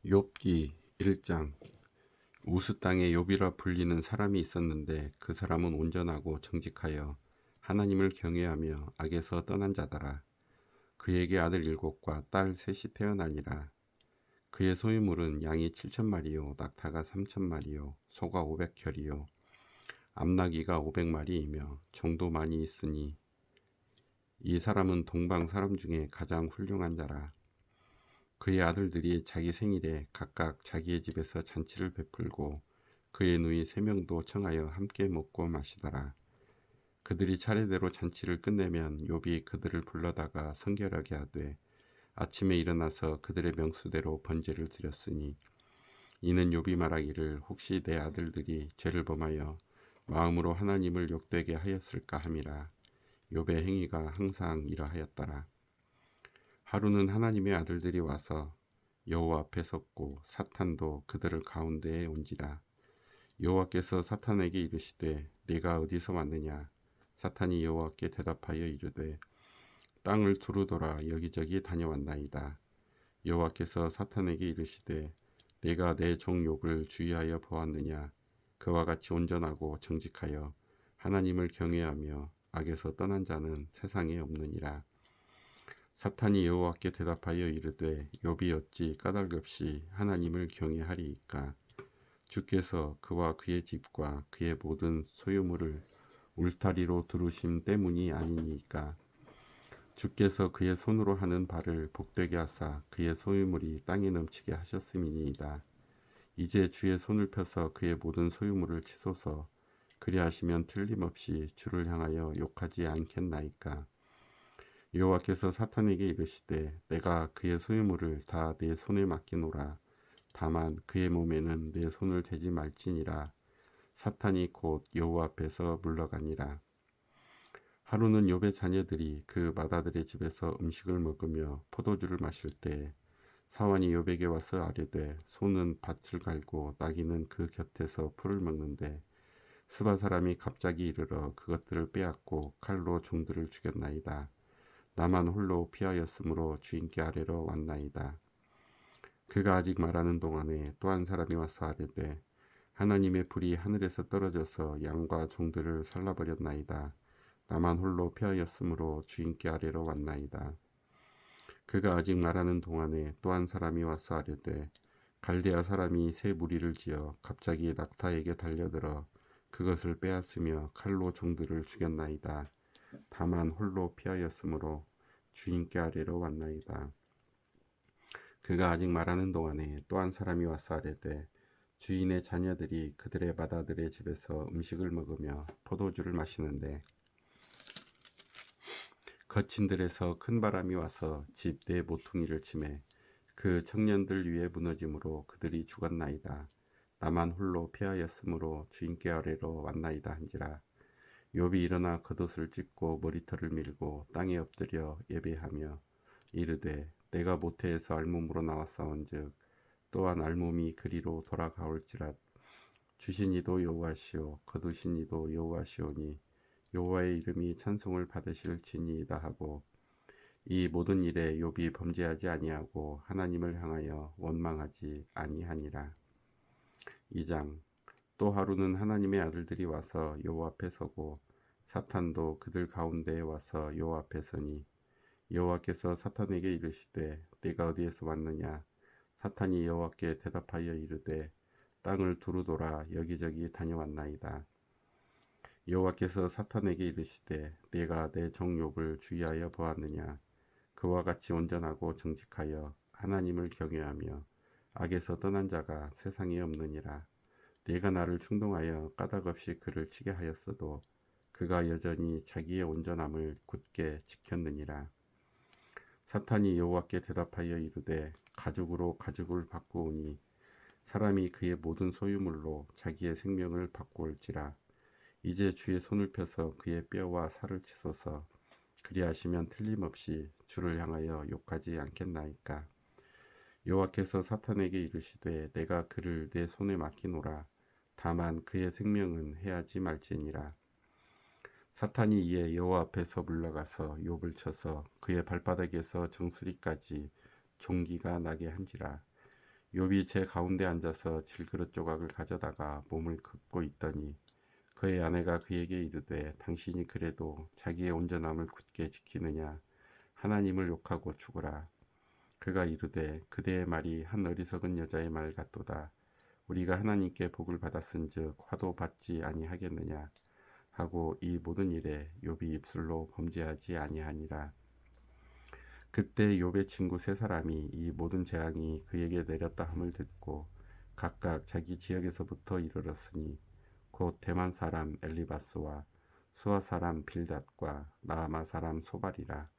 욥기 1장. 우스 땅에 욥이라 불리는 사람이 있었는데 그 사람은 온전하고 정직하여 하나님을 경외하며 악에서 떠난 자더라. 그에게 아들 7과 딸 셋이 태어나니라. 그의 소유물은 양이 7,000마리요 낙타가 3,000마리요 소가 500혈이요 암나귀가 500마리이며 종도 많이 있으니 이 사람은 동방 사람 중에 가장 훌륭한 자라. 그의 아들들이 자기 생일에 각각 자기의 집에서 잔치를 베풀고 그의 누이 3명도 청하여 함께 먹고 마시더라. 그들이 차례대로 잔치를 끝내면 욥이 그들을 불러다가 성결하게 하되 아침에 일어나서 그들의 명수대로 번제를 드렸으니 이는 욥이 말하기를 혹시 내 아들들이 죄를 범하여 마음으로 하나님을 욕되게 하였을까 함이라. 욥의 행위가 항상 이러하였더라. 하루는 하나님의 아들들이 와서 여호와 앞에 섰고 사탄도 그들을 가운데에 온지라. 여호와께서 사탄에게 이르시되 네가 어디서 왔느냐. 사탄이 여호와께 대답하여 이르되 땅을 두루 돌아 여기저기 다녀왔나이다. 여호와께서 사탄에게 이르시되 네가 내 종 욥을 주의하여 보았느냐. 그와 같이 온전하고 정직하여 하나님을 경외하며 악에서 떠난 자는 세상에 없느니라. 사탄이 여호와께 대답하여 이르되 욥이 어찌 까닭없이 하나님을 경외하리이까. 주께서 그와 그의 집과 그의 모든 소유물을 울타리로 두르심 때문이 아니니까. 주께서 그의 손으로 하는 바를 복되게 하사 그의 소유물이 땅에 넘치게 하셨음이니이다. 이제 주의 손을 펴서 그의 모든 소유물을 치소서. 그리하시면 틀림없이 주를 향하여 욕하지 않겠나이까. 여호와께서 사탄에게 이르시되 내가 그의 소유물을 다 내 손에 맡기노라. 다만 그의 몸에는 내 손을 대지 말지니라. 사탄이 곧 여호와 앞에서 물러가니라. 하루는 욥의 자녀들이 그 맏아들의 집에서 음식을 먹으며 포도주를 마실 때 사환이 욥에게 와서 아뢰되 소는 밭을 갈고 나귀는 그 곁에서 풀을 먹는데 스바 사람이 갑자기 이르러 그것들을 빼앗고 칼로 종들을 죽였나이다. 나만 홀로 피하였으므로 주인께 아뢰러 왔나이다. 그가 아직 말하는 동안에 또 한 사람이 와서 아뢰되 하나님의 불이 하늘에서 떨어져서 양과 종들을 살라버렸나이다. 나만 홀로 피하였으므로 주인께 아뢰러 왔나이다. 그가 아직 말하는 동안에 또 한 사람이 와서 아뢰되 갈대아 사람이 새 무리를 지어 갑자기 낙타에게 달려들어 그것을 빼앗으며 칼로 종들을 죽였나이다. 다만 홀로 피하였으므로 주인께 아뢰러 왔나이다. 그가 아직 말하는 동안에 또 한 사람이 와서 아뢰되 주인의 자녀들이 그들의 맏아들의 집에서 음식을 먹으며 포도주를 마시는데 거친 들에서 큰 바람이 와서 집 내 모퉁이를 치매 그 청년들 위에 무너짐으로 그들이 죽었나이다. 나만 홀로 피하였으므로 주인께 아뢰러 왔나이다 한지라. 욥이 일어나 겉옷을 찢고 머리털을 밀고 땅에 엎드려 예배하며 이르되 내가 모태에서 알몸으로 나왔사온즉 또한 알몸이 그리로 돌아가올지라. 주신 이도 여호와시오 거두신 이도 여호와시오니 여호와의 이름이 찬송을 받으실지니이다 하고 이 모든 일에 욥이 범죄하지 아니하고 하나님을 향하여 원망하지 아니하니라. 2장. 또 하루는 하나님의 아들들이 와서 여호와 앞에 서고 사탄도 그들 가운데에 와서 여호와 앞에 서니 여호와께서 사탄에게 이르시되 네가 어디에서 왔느냐. 사탄이 여호와께 대답하여 이르되 땅을 두루 돌아 여기저기 다녀왔나이다. 여호와께서 사탄에게 이르시되 네가 내 종 욥을 주의하여 보았느냐. 그와 같이 온전하고 정직하여 하나님을 경외하며 악에서 떠난 자가 세상에 없느니라. 네가 나를 충동하여 까닭없이 그를 치게 하였어도 그가 여전히 자기의 온전함을 굳게 지켰느니라. 사탄이 여호와께 대답하여 이르되 가죽으로 가죽을 바꾸오니 사람이 그의 모든 소유물로 자기의 생명을 바꾸올지라. 이제 주의 손을 펴서 그의 뼈와 살을 치소서. 그리하시면 틀림없이 주를 향하여 욕하지 않겠나이까. 여호와께서 사탄에게 이르시되 내가 그를 내 손에 맡기노라. 다만 그의 생명은 해하지 말지니라. 사탄이 이에 여호와 앞에서 물러가서 욥을 쳐서 그의 발바닥에서 정수리까지 종기가 나게 한지라. 욥이 제 가운데 앉아서 질그릇 조각을 가져다가 몸을 긋고 있더니 그의 아내가 그에게 이르되 당신이 그래도 자기의 온전함을 굳게 지키느냐 하나님을 욕하고 죽으라. 그가 이르되 그대의 말이 한 어리석은 여자의 말 같도다. 우리가 하나님께 복을 받았은즉 화도 받지 아니하겠느냐 하고 이 모든 일에 욥이 입술로 범죄하지 아니하니라. 그때 욥의 친구 세 사람이 이 모든 재앙이 그에게 내렸다 함을 듣고 각각 자기 지역에서부터 이르렀으니 곧 대만 사람 엘리바스와 수아 사람 빌닷과 나아마 사람 소발이라.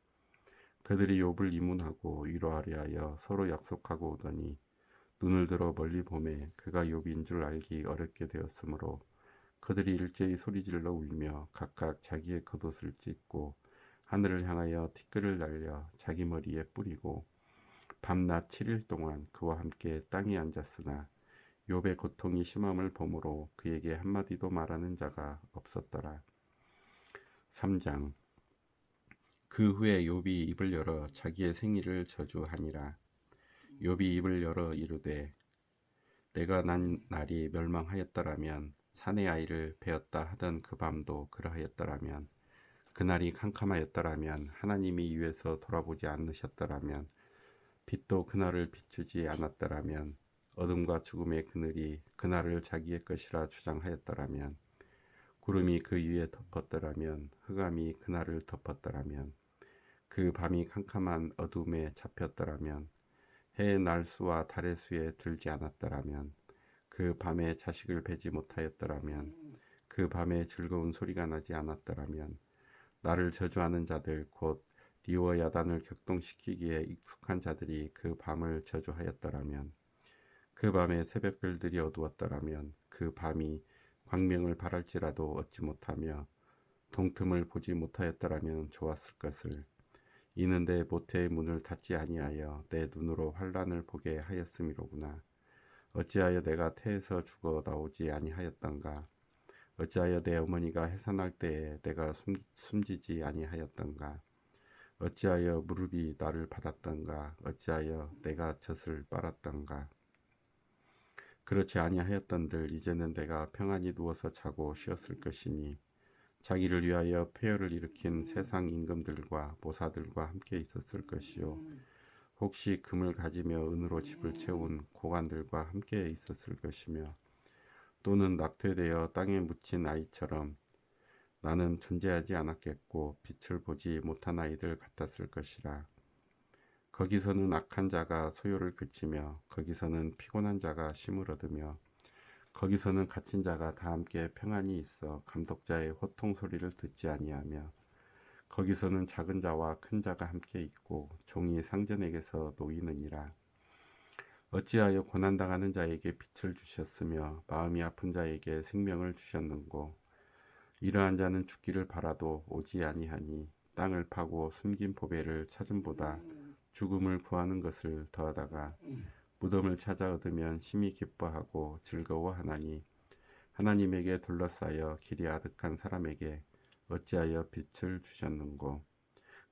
그들이 욥을 이문하고 위로하려 하여 서로 약속하고 오더니 눈을 들어 멀리 보매 그가 욥인 줄 알기 어렵게 되었으므로 그들이 일제히 소리질러 울며 각각 자기의 겉옷을 찢고 하늘을 향하여 티끌을 날려 자기 머리에 뿌리고 밤낮 7일 동안 그와 함께 땅에 앉았으나 욥의 고통이 심함을 보므로 그에게 한마디도 말하는 자가 없었더라. 3장. 그 후에 욥이 입을 열어 자기의 생일을 저주하니라. 욥이 입을 열어 이르되 내가 난 날이 멸망하였더라면 사내 아이를 베었다 하던 그 밤도 그러하였더라면 그날이 캄캄하였더라면 하나님이 위에서 돌아보지 않으셨더라면 빛도 그날을 비추지 않았더라면 어둠과 죽음의 그늘이 그날을 자기의 것이라 주장하였더라면 구름이 그 위에 덮었더라면 흑암이 그날을 덮었더라면 그 밤이 캄캄한 어둠에 잡혔더라면 해의 날수와 달의 수에 들지 않았더라면 그 밤에 자식을 베지 못하였더라면 그 밤에 즐거운 소리가 나지 않았더라면 나를 저주하는 자들 곧 리워 야단을 격동시키기에 익숙한 자들이 그 밤을 저주하였더라면 그 밤에 새벽별들이 어두웠더라면 그 밤이 광명을 발할지라도 얻지 못하며 동틈을 보지 못하였더라면 좋았을 것을. 이는 내 모태의 문을 닫지 아니하여 내 눈으로 환난을 보게 하였음이로구나. 어찌하여 내가 태에서 죽어 나오지 아니하였던가. 어찌하여 내 어머니가 해산할 때에 내가 숨지지 아니하였던가. 어찌하여 무릎이 나를 받았던가. 어찌하여 내가 젖을 빨았던가. 그렇지 아니하였던들 이제는 내가 평안히 누워서 자고 쉬었을 것이니 자기를 위하여 폐허를 일으킨 세상 임금들과 모사들과 함께 있었을 것이요 혹시 금을 가지며 은으로 집을 채운 고관들과 함께 있었을 것이며 또는 낙퇴되어 땅에 묻힌 아이처럼 나는 존재하지 않았겠고 빛을 보지 못한 아이들 같았을 것이라. 거기서는 악한 자가 소요를 그치며 거기서는 피곤한 자가 쉼을 얻으며 거기서는 갇힌 자가 다 함께 평안히 있어 감독자의 호통 소리를 듣지 아니하며 거기서는 작은 자와 큰 자가 함께 있고 종이 상전에게서 놓이느니라. 어찌하여 고난당하는 자에게 빛을 주셨으며 마음이 아픈 자에게 생명을 주셨는고 이러한 자는 죽기를 바라도 오지 아니하니 땅을 파고 숨긴 보배를 찾음보다 죽음을 구하는 것을 더하다가 무덤을 찾아 얻으면 심히 기뻐하고 즐거워하나니 하나님에게 둘러싸여 길이 아득한 사람에게 어찌하여 빛을 주셨는고.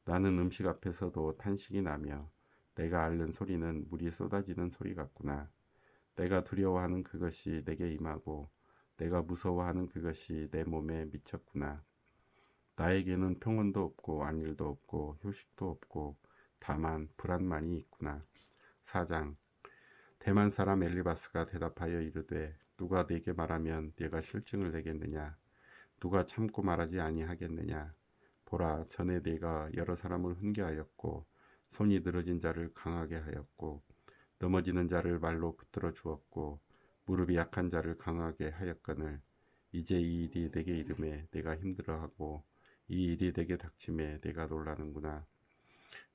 나는 음식 앞에서도 탄식이 나며 내가 앓는 소리는 물이 쏟아지는 소리 같구나. 내가 두려워하는 그것이 내게 임하고 내가 무서워하는 그것이 내 몸에 미쳤구나. 나에게는 평온도 없고 안일도 없고 휴식도 없고 다만 불안만이 있구나. 4장. 대만 사람 엘리바스가 대답하여 이르되 누가 네게 말하면 네가 실증을 내겠느냐. 누가 참고 말하지 아니하겠느냐. 보라, 전에 네가 여러 사람을 훈계하였고 손이 늘어진 자를 강하게 하였고 넘어지는 자를 말로 붙들어 주었고 무릎이 약한 자를 강하게 하였거늘 이제 이 일이 내게 이름에 내가 힘들어하고 이 일이 내게 닥침에 내가 놀라는구나.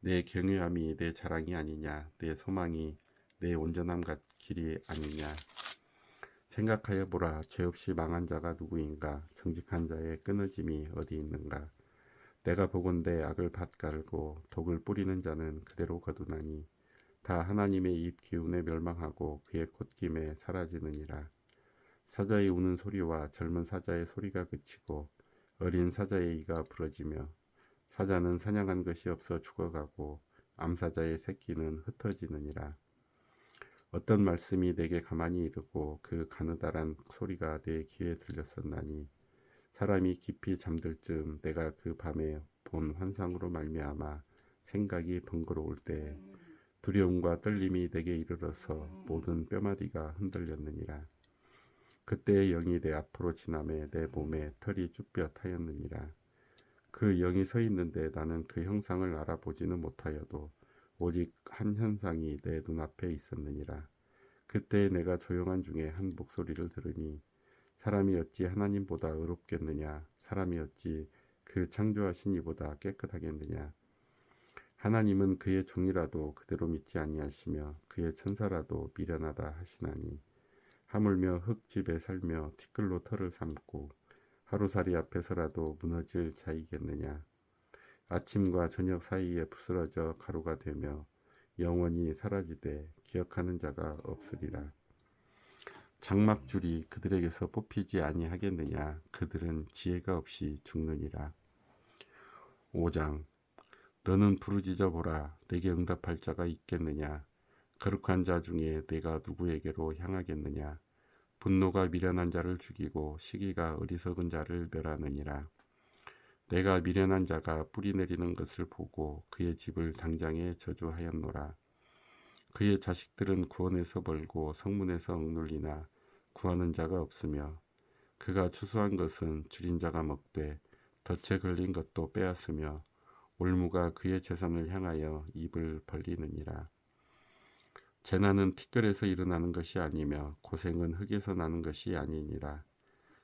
내 경외함이 내 자랑이 아니냐. 내 소망이 내 온전함 길이 아니냐. 생각하여 보라. 죄 없이 망한 자가 누구인가. 정직한 자의 끊어짐이 어디 있는가. 내가 보건대 악을 밭갈고 독을 뿌리는 자는 그대로 거두나니 다 하나님의 입 기운에 멸망하고 그의 콧김에 사라지느니라. 사자의 우는 소리와 젊은 사자의 소리가 그치고 어린 사자의 이가 부러지며 사자는 사냥한 것이 없어 죽어가고 암사자의 새끼는 흩어지느니라. 어떤 말씀이 내게 가만히 이르고 그 가느다란 소리가 내 귀에 들렸었나니 사람이 깊이 잠들 즈음 내가 그 밤에 본 환상으로 말미암아 생각이 번거로울 때 두려움과 떨림이 내게 이르러서 모든 뼈마디가 흔들렸느니라. 그때의 영이 내 앞으로 지나매 내 몸에 털이 쭈뼛하였느니라. 그 영이 서 있는데 나는 그 형상을 알아보지는 못하여도 오직 한 현상이 내 눈앞에 있었느니라. 그때 내가 조용한 중에 한 목소리를 들으니 사람이 어찌 하나님보다 의롭겠느냐, 사람이 어찌 그 창조하신 이보다 깨끗하겠느냐. 하나님은 그의 종이라도 그대로 믿지 아니하시며 그의 천사라도 미련하다 하시나니 하물며 흙집에 살며 티끌로 털을 삼고 하루살이 앞에서라도 무너질 자이겠느냐. 아침과 저녁 사이에 부스러져 가루가 되며 영원히 사라지되 기억하는 자가 없으리라. 장막줄이 그들에게서 뽑히지 아니하겠느냐. 그들은 지혜가 없이 죽느니라. 5장. 너는 부르짖어 보라. 내게 응답할 자가 있겠느냐. 거룩한 자 중에 내가 누구에게로 향하겠느냐. 분노가 미련한 자를 죽이고 시기가 어리석은 자를 멸하느니라. 내가 미련한 자가 뿌리 내리는 것을 보고 그의 집을 당장에 저주하였노라. 그의 자식들은 구원에서 벌고 성문에서 억눌리나 구하는 자가 없으며 그가 추수한 것은 줄인 자가 먹되 덫에 걸린 것도 빼앗으며 올무가 그의 재산을 향하여 입을 벌리느니라. 재난은 티끌에서 일어나는 것이 아니며 고생은 흙에서 나는 것이 아니니라.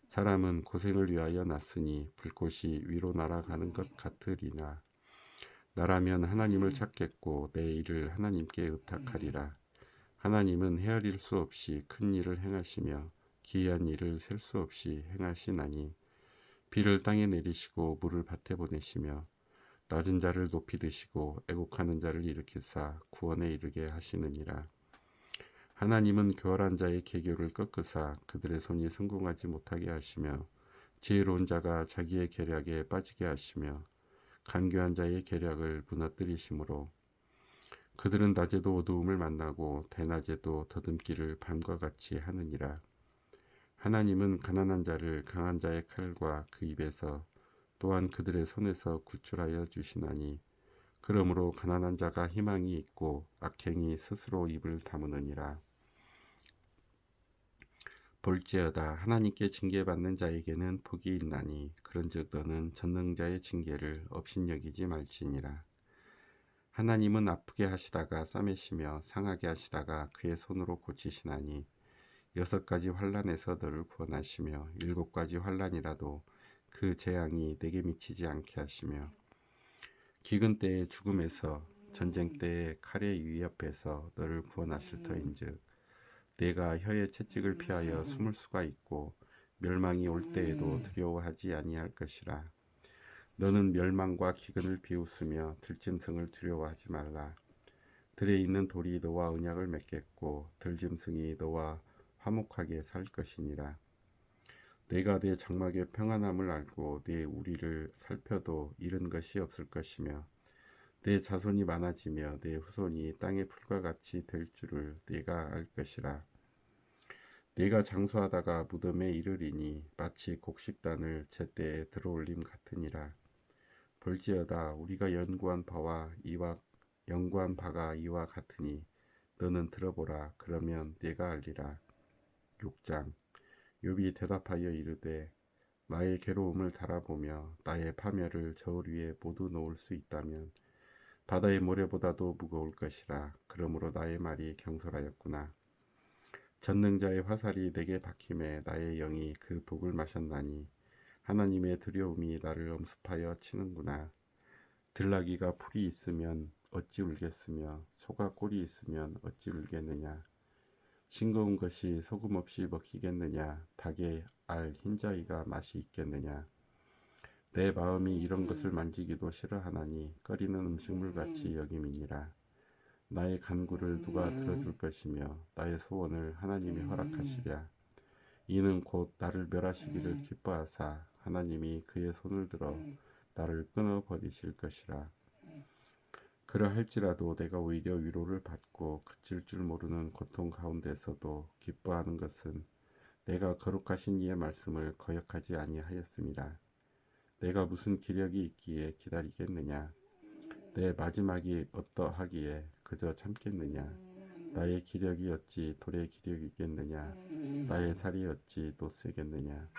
사람은 고생을 위하여 났으니 불꽃이 위로 날아가는 것 같으리나. 나라면 하나님을 찾겠고 내 일을 하나님께 의탁하리라. 하나님은 헤아릴 수 없이 큰 일을 행하시며 기이한 일을 셀 수 없이 행하시나니 비를 땅에 내리시고 물을 밭에 보내시며 낮은 자를 높이 드시고 애곡하는 자를 일으키사 구원에 이르게 하시느니라. 하나님은 교활한 자의 계교를 꺾으사 그들의 손이 성공하지 못하게 하시며 지혜로운 자가 자기의 계략에 빠지게 하시며 간교한 자의 계략을 무너뜨리시므로 그들은 낮에도 어두움을 만나고 대낮에도 더듬기를 밤과 같이 하느니라. 하나님은 가난한 자를 강한 자의 칼과 그 입에서 또한 그들의 손에서 구출하여 주시나니 그러므로 가난한 자가 희망이 있고 악행이 스스로 입을 다무느니라. 볼지어다 하나님께 징계받는 자에게는 복이 있나니 그런즉 너는 전능자의 징계를 업신여기지 말지니라. 하나님은 아프게 하시다가 싸매시며 상하게 하시다가 그의 손으로 고치시나니 6가지 환난에서 너를 구원하시며 7가지 환난이라도 그 재앙이 내게 미치지 않게 하시며 기근 때의 죽음에서 전쟁 때의 칼의 위협에서 너를 구원하실 터인즉 내가 혀의 채찍을 피하여 숨을 수가 있고 멸망이 올 때에도 두려워하지 아니할 것이라. 너는 멸망과 기근을 비웃으며 들짐승을 두려워하지 말라. 들에 있는 돌이 너와 언약을 맺겠고 들짐승이 너와 화목하게 살 것이니라. 내가 내 장막의 평안함을 알고 내 우리를 살펴도 잃은 것이 없을 것이며 내 자손이 많아지며 내 후손이 땅의 풀과 같이 될 줄을 내가 알 것이라. 내가 장수하다가 무덤에 이르리니 마치 곡식단을 제때에 들어올림 같으니라. 볼지어다 우리가 연구한 바가 이와 같으니 너는 들어보라. 그러면 네가 알리라. 6장. 욥이 대답하여 이르되 나의 괴로움을 달아보며 나의 파멸을 저울 위에 모두 놓을 수 있다면 바다의 모래보다도 무거울 것이라. 그러므로 나의 말이 경솔하였구나. 전능자의 화살이 내게 박힘에 나의 영이 그 독을 마셨나니 하나님의 두려움이 나를 엄습하여 치는구나. 들나귀가 풀이 있으면 어찌 울겠으며 소가 꼴이 있으면 어찌 울겠느냐. 싱거운 것이 소금 없이 먹히겠느냐. 닭의 알 흰자위가 맛이 있겠느냐. 내 마음이 이런 것을 만지기도 싫어하나니 꺼리는 음식물같이 여김이니라. 나의 간구를 누가 들어줄 것이며 나의 소원을 하나님이 허락하시랴. 이는 곧 나를 멸하시기를 기뻐하사 하나님이 그의 손을 들어 나를 끊어버리실 것이라. 그러할지라도 내가 오히려 위로를 받고 그칠 줄 모르는 고통 가운데서도 기뻐하는 것은 내가 거룩하신 이의 말씀을 거역하지 아니하였습니다. 내가 무슨 기력이 있기에 기다리겠느냐? 내 마지막이 어떠하기에 그저 참겠느냐? 나의 기력이 어찌 돌의 기력이겠느냐? 나의 살이 어찌 노쇠겠느냐?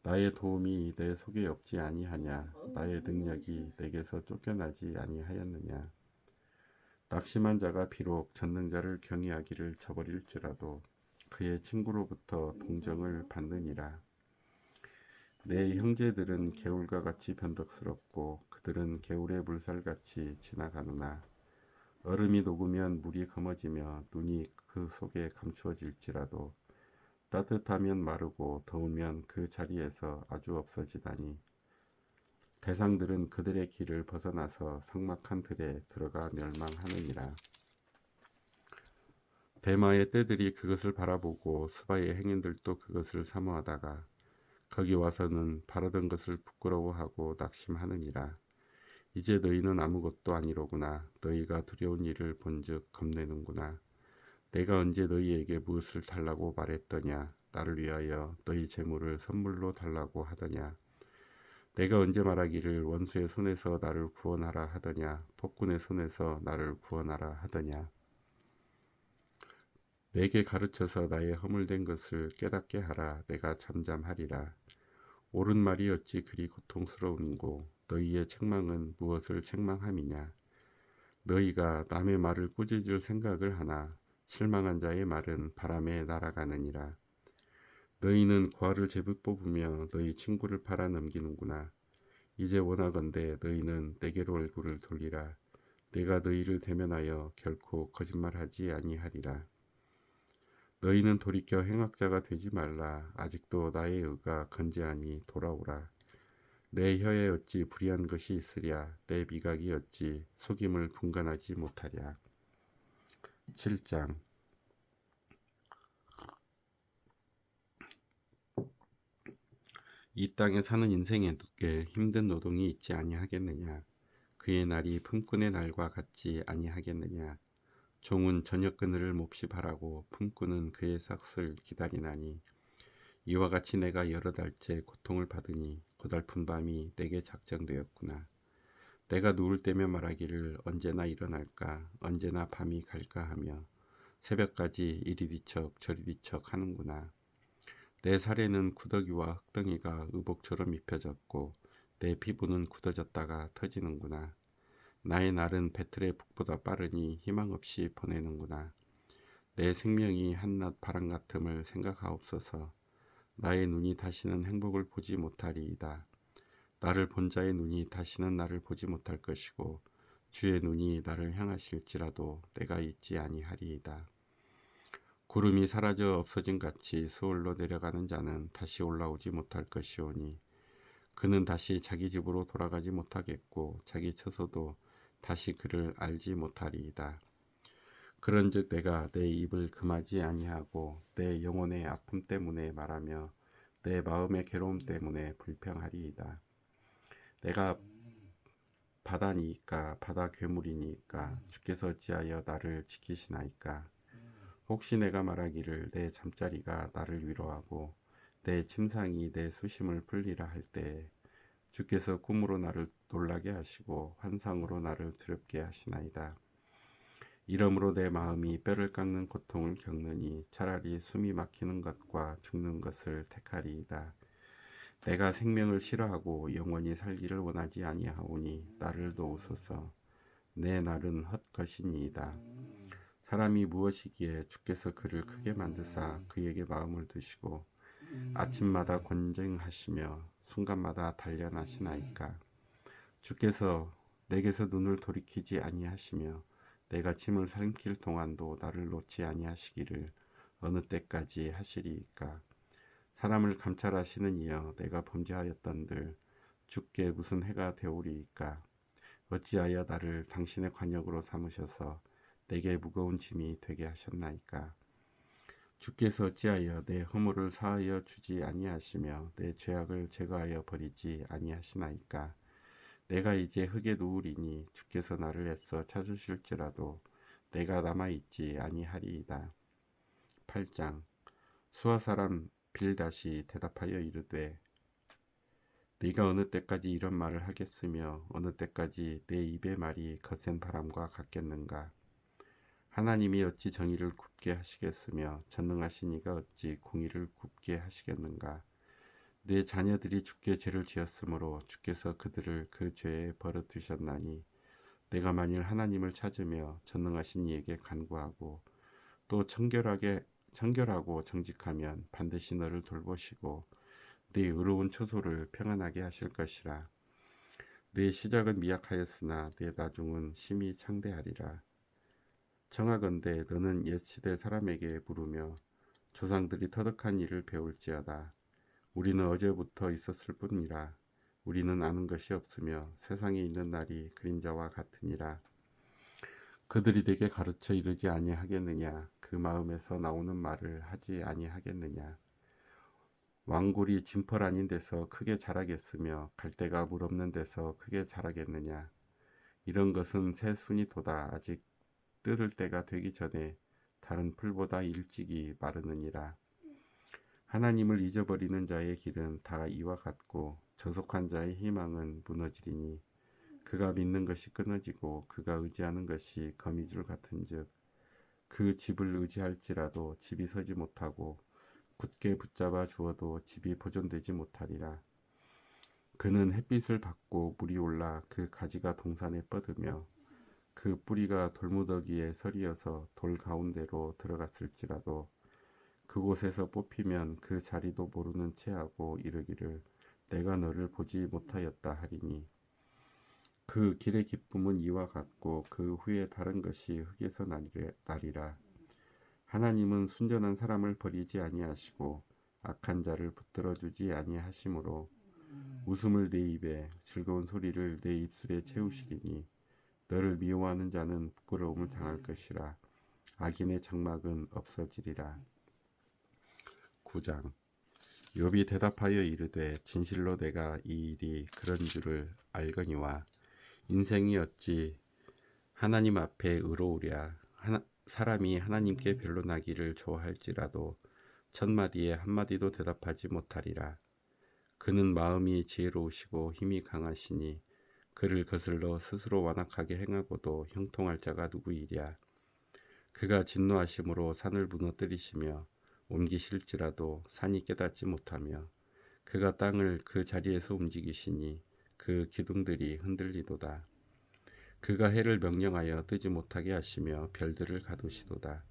나의 도움이 내 속에 없지 아니하냐? 나의 능력이 내게서 쫓겨나지 아니하였느냐? 낙심한 자가 비록 전능자를 경외하기를 저버릴지라도 그의 친구로부터 동정을 받느니라. 내 형제들은 개울과 같이 변덕스럽고 그들은 개울의 물살같이 지나가느나 얼음이 녹으면 물이 검어지며 눈이 그 속에 감추어질지라도 따뜻하면 마르고 더우면 그 자리에서 아주 없어지다니 대상들은 그들의 길을 벗어나서 삭막한 들에 들어가 멸망하느니라. 대마의 떼들이 그것을 바라보고 스바의 행인들도 그것을 사모하다가 거기 와서는 바라던 것을 부끄러워하고 낙심하느니라. 이제 너희는 아무것도 아니로구나. 너희가 두려운 일을 본즉 겁내는구나. 내가 언제 너희에게 무엇을 달라고 말했더냐? 나를 위하여 너희 재물을 선물로 달라고 하더냐? 내가 언제 말하기를 원수의 손에서 나를 구원하라 하더냐? 폭군의 손에서 나를 구원하라 하더냐? 내게 가르쳐서 나의 허물된 것을 깨닫게 하라. 내가 잠잠하리라. 옳은 말이 어찌 그리 고통스러운고 너희의 책망은 무엇을 책망함이냐? 너희가 남의 말을 꾸짖을 생각을 하나 실망한 자의 말은 바람에 날아가느니라. 너희는 과를 제비 뽑으며 너희 친구를 팔아 넘기는구나. 이제 원하건대 너희는 내게로 얼굴을 돌리라. 내가 너희를 대면하여 결코 거짓말하지 아니하리라. 너희는 돌이켜 행악자가 되지 말라. 아직도 나의 의가 건재하니 돌아오라. 내 혀에 어찌 불의한 것이 있으랴. 내 미각이 어찌 속임을 분간하지 못하랴. 7장. 이 땅에 사는 인생에게 힘든 노동이 있지 아니하겠느냐. 그의 날이 품꾼의 날과 같지 아니하겠느냐. 종은 저녁 그늘을 몹시 바라고 품꾼은 그의 삭슬 기다리나니 이와 같이 내가 여러 달째 고통을 받으니 고달픈 밤이 내게 작정되었구나. 내가 누울 때면 말하기를 언제나 일어날까 언제나 밤이 갈까 하며 새벽까지 이리 뒤척 저리 뒤척 하는구나. 내 살에는 구더기와 흙덩이가 의복처럼 입혀졌고 내 피부는 굳어졌다가 터지는구나. 나의 날은 배틀의 북보다 빠르니 희망 없이 보내는구나. 내 생명이 한낮 바람 같음을 생각하옵소서. 나의 눈이 다시는 행복을 보지 못하리이다. 나를 본 자의 눈이 다시는 나를 보지 못할 것이고 주의 눈이 나를 향하실지라도 내가 잊지 아니하리이다. 구름이 사라져 없어진 같이 서울로 내려가는 자는 다시 올라오지 못할 것이오니 그는 다시 자기 집으로 돌아가지 못하겠고 자기 처소도 다시 그를 알지 못하리이다. 그런즉 내가 내 입을 금하지 아니하고 내 영혼의 아픔 때문에 말하며 내 마음의 괴로움 때문에 불평하리이다. 내가 바다니까 바다 괴물이니까 주께서 어찌하여 나를 지키시나이까. 혹시 내가 말하기를 내 잠자리가 나를 위로하고 내 침상이 내 수심을 풀리라 할 때에 주께서 꿈으로 나를 놀라게 하시고 환상으로 나를 두렵게 하시나이다. 이러므로 내 마음이 뼈를 깎는 고통을 겪느니 차라리 숨이 막히는 것과 죽는 것을 택하리이다. 내가 생명을 싫어하고 영원히 살기를 원하지 아니하오니 나를 도우소서. 내 날은 헛것이니이다. 사람이 무엇이기에 주께서 그를 크게 만드사 그에게 마음을 두시고 아침마다 권쟁하시며 순간마다 단련하시나이까. 주께서 내게서 눈을 돌이키지 아니하시며 내가 짐을 삼킬 동안도 나를 놓지 아니하시기를 어느 때까지 하시리이까. 사람을 감찰하시는 이여 내가 범죄하였던들 주께 무슨 해가 되오리이까. 어찌하여 나를 당신의 관역으로 삼으셔서 내게 무거운 짐이 되게 하셨나이까. 주께서 어찌하여 내 허물을 사하여 주지 아니하시며 내 죄악을 제거하여 버리지 아니하시나이까. 내가 이제 흙에 누우리니 주께서 나를 애써 찾으실지라도 내가 남아있지 아니하리이다. 8장. 수아 사람 빌닷이 대답하여 이르되 네가 어느 때까지 이런 말을 하겠으며 어느 때까지 내 입의 말이 거센 바람과 같겠는가. 하나님이 어찌 정의를 굽게 하시겠으며 전능하신 이가 어찌 공의를 굽게 하시겠는가. 내 자녀들이 주께 죄를 지었으므로 주께서 그들을 그 죄에 버려두셨나니 내가 만일 하나님을 찾으며 전능하신 이에게 간구하고 또 청결하고 정직하면 반드시 너를 돌보시고 네 의로운 처소를 평안하게 하실 것이라. 네 시작은 미약하였으나 네 나중은 심히 창대하리라. 청하건대 너는 옛 시대 사람에게 물으며 조상들이 터득한 일을 배울지어다. 우리는 어제부터 있었을 뿐이라. 우리는 아는 것이 없으며 세상에 있는 날이 그림자와 같으니라. 그들이 내게 가르쳐 이르지 아니하겠느냐. 그 마음에서 나오는 말을 하지 아니하겠느냐. 왕골이 진펄 아닌 데서 크게 자라겠으며 갈대가 물 없는 데서 크게 자라겠느냐. 이런 것은 새 순이도다. 아직 뜯을 때가 되기 전에 다른 풀보다 일찍이 마르느니라. 하나님을 잊어버리는 자의 길은 다 이와 같고 저속한 자의 희망은 무너지리니 그가 믿는 것이 끊어지고 그가 의지하는 것이 거미줄 같은즉 그 집을 의지할지라도 집이 서지 못하고 굳게 붙잡아 주어도 집이 보존되지 못하리라. 그는 햇빛을 받고 물이 올라 그 가지가 동산에 뻗으며 그 뿌리가 돌무더기에 서리어서 돌 가운데로 들어갔을지라도 그곳에서 뽑히면 그 자리도 모르는 채하고 이르기를 내가 너를 보지 못하였다 하리니 그 길의 기쁨은 이와 같고 그 후에 다른 것이 흙에서 나리라. 하나님은 순전한 사람을 버리지 아니하시고 악한 자를 붙들어 주지 아니하시므로 웃음을 내 입에 즐거운 소리를 내 입술에 채우시리니 너를 미워하는 자는 부끄러움을 당할 것이라. 악인의 장막은 없어지리라. 9장. 욥이 대답하여 이르되 진실로 내가 이 일이 그런 줄을 알거니와 인생이 어찌 하나님 앞에 의로우랴. 사람이 하나님께 변론하기를 좋아할지라도 첫마디에 한마디도 대답하지 못하리라. 그는 마음이 지혜로우시고 힘이 강하시니 그를 거슬러 스스로 완악하게 행하고도 형통할 자가 누구이랴. 그가 진노하심으로 산을 무너뜨리시며 옮기실지라도 산이 깨닫지 못하며 그가 땅을 그 자리에서 움직이시니 그 기둥들이 흔들리도다. 그가 해를 명령하여 뜨지 못하게 하시며 별들을 가두시도다.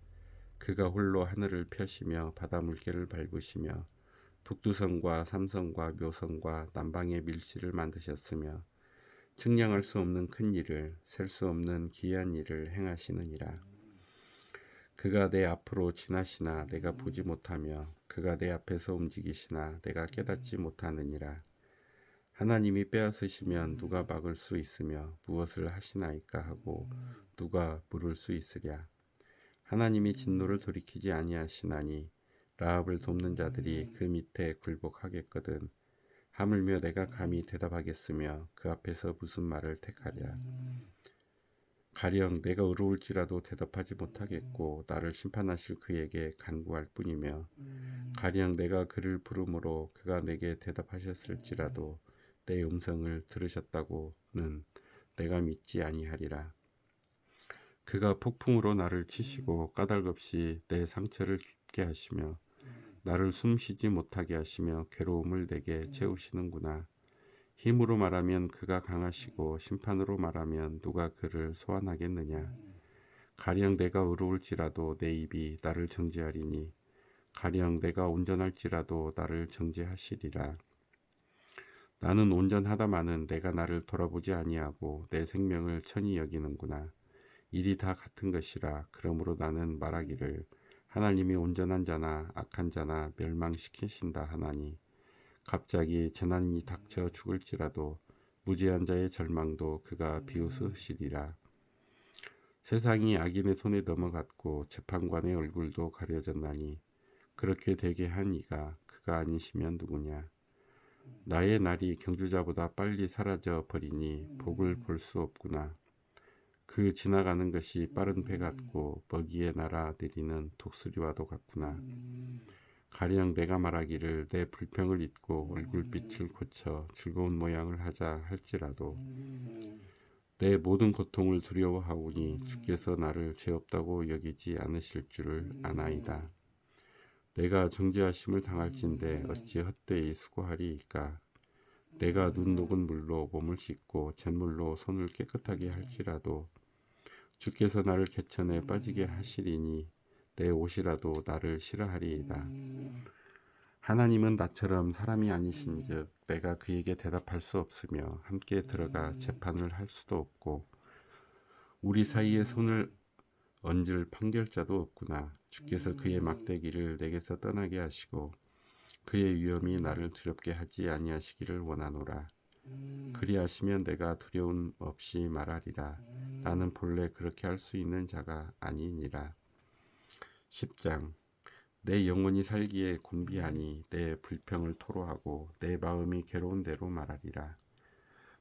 그가 홀로 하늘을 펴시며 바다 물결을 밟으시며 북두성과 삼성과 묘성과 남방의 밀실을 만드셨으며 측량할 수 없는 큰 일을 셀 수 없는 기이한 일을 행하시느니라. 그가 내 앞으로 지나시나 내가 보지 못하며 그가 내 앞에서 움직이시나 내가 깨닫지 못하느니라. 하나님이 빼앗으시면 누가 막을 수 있으며 무엇을 하시나이까 하고 누가 물을 수 있으랴. 하나님이 진노를 돌이키지 아니하시나니 라합을 돕는 자들이 그 밑에 굴복하겠거든. 하물며 내가 감히 대답하겠으며 그 앞에서 무슨 말을 택하랴. 가령 내가 의로울지라도 대답하지 못하겠고 나를 심판하실 그에게 간구할 뿐이며 가령 내가 그를 부르므로 그가 내게 대답하셨을지라도 내 음성을 들으셨다고는 내가 믿지 아니하리라. 그가 폭풍으로 나를 치시고 까닭없이 내 상처를 깊게 하시며 나를 숨쉬지 못하게 하시며 괴로움을 내게 채우시는구나. 힘으로 말하면 그가 강하시고 심판으로 말하면 누가 그를 소환하겠느냐. 가령 내가 의로울지라도 내 입이 나를 정죄하리니 가령 내가 온전할지라도 나를 정죄하시리라. 나는 온전하다마는 내가 나를 돌아보지 아니하고 내 생명을 천히 여기는구나. 일이 다 같은 것이라. 그러므로 나는 말하기를 하나님이 온전한 자나 악한 자나 멸망시키신다 하나니 갑자기 재난이 닥쳐 죽을지라도 무죄한 자의 절망도 그가 비웃으시리라. 세상이 악인의 손에 넘어갔고 재판관의 얼굴도 가려졌나니 그렇게 되게 한 이가 그가 아니시면 누구냐. 나의 날이 경주자보다 빨리 사라져 버리니 복을 볼 수 없구나. 그 지나가는 것이 빠른 배 같고 먹이에 날아내리는 독수리와도 같구나. 가령 내가 말하기를 내 불평을 잊고 얼굴빛을 고쳐 즐거운 모양을 하자 할지라도 내 모든 고통을 두려워하오니 주께서 나를 죄 없다고 여기지 않으실 줄을 아나이다. 내가 정죄하심을 당할진대 어찌 헛되이 수고하리이까. 내가 눈 녹은 물로 몸을 씻고 잿물로 손을 깨끗하게 할지라도 주께서 나를 개천에 빠지게 하시리니 내 옷이라도 나를 싫어하리이다. 하나님은 나처럼 사람이 아니신즉 내가 그에게 대답할 수 없으며 함께 들어가 재판을 할 수도 없고 우리 사이에 손을 얹을 판결자도 없구나. 주께서 그의 막대기를 내게서 떠나게 하시고 그의 위엄이 나를 두렵게 하지 아니하시기를 원하노라. 그리하시면 내가 두려움 없이 말하리라. 나는 본래 그렇게 할 수 있는 자가 아니니라. 10장. 내 영혼이 살기에 곤비하니 내 불평을 토로하고 내 마음이 괴로운 대로 말하리라.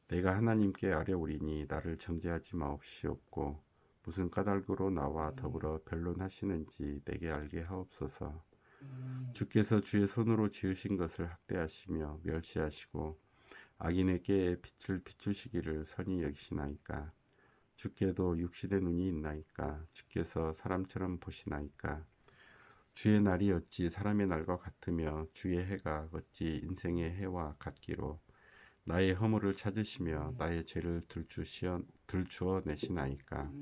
내가 하나님께 아뢰오리니 나를 정죄하지 마옵시옵고 무슨 까닭으로 나와 더불어 변론하시는지 내게 알게 하옵소서. 주께서 주의 손으로 지으신 것을 학대하시며 멸시하시고 악인의 꾀에 빛을 비추시기를 선히 여기시나이까. 주께도 육신의 눈이 있나이까. 주께서 사람처럼 보시나이까. 주의 날이 어찌 사람의 날과 같으며 주의 해가 어찌 인생의 해와 같기로. 나의 허물을 찾으시며 나의 죄를 들추어 내시나이까.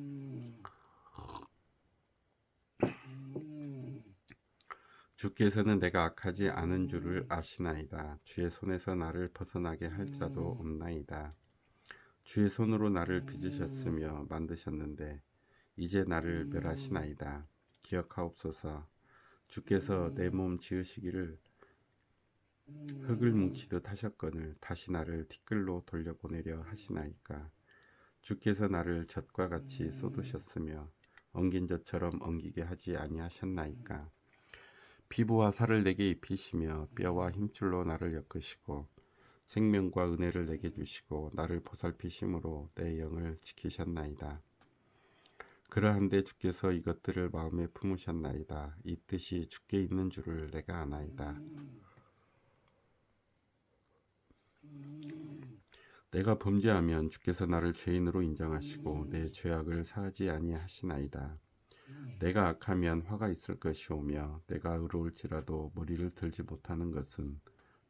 주께서는 내가 악하지 않은 줄을 아시나이다. 주의 손에서 나를 벗어나게 할 자도 없나이다. 주의 손으로 나를 빚으셨으며 만드셨는데 이제 나를 멸하시나이다. 기억하옵소서. 주께서 내 몸 지으시기를 흙을 뭉치듯 하셨거늘 다시 나를 티끌로 돌려보내려 하시나이까. 주께서 나를 젖과 같이 쏟으셨으며 엉긴 젖처럼 엉기게 하지 아니하셨나이까. 피부와 살을 내게 입히시며 뼈와 힘줄로 나를 엮으시고 생명과 은혜를 내게 주시고 나를 보살피심으로 내 영을 지키셨나이다. 그러한데 주께서 이것들을 마음에 품으셨나이다. 이 뜻이 주께 있는 줄을 내가 아나이다. 내가 범죄하면 주께서 나를 죄인으로 인정하시고 내 죄악을 사하지 아니하시나이다. 내가 악하면 화가 있을 것이오며 내가 의로울지라도 머리를 들지 못하는 것은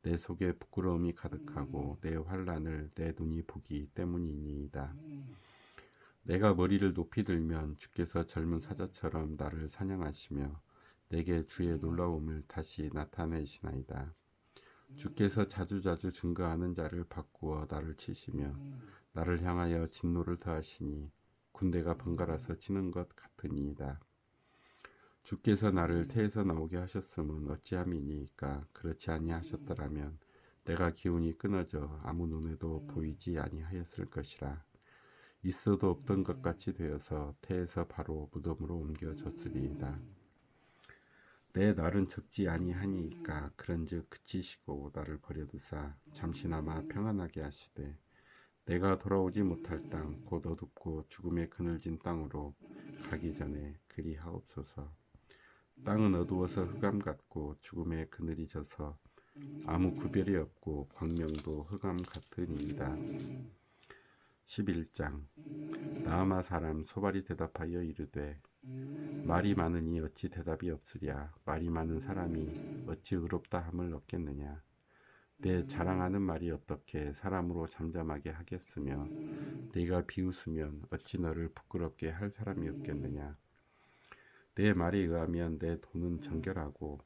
내 속에 부끄러움이 가득하고 내 환난을 내 눈이 보기 때문이니이다. 내가 머리를 높이 들면 주께서 젊은 사자처럼 나를 사냥하시며 내게 주의 놀라움을 다시 나타내시나이다. 주께서 자주자주 증거하는 자를 바꾸어 나를 치시며 나를 향하여 진노를 더하시니 군대가 번갈아서 치는 것 같으니이다. 주께서 나를 태에서 나오게 하셨음은 어찌함이니까. 그렇지 아니하셨더라면 내가 기운이 끊어져 아무 눈에도 보이지 아니하였을 것이라. 있어도 없던 것 같이 되어서 태에서 바로 무덤으로 옮겨졌으리이다. 내 날은 적지 아니하니까. 그런즉 그치시고 나를 버려두사 잠시나마 평안하게 하시되 내가 돌아오지 못할 땅 곧 어둡고 죽음의 그늘진 땅으로 가기 전에 그리하옵소서. 땅은 어두워서 흑암 같고 죽음의 그늘이 져서 아무 구별이 없고 광명도 흑암 같으니이다. 11장. 나아마 사람 소발이 대답하여 이르되 말이 많으니 어찌 대답이 없으랴. 말이 많은 사람이 어찌 의롭다 함을 얻겠느냐. 내 자랑하는 말이 어떻게 사람으로 잠잠하게 하겠으며 네가 비웃으면 어찌 너를 부끄럽게 할 사람이 없겠느냐. 내 말에 의하면 내 돈은 정결하고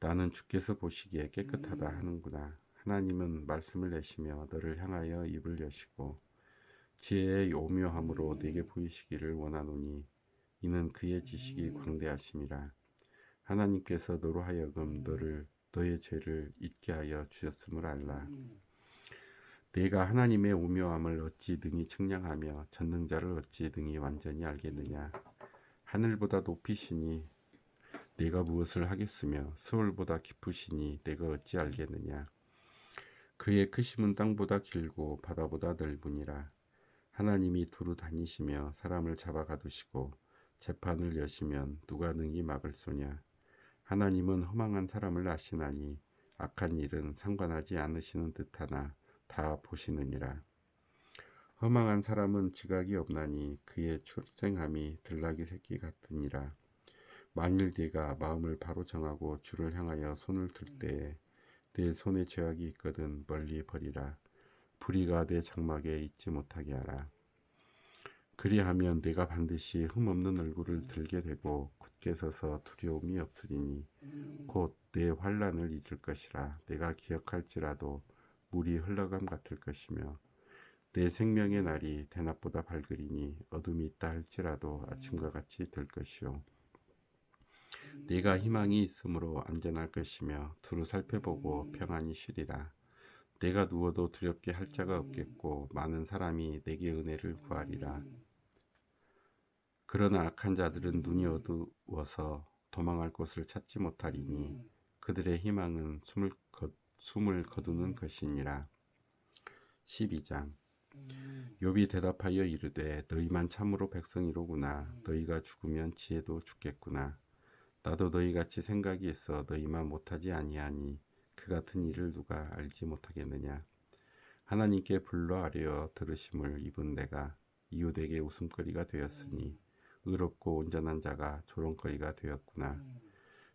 나는 주께서 보시기에 깨끗하다 하는구나. 하나님은 말씀을 내시며 너를 향하여 입을 여시고 지혜의 오묘함으로 네게 보이시기를 원하노니 이는 그의 지식이 광대하심이라. 하나님께서 너로 하여금 너의 죄를 잊게 하여 주셨음을 알라. 네가 하나님의 오묘함을 어찌 능히 측량하며 전능자를 어찌 능히 완전히 알겠느냐. 하늘보다 높이시니 네가 무엇을 하겠으며 수월보다 깊으시니 네가 어찌 알겠느냐. 그의 크심은 땅보다 길고 바다보다 넓으니라. 하나님이 두루 다니시며 사람을 잡아 가두시고 재판을 여시면 누가 능히 막을 소냐. 하나님은 허망한 사람을 아시나니 악한 일은 상관하지 않으시는 듯하나 다 보시느니라. 허망한 사람은 지각이 없나니 그의 출생함이 들나귀 새끼 같으니라. 만일 네가 마음을 바로 정하고 주를 향하여 손을 들 때에 내 손에 죄악이 있거든 멀리 버리라. 불의가 내 장막에 있지 못하게 하라. 그리하면 내가 반드시 흠없는 얼굴을 들게 되고 굳게 서서 두려움이 없으리니 곧 내 환난을 잊을 것이라. 내가 기억할지라도 물이 흘러감 같을 것이며 내 생명의 날이 대낮보다 밝으리니 어둠이 있다 할지라도 아침과 같이 될 것이요. 네가 희망이 있으므로 안전할 것이며 두루 살펴보고 평안히 쉬리라. 내가 누워도 두렵게 할 자가 없겠고 많은 사람이 내게 은혜를 구하리라. 그러나 악한 자들은 눈이 어두워서 도망할 곳을 찾지 못하리니 그들의 희망은 숨을 거두는 것이니라. 12장. 욥이 대답하여 이르되 너희만 참으로 백성이로구나. 너희가 죽으면 지혜도 죽겠구나. 나도 너희같이 생각이 있어 너희만 못하지 아니하니 그 같은 일을 누가 알지 못하겠느냐. 하나님께 불러 아뢰어 들으심을 입은 내가 이웃에게 웃음거리가 되었으니 의롭고 온전한 자가 조롱거리가 되었구나.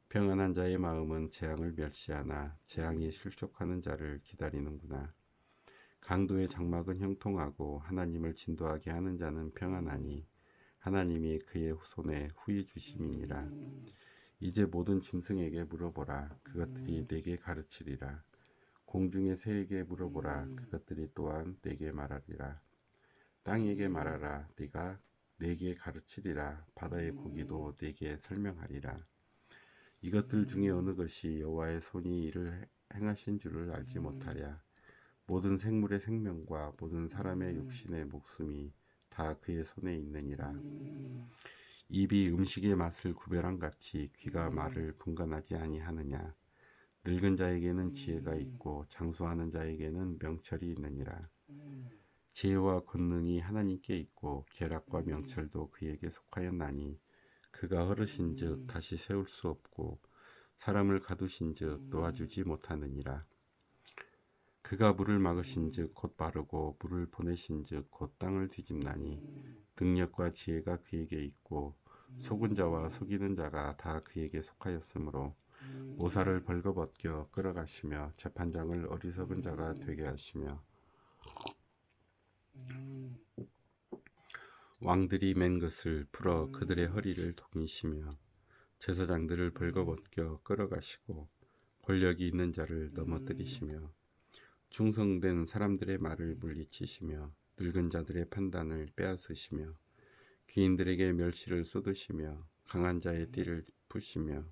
평안한 자의 마음은 재앙을 멸시하나 재앙이 실족하는 자를 기다리는구나. 강도의 장막은 형통하고 하나님을 진도하게 하는 자는 평안하니 하나님이 그의 손에 후히 주심이니라. 이제 모든 짐승에게 물어보라. 그것들이 내게 가르치리라. 공중의 새에게 물어보라. 그것들이 또한 내게 말하리라. 땅에게 말하라. 네가 내게 가르치리라. 바다의 고기도 내게 설명하리라. 이것들 중에 어느 것이 여호와의 손이 이를 행하신 줄을 알지 못하랴. 모든 생물의 생명과 모든 사람의 육신의 목숨이 다 그의 손에 있느니라. 입이 음식의 맛을 구별한 같이 귀가 말을 분간하지 아니하느냐. 늙은 자에게는 지혜가 있고 장수하는 자에게는 명철이 있느니라. 지혜와 권능이 하나님께 있고 계략과 명철도 그에게 속하였나니 그가 허르신즉 다시 세울 수 없고 사람을 가두신즉 놓아주지 못하느니라. 그가 물을 막으신즉 곧 마르고 물을 보내신즉 곧 땅을 뒤집나니 능력과 지혜가 그에게 있고 속은 자와 속이는 자가 다 그에게 속하였으므로 모사를 벌거벗겨 끌어가시며 재판장을 어리석은 자가 되게 하시며 왕들이 맨 것을 풀어 그들의 허리를 동이시며 제사장들을 벌거벗겨 끌어가시고 권력이 있는 자를 넘어뜨리시며 충성된 사람들의 말을 물리치시며 늙은 자들의 판단을 빼앗으시며 귀인들에게 멸시를 쏟으시며 강한 자의 띠를 푸시며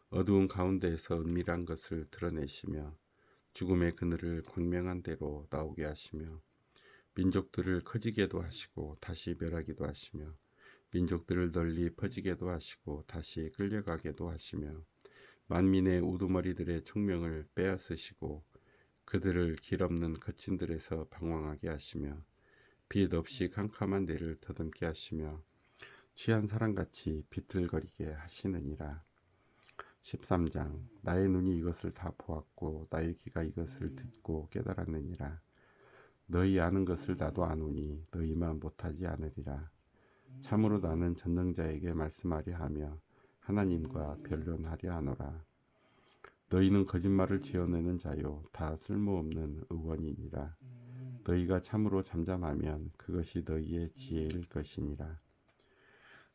어두운 가운데에서 은밀한 것을 드러내시며 죽음의 그늘을 광명한 대로 나오게 하시며 민족들을 커지게도 하시고 다시 멸하기도 하시며 민족들을 널리 퍼지게도 하시고 다시 끌려가게도 하시며 만민의 우두머리들의 총명을 빼앗으시고 그들을 길 없는 거친들에서 방황하게 하시며 빛 없이 캄캄한 데를 더듬게 하시며 취한 사람같이 비틀거리게 하시느니라. 13장. 나의 눈이 이것을 다 보았고 나의 귀가 이것을 듣고 깨달았느니라. 너희 아는 것을 나도 아노니 너희만 못하지 않으리라. 참으로 나는 전능자에게 말씀하려 하며 하나님과 변론하려 하노라. 너희는 거짓말을 지어내는 자요 다 쓸모없는 의원이니라. 너희가 참으로 잠잠하면 그것이 너희의 지혜일 것이니라.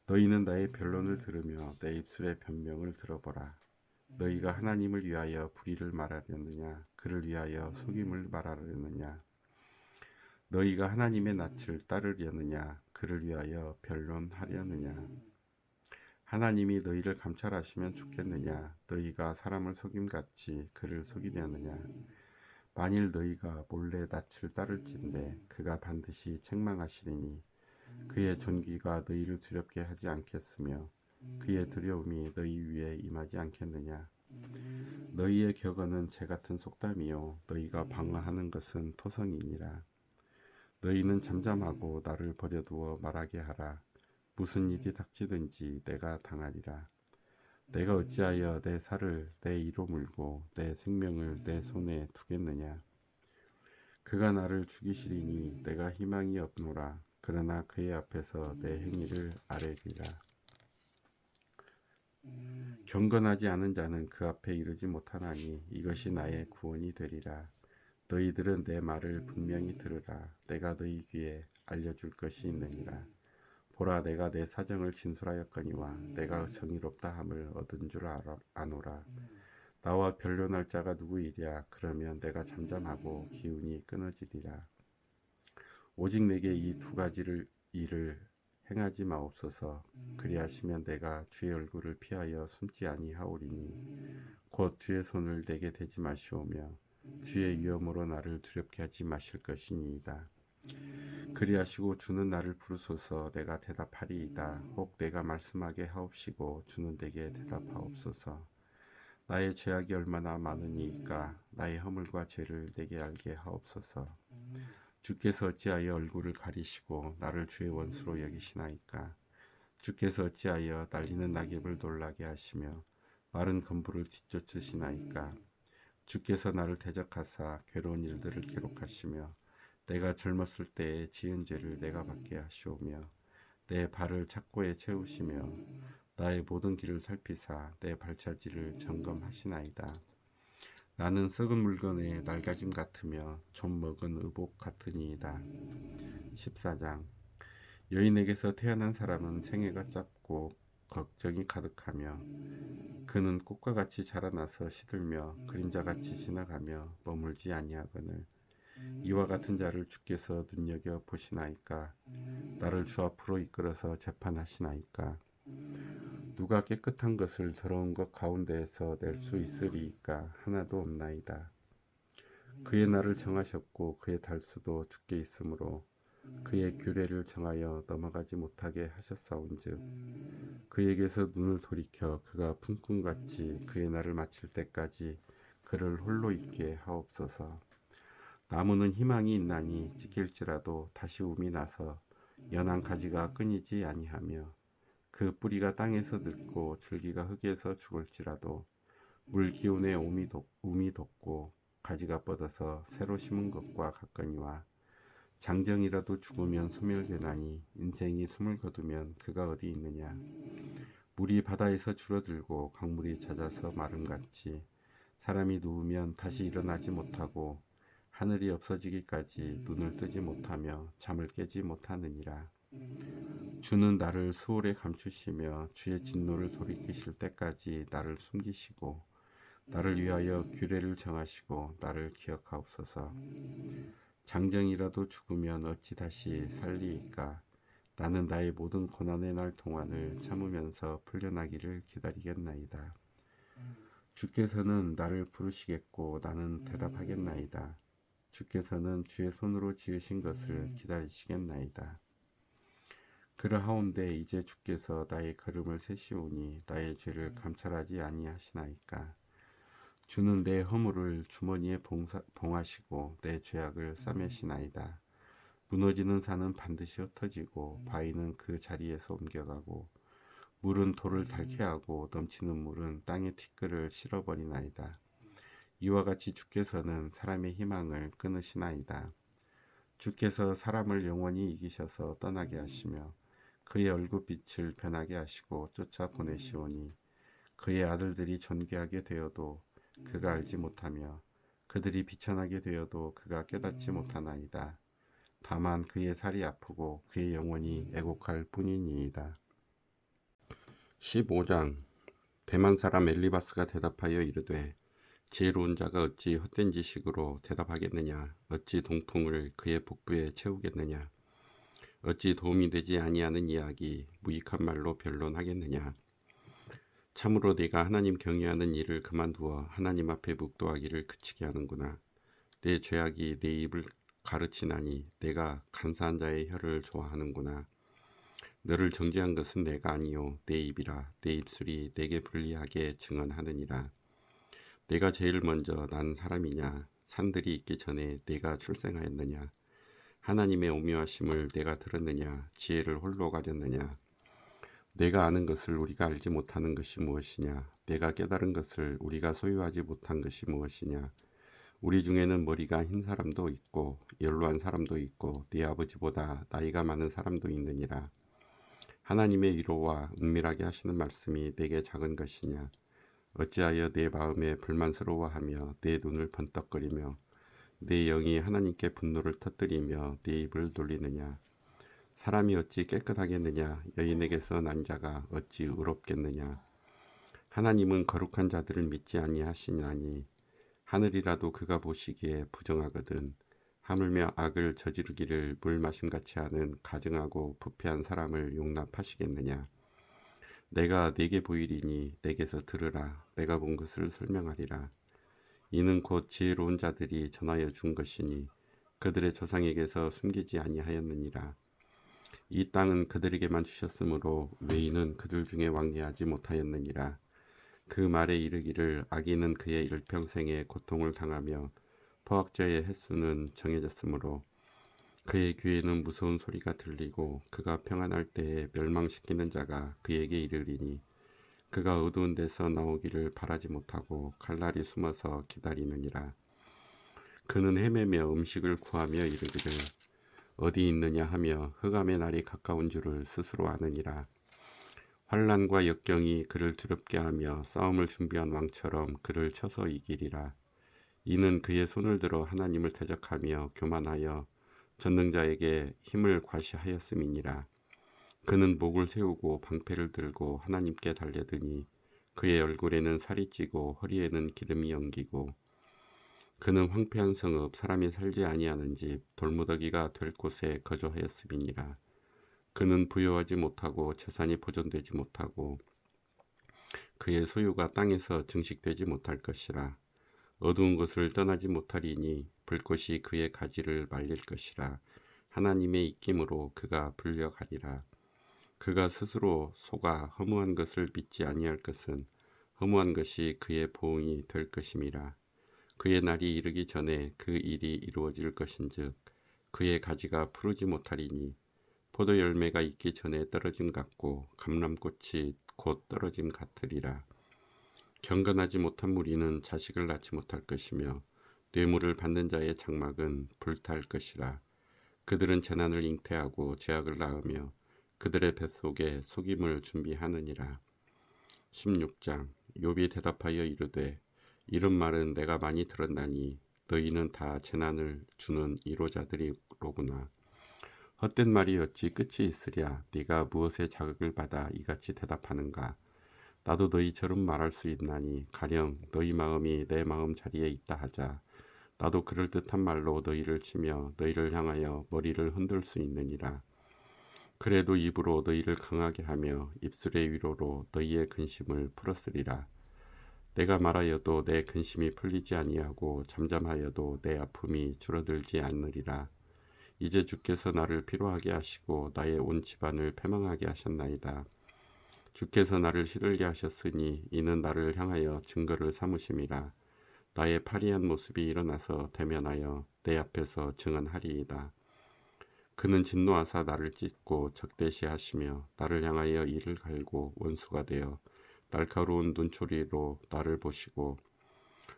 너희는 나의 변론을 들으며 내 입술의 변명을 들어보라. 너희가 하나님을 위하여 불의를 말하려느냐 그를 위하여 속임을 말하려느냐. 너희가 하나님의 낯을 따르려느냐 그를 위하여 변론하려느냐. 하나님이 너희를 감찰하시면 좋겠느냐. 너희가 사람을 속임같이 그를 속이려느냐. 만일 너희가 몰래 낯을 따를진대 그가 반드시 책망하시리니 그의 존귀가 너희를 두렵게 하지 않겠으며 그의 두려움이 너희 위에 임하지 않겠느냐. 너희의 격언은 재 같은 속담이요 너희가 방어하는 것은 토성이니라. 너희는 잠잠하고 나를 버려두어 말하게 하라. 무슨 일이 닥치든지 내가 당하리라. 내가 어찌하여 내 살을 내 이로 물고 내 생명을 내 손에 두겠느냐. 그가 나를 죽이시리니 내가 희망이 없노라. 그러나 그의 앞에서 내 행위를 아뢰리라. 경건하지 않은 자는 그 앞에 이르지 못하나니 이것이 나의 구원이 되리라. 너희들은 내 말을 분명히 들으라. 내가 너희 귀에 알려줄 것이 있느니라. 보라, 내가 내 사정을 진술하였거니와 내가 정의롭다 함을 얻은 줄 아노라. 나와 변론할 자가 누구이랴. 그러면 내가 잠잠하고 기운이 끊어지리라. 오직 내게 이 두 가지를 일을 행하지 마옵소서. 그리하시면 내가 주의 얼굴을 피하여 숨지 아니하오리니 곧 주의 손을 내게 대지 마시오며 주의 위엄으로 나를 두렵게 하지 마실 것이니이다. 그리하시고 주는 나를 부르소서. 내가 대답하리이다. 혹 내가 말씀하게 하옵시고 주는 내게 대답하옵소서. 나의 죄악이 얼마나 많으니이까 나의 허물과 죄를 내게 알게 하옵소서. 주께서 어찌하여 얼굴을 가리시고 나를 주의 원수로 여기시나이까. 주께서 어찌하여 날리는 낙엽을 놀라게 하시며 마른 건부를 뒤쫓으시나이까. 주께서 나를 대적하사 괴로운 일들을 기록하시며 내가 젊었을 때에 지은 죄를 내가 받게 하시오며 내 발을 착고에 채우시며 나의 모든 길을 살피사 내 발자지를 점검하시나이다. 나는 썩은 물건의 낡아짐 같으며 좀 먹은 의복 같으니이다. 14장. 여인에게서 태어난 사람은 생애가 짧고 걱정이 가득하며 그는 꽃과 같이 자라나서 시들며 그림자같이 지나가며 머물지 아니하거늘 이와 같은 자를 주께서 눈여겨 보시나이까. 나를 주 앞으로 이끌어서 재판하시나이까. 누가 깨끗한 것을 더러운 것 가운데에서 낼 수 있으리이까. 하나도 없나이다. 그의 날을 정하셨고 그의 달수도 주께 있으므로 그의 규례를 정하여 넘어가지 못하게 하셨사온즉 그에게서 눈을 돌이켜 그가 품꾼같이 그의 날을 마칠 때까지 그를 홀로 있게 하옵소서. 나무는 희망이 있나니 지킬지라도 다시 움이 나서 연한 가지가 끊이지 아니하며 그 뿌리가 땅에서 늙고 줄기가 흙에서 죽을지라도 물 기운에 움이 돋고 가지가 뻗어서 새로 심은 것과 같거니와 장정이라도 죽으면 소멸되나니 인생이 숨을 거두면 그가 어디 있느냐. 물이 바다에서 줄어들고 강물이 잦아서 마름같이 사람이 누우면 다시 일어나지 못하고 하늘이 없어지기까지 눈을 뜨지 못하며 잠을 깨지 못하느니라. 주는 나를 수월에 감추시며 주의 진노를 돌이키실 때까지 나를 숨기시고 나를 위하여 규례를 정하시고 나를 기억하옵소서. 장정이라도 죽으면 어찌 다시 살리이까. 나는 나의 모든 고난의 날 동안을 참으면서 풀려나기를 기다리겠나이다. 주께서는 나를 부르시겠고 나는 대답하겠나이다. 주께서는 주의 손으로 지으신 것을 기다리시겠나이다. 그러하온데 이제 주께서 나의 걸음을 세시오니 나의 죄를 감찰하지 아니하시나이까. 주는 내 허물을 주머니에 봉하시고 내 죄악을 싸매시나이다. 무너지는 산은 반드시 흩어지고 바위는 그 자리에서 옮겨가고 물은 돌을 닳게 하고 넘치는 물은 땅의 티끌을 실어버리나이다. 이와 같이 주께서는 사람의 희망을 끊으시나이다. 주께서 사람을 영원히 이기셔서 떠나게 하시며 그의 얼굴빛을 변하게 하시고 쫓아보내시오니 그의 아들들이 존귀하게 되어도 그가 알지 못하며 그들이 비천하게 되어도 그가 깨닫지 못하나이다. 다만 그의 살이 아프고 그의 영혼이 애곡할 뿐이니이다. 15장. 대만 사람 엘리바스가 대답하여 이르되 지혜로운 자가 어찌 헛된 지식으로 대답하겠느냐. 어찌 동통을 그의 복부에 채우겠느냐. 어찌 도움이 되지 아니하는 이야기 무익한 말로 변론하겠느냐. 참으로 네가 하나님 경외하는 일을 그만두어 하나님 앞에 묵도하기를 그치게 하는구나. 내 죄악이 내 입을 가르치나니 내가 간사한 자의 혀를 좋아하는구나. 너를 정죄한 것은 내가 아니요 내 입이라. 내 입술이 내게 불리하게 증언하느니라. 내가 제일 먼저 난 사람이냐? 산들이 있기 전에 내가 출생하였느냐? 하나님의 오묘하심을 내가 들었느냐? 지혜를 홀로 가졌느냐? 내가 아는 것을 우리가 알지 못하는 것이 무엇이냐? 내가 깨달은 것을 우리가 소유하지 못한 것이 무엇이냐? 우리 중에는 머리가 흰 사람도 있고 연로한 사람도 있고 네 아버지보다 나이가 많은 사람도 있느니라. 하나님의 위로와 은밀하게 하시는 말씀이 내게 작은 것이냐? 어찌하여 내 마음에 불만스러워하며 내 눈을 번떡거리며 내 영이 하나님께 분노를 터뜨리며 내 입을 돌리느냐? 사람이 어찌 깨끗하겠느냐? 여인에게서 난 자가 어찌 의롭겠느냐? 하나님은 거룩한 자들을 믿지 아니하시나니 하늘이라도 그가 보시기에 부정하거든. 하물며 악을 저지르기를 물 마심같이 하는 가증하고 부패한 사람을 용납하시겠느냐? 내가 내게 보이리니 내게서 들으라. 내가 본 것을 설명하리라. 이는 곧 지혜로운 자들이 전하여 준 것이니 그들의 조상에게서 숨기지 아니하였느니라. 이 땅은 그들에게만 주셨으므로 외인은 그들 중에 왕래하지 못하였느니라. 그 말에 이르기를 악인은 그의 일평생에 고통을 당하며 포악자의 횟수는 정해졌으므로 그의 귀에는 무서운 소리가 들리고 그가 평안할 때에 멸망시키는 자가 그에게 이르리니 그가 어두운 데서 나오기를 바라지 못하고 칼날이 숨어서 기다리느니라. 그는 헤매며 음식을 구하며 이르기를 어디 있느냐 하며 흑암의 날이 가까운 줄을 스스로 아느니라. 환난과 역경이 그를 두렵게 하며 싸움을 준비한 왕처럼 그를 쳐서 이기리라. 이는 그의 손을 들어 하나님을 대적하며 교만하여 전능자에게 힘을 과시하였음이니라. 그는 목을 세우고 방패를 들고 하나님께 달려드니 그의 얼굴에는 살이 찌고 허리에는 기름이 엉기고 그는 황폐한 성읍 사람이 살지 아니하는 집 돌무더기가 될 곳에 거주하였음이니라. 그는 부여하지 못하고 재산이 보존되지 못하고 그의 소유가 땅에서 증식되지 못할 것이라. 어두운 곳을 떠나지 못하리니 불꽃이 그의 가지를 말릴 것이라. 하나님의 입김으로 그가 불려가리라. 그가 스스로 속아 허무한 것을 믿지 아니할 것은 허무한 것이 그의 보응이 될 것임이라. 그의 날이 이르기 전에 그 일이 이루어질 것인즉 그의 가지가 푸르지 못하리니 포도 열매가 있기 전에 떨어짐 같고 감람꽃이 곧 떨어짐 같으리라. 경건하지 못한 무리는 자식을 낳지 못할 것이며 뇌물을 받는 자의 장막은 불탈 것이라. 그들은 재난을 잉태하고 죄악을 낳으며 그들의 뱃속에 속임을 준비하느니라. 16장 욥이 대답하여 이르되 이런 말은 내가 많이 들었나니 너희는 다 재난을 주는 이로자들이로구나. 헛된 말이 어찌 끝이 있으랴. 네가 무엇에 자극을 받아 이같이 대답하는가. 나도 너희처럼 말할 수 있나니 가령 너희 마음이 내 마음 자리에 있다 하자. 나도 그럴듯한 말로 너희를 치며 너희를 향하여 머리를 흔들 수 있느니라. 그래도 입으로 너희를 강하게 하며 입술의 위로로 너희의 근심을 풀었으리라. 내가 말하여도 내 근심이 풀리지 아니하고 잠잠하여도 내 아픔이 줄어들지 않으리라. 이제 주께서 나를 피로하게 하시고 나의 온 집안을 패망하게 하셨나이다. 주께서 나를 시들게 하셨으니 이는 나를 향하여 증거를 삼으심이라. 나의 파리한 모습이 일어나서 대면하여 내 앞에서 증언하리이다. 그는 진노하사 나를 찢고 적대시하시며 나를 향하여 이를 갈고 원수가 되어 날카로운 눈초리로 나를 보시고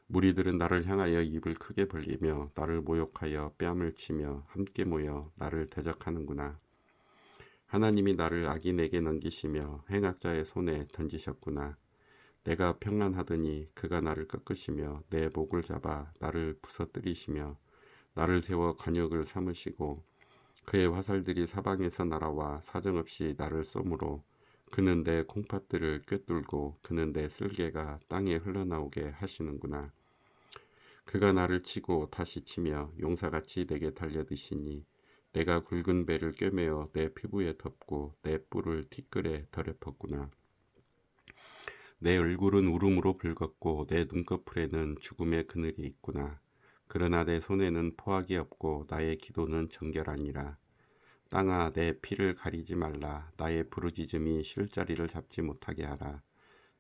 무리들은 나를 향하여 입을 크게 벌리며 나를 모욕하여 뺨을 치며 함께 모여 나를 대적하는구나. 하나님이 나를 악인에게 넘기시며 행악자의 손에 던지셨구나. 내가 평안하더니 그가 나를 꺾으시며 내 목을 잡아 나를 부서뜨리시며 나를 세워 관역을 삼으시고 그의 화살들이 사방에서 날아와 사정없이 나를 쏘므로 그는 내 콩팥들을 꿰뚫고 그는 내 쓸개가 땅에 흘러나오게 하시는구나. 그가 나를 치고 다시 치며 용사같이 내게 달려드시니 내가 굵은 배를 꿰매어 내 피부에 덮고 내 뿔을 티끌에 덜έπ었구나. 내 얼굴은 울음으로 붉었고 내 눈꺼풀에는 죽음의 그늘이 있구나. 그러나 내 손에는 포악이 없고 나의 기도는 정결하니라. 땅아 내 피를 가리지 말라. 나의 부르짖음이 쉴 자리를 잡지 못하게 하라.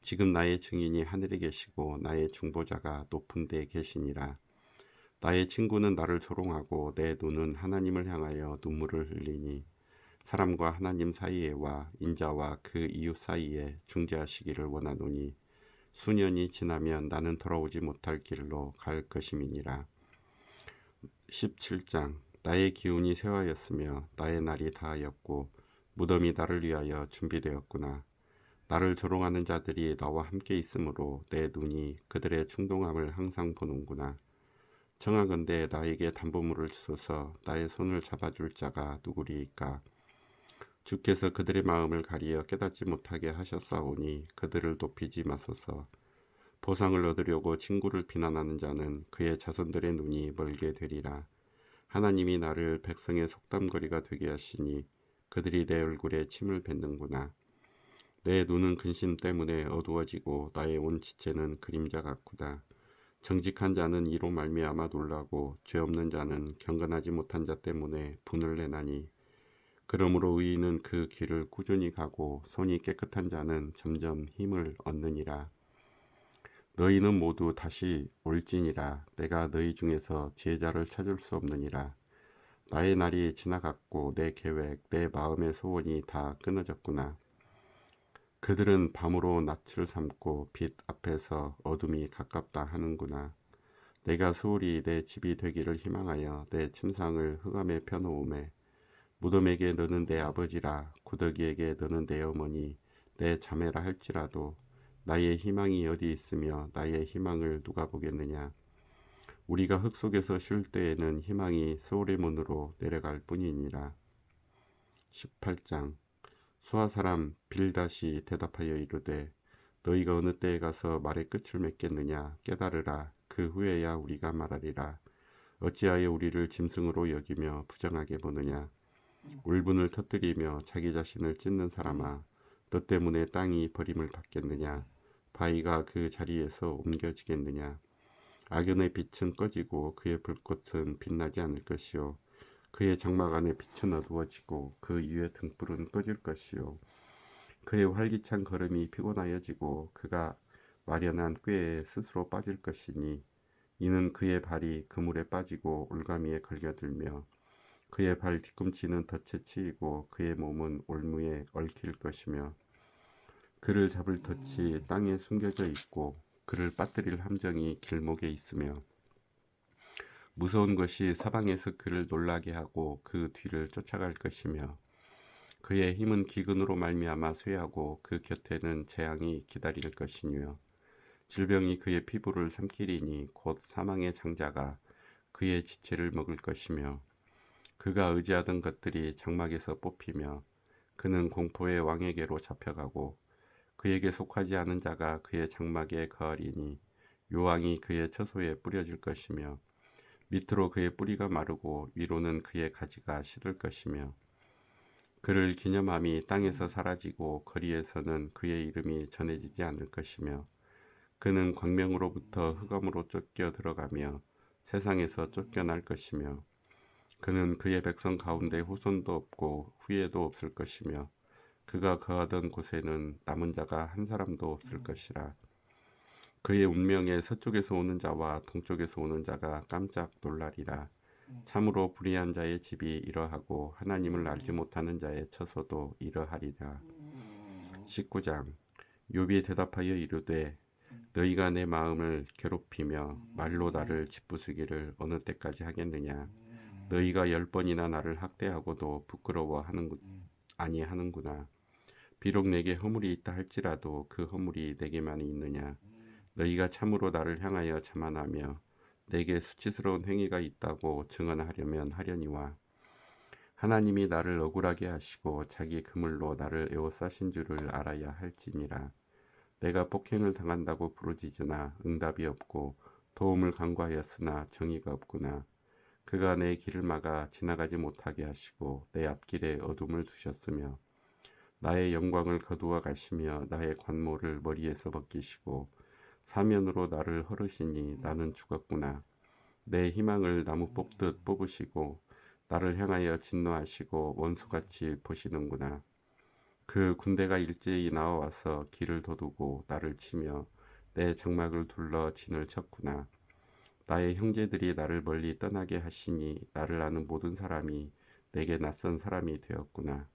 지금 나의 증인이 하늘에 계시고 나의 중보자가 높은 데 계시니라. 나의 친구는 나를 조롱하고 내 눈은 하나님을 향하여 눈물을 흘리니 사람과 하나님 사이에와 인자와 그 이웃 사이에 중재하시기를 원하노니 수년이 지나면 나는 돌아오지 못할 길로 갈 것임이니라. 17장. 나의 기운이 쇠하였으며 나의 날이 다하였고 무덤이 나를 위하여 준비되었구나. 나를 조롱하는 자들이 나와 함께 있으므로 내 눈이 그들의 충동함을 항상 보는구나. 청하건대 나에게 담보물을 주소서. 나의 손을 잡아줄 자가 누구리이까. 주께서 그들의 마음을 가리어 깨닫지 못하게 하셨사오니 그들을 높이지 마소서. 보상을 얻으려고 친구를 비난하는 자는 그의 자손들의 눈이 멀게 되리라. 하나님이 나를 백성의 속담거리가 되게 하시니 그들이 내 얼굴에 침을 뱉는구나. 내 눈은 근심 때문에 어두워지고 나의 온 지체는 그림자 같구나. 정직한 자는 이로 말미암아 놀라고 죄 없는 자는 경건하지 못한 자 때문에 분을 내나니 그러므로 의인은 그 길을 꾸준히 가고 손이 깨끗한 자는 점점 힘을 얻느니라. 너희는 모두 다시 올지니라. 내가 너희 중에서 지혜자를 찾을 수 없느니라. 나의 날이 지나갔고 내 계획, 내 마음의 소원이 다 끊어졌구나. 그들은 밤으로 낯을 삼고 빛 앞에서 어둠이 가깝다 하는구나. 내가 수월이 내 집이 되기를 희망하여 내 침상을 흑암에 펴놓음에 무덤에게 너는 내 아버지라 구더기에게 너는 내 어머니 내 자매라 할지라도 나의 희망이 어디 있으며 나의 희망을 누가 보겠느냐. 우리가 흙 속에서 쉴 때에는 희망이 스올의 문으로 내려갈 뿐이니라. 18장. 수아 사람 빌닷이 대답하여 이르되 너희가 어느 때에 가서 말의 끝을 맺겠느냐. 깨달으라. 그 후에야 우리가 말하리라. 어찌하여 우리를 짐승으로 여기며 부정하게 보느냐. 울분을 터뜨리며 자기 자신을 찢는 사람아, 너 때문에 땅이 버림을 받겠느냐. 바위가 그 자리에서 옮겨지겠느냐. 악연의 빛은 꺼지고 그의 불꽃은 빛나지 않을 것이요. 그의 장막 안의 빛은 어두워지고 그 위의 등불은 꺼질 것이요. 그의 활기찬 걸음이 피곤하여지고 그가 마련한 꾀에 스스로 빠질 것이니 이는 그의 발이 그물에 빠지고 올가미에 걸려들며 그의 발 뒤꿈치는 덫에 치이고 그의 몸은 올무에 얽힐 것이며 그를 잡을 덫이 땅에 숨겨져 있고 그를 빠뜨릴 함정이 길목에 있으며 무서운 것이 사방에서 그를 놀라게 하고 그 뒤를 쫓아갈 것이며 그의 힘은 기근으로 말미암아 쇠하고 그 곁에는 재앙이 기다릴 것이며 질병이 그의 피부를 삼키리니 곧 사망의 장자가 그의 지체를 먹을 것이며 그가 의지하던 것들이 장막에서 뽑히며 그는 공포의 왕에게로 잡혀가고 그에게 속하지 않은 자가 그의 장막에 거하리니 요왕이 그의 처소에 뿌려질 것이며 밑으로 그의 뿌리가 마르고 위로는 그의 가지가 시들 것이며 그를 기념함이 땅에서 사라지고 거리에서는 그의 이름이 전해지지 않을 것이며 그는 광명으로부터 흑암으로 쫓겨 들어가며 세상에서 쫓겨날 것이며 그는 그의 백성 가운데 후손도 없고 후예도 없을 것이며 그가 거하던 곳에는 남은 자가 한 사람도 없을 것이라. 그의 운명에 서쪽에서 오는 자와 동쪽에서 오는 자가 깜짝 놀라리라. 참으로 불의한 자의 집이 이러하고 하나님을 알지 못하는 자의 처소도 이러하리라. 19장. 욥이 대답하여 이르되 너희가 내 마음을 괴롭히며 말로 나를 짓부수기를 어느 때까지 하겠느냐. 너희가 10번이나 나를 학대하고도 부끄러워하는 아니하는구나. 비록 내게 허물이 있다 할지라도 그 허물이 내게만 있느냐. 너희가 참으로 나를 향하여 자만하며 내게 수치스러운 행위가 있다고 증언하려면 하려니와 하나님이 나를 억울하게 하시고 자기 그물로 나를 에워싸신 줄을 알아야 할지니라. 내가 폭행을 당한다고 부르짖으나 응답이 없고 도움을 간구하였으나 정의가 없구나. 그가 내 길을 막아 지나가지 못하게 하시고 내 앞길에 어둠을 두셨으며 나의 영광을 거두어 가시며 나의 관모를 머리에서 벗기시고 사면으로 나를 헐으시니 나는 죽었구나. 내 희망을 나무 뽑듯 뽑으시고 나를 향하여 진노하시고 원수같이 보시는구나. 그 군대가 일제히 나와와서 길을 도두고 나를 치며 내 장막을 둘러 진을 쳤구나. 나의 형제들이 나를 멀리 떠나게 하시니 나를 아는 모든 사람이 내게 낯선 사람이 되었구나.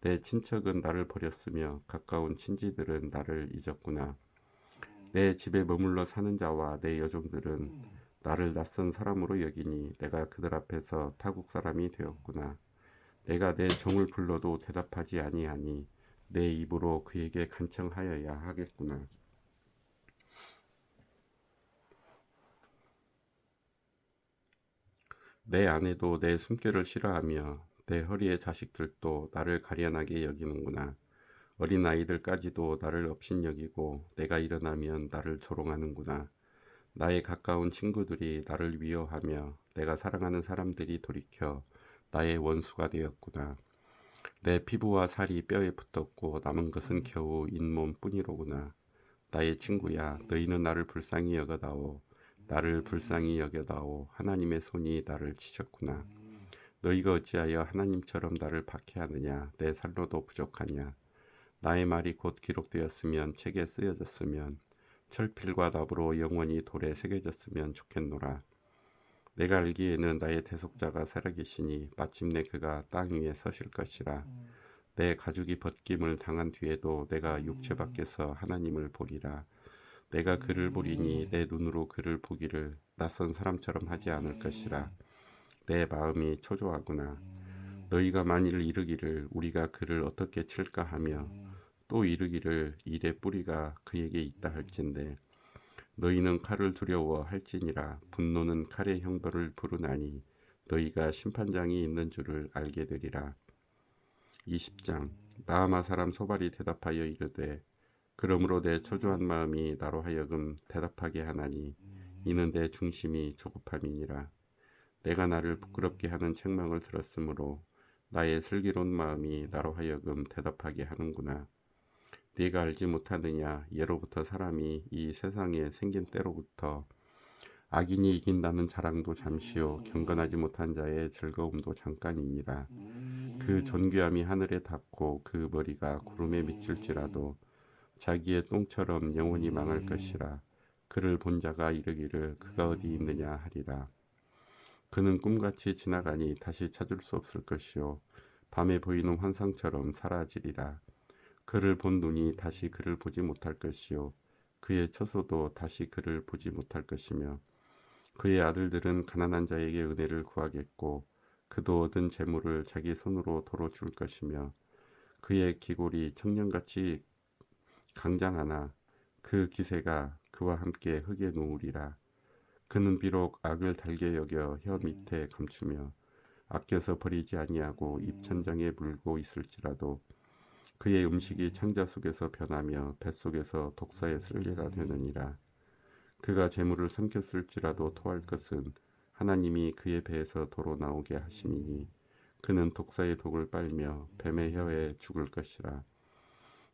내 친척은 나를 버렸으며 가까운 친지들은 나를 잊었구나. 내 집에 머물러 사는 자와 내 여종들은 나를 낯선 사람으로 여기니 내가 그들 앞에서 타국 사람이 되었구나. 내가 내 종을 불러도 대답하지 아니하니 내 입으로 그에게 간청하여야 하겠구나. 내 아내도 내 숨결을 싫어하며 내 허리의 자식들도 나를 가련하게 여기는구나. 어린 아이들까지도 나를 업신여기고 내가 일어나면 나를 조롱하는구나. 나의 가까운 친구들이 나를 위협하며 내가 사랑하는 사람들이 돌이켜 나의 원수가 되었구나. 내 피부와 살이 뼈에 붙었고 남은 것은 겨우 잇몸뿐이로구나. 나의 친구야, 너희는 나를 불쌍히 여겨다오. 나를 불쌍히 여겨다오. 하나님의 손이 나를 치셨구나. 너희가 어찌하여 하나님처럼 나를 박해하느냐. 내 살로도 부족하냐. 나의 말이 곧 기록되었으면 책에 쓰여졌으면 철필과 납으로 영원히 돌에 새겨졌으면 좋겠노라. 내가 알기에는 나의 대속자가 살아계시니 마침내 그가 땅 위에 서실 것이라. 내 가죽이 벗김을 당한 뒤에도 내가 육체 밖에서 하나님을 보리라. 내가 그를 보리니 내 눈으로 그를 보기를 낯선 사람처럼 하지 않을 것이라. 내 마음이 초조하구나. 너희가 만일 이르기를 우리가 그를 어떻게 칠까 하며 또 이르기를 일의 뿌리가 그에게 있다 할진대 너희는 칼을 두려워 할지니라. 분노는 칼의 형벌을 부르나니 너희가 심판장이 있는 줄을 알게 되리라. 20장. 나아마 사람 소발이 대답하여 이르되 그러므로 내 초조한 마음이 나로 하여금 대답하게 하나니 이는 내 중심이 조급함이니라. 내가 나를 부끄럽게 하는 책망을 들었으므로 나의 슬기로운 마음이 나로 하여금 대답하게 하는구나. 네가 알지 못하느냐. 예로부터 사람이 이 세상에 생긴 때로부터 악인이 이긴다는 자랑도 잠시요 경건하지 못한 자의 즐거움도 잠깐이니라. 그 존귀함이 하늘에 닿고 그 머리가 구름에 미칠지라도 자기의 똥처럼 영원히 망할 것이라. 그를 본 자가 이르기를 그가 어디 있느냐 하리라. 그는 꿈같이 지나가니 다시 찾을 수 없을 것이요 밤에 보이는 환상처럼 사라지리라. 그를 본 눈이 다시 그를 보지 못할 것이요 그의 처소도 다시 그를 보지 못할 것이며 그의 아들들은 가난한 자에게 은혜를 구하겠고 그도 얻은 재물을 자기 손으로 도로 줄 것이며 그의 기골이 청년같이 강장하나 그 기세가 그와 함께 흙에 누우리라. 그는 비록 악을 달게 여겨 혀 밑에 감추며 아껴서 버리지 아니하고 입천장에 물고 있을지라도 그의 음식이 창자 속에서 변하며 뱃속에서 독사의 쓸개가 되느니라. 그가 재물을 삼켰을지라도 토할 것은 하나님이 그의 배에서 도로 나오게 하심이니 그는 독사의 독을 빨며 뱀의 혀에 죽을 것이라.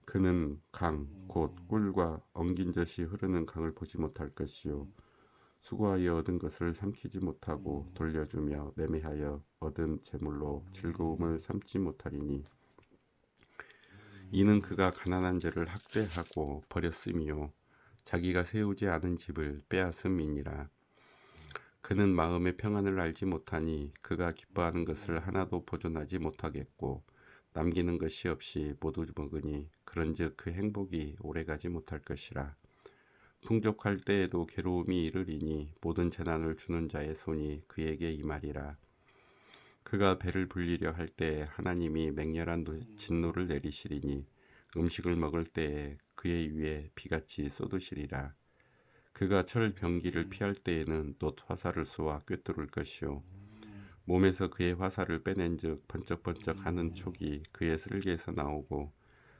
그는 강, 곧 꿀과 엉긴 젖이 흐르는 강을 보지 못할 것이요 수고하여 얻은 것을 삼키지 못하고 돌려주며 매매하여 얻은 재물로 즐거움을 삼지 못하리니 이는 그가 가난한 자를 학대하고 버렸음이요 자기가 세우지 않은 집을 빼앗음이니라. 그는 마음의 평안을 알지 못하니 그가 기뻐하는 것을 하나도 보존하지 못하겠고 남기는 것이 없이 모두 먹으니 그런즉 그 행복이 오래가지 못할 것이라. 풍족할 때에도 괴로움이 이르리니 모든 재난을 주는 자의 손이 그에게 임하리라. 그가 배를 불리려 할 때에 하나님이 맹렬한 진노를 내리시리니 음식을 먹을 때에 그의 위에 비같이 쏟으시리라. 그가 철 병기를 피할 때에는 놋 화살을 쏘아 꿰뚫을 것이요 몸에서 그의 화살을 빼낸즉 번쩍번쩍 하는 촉이 그의 슬개에서 나오고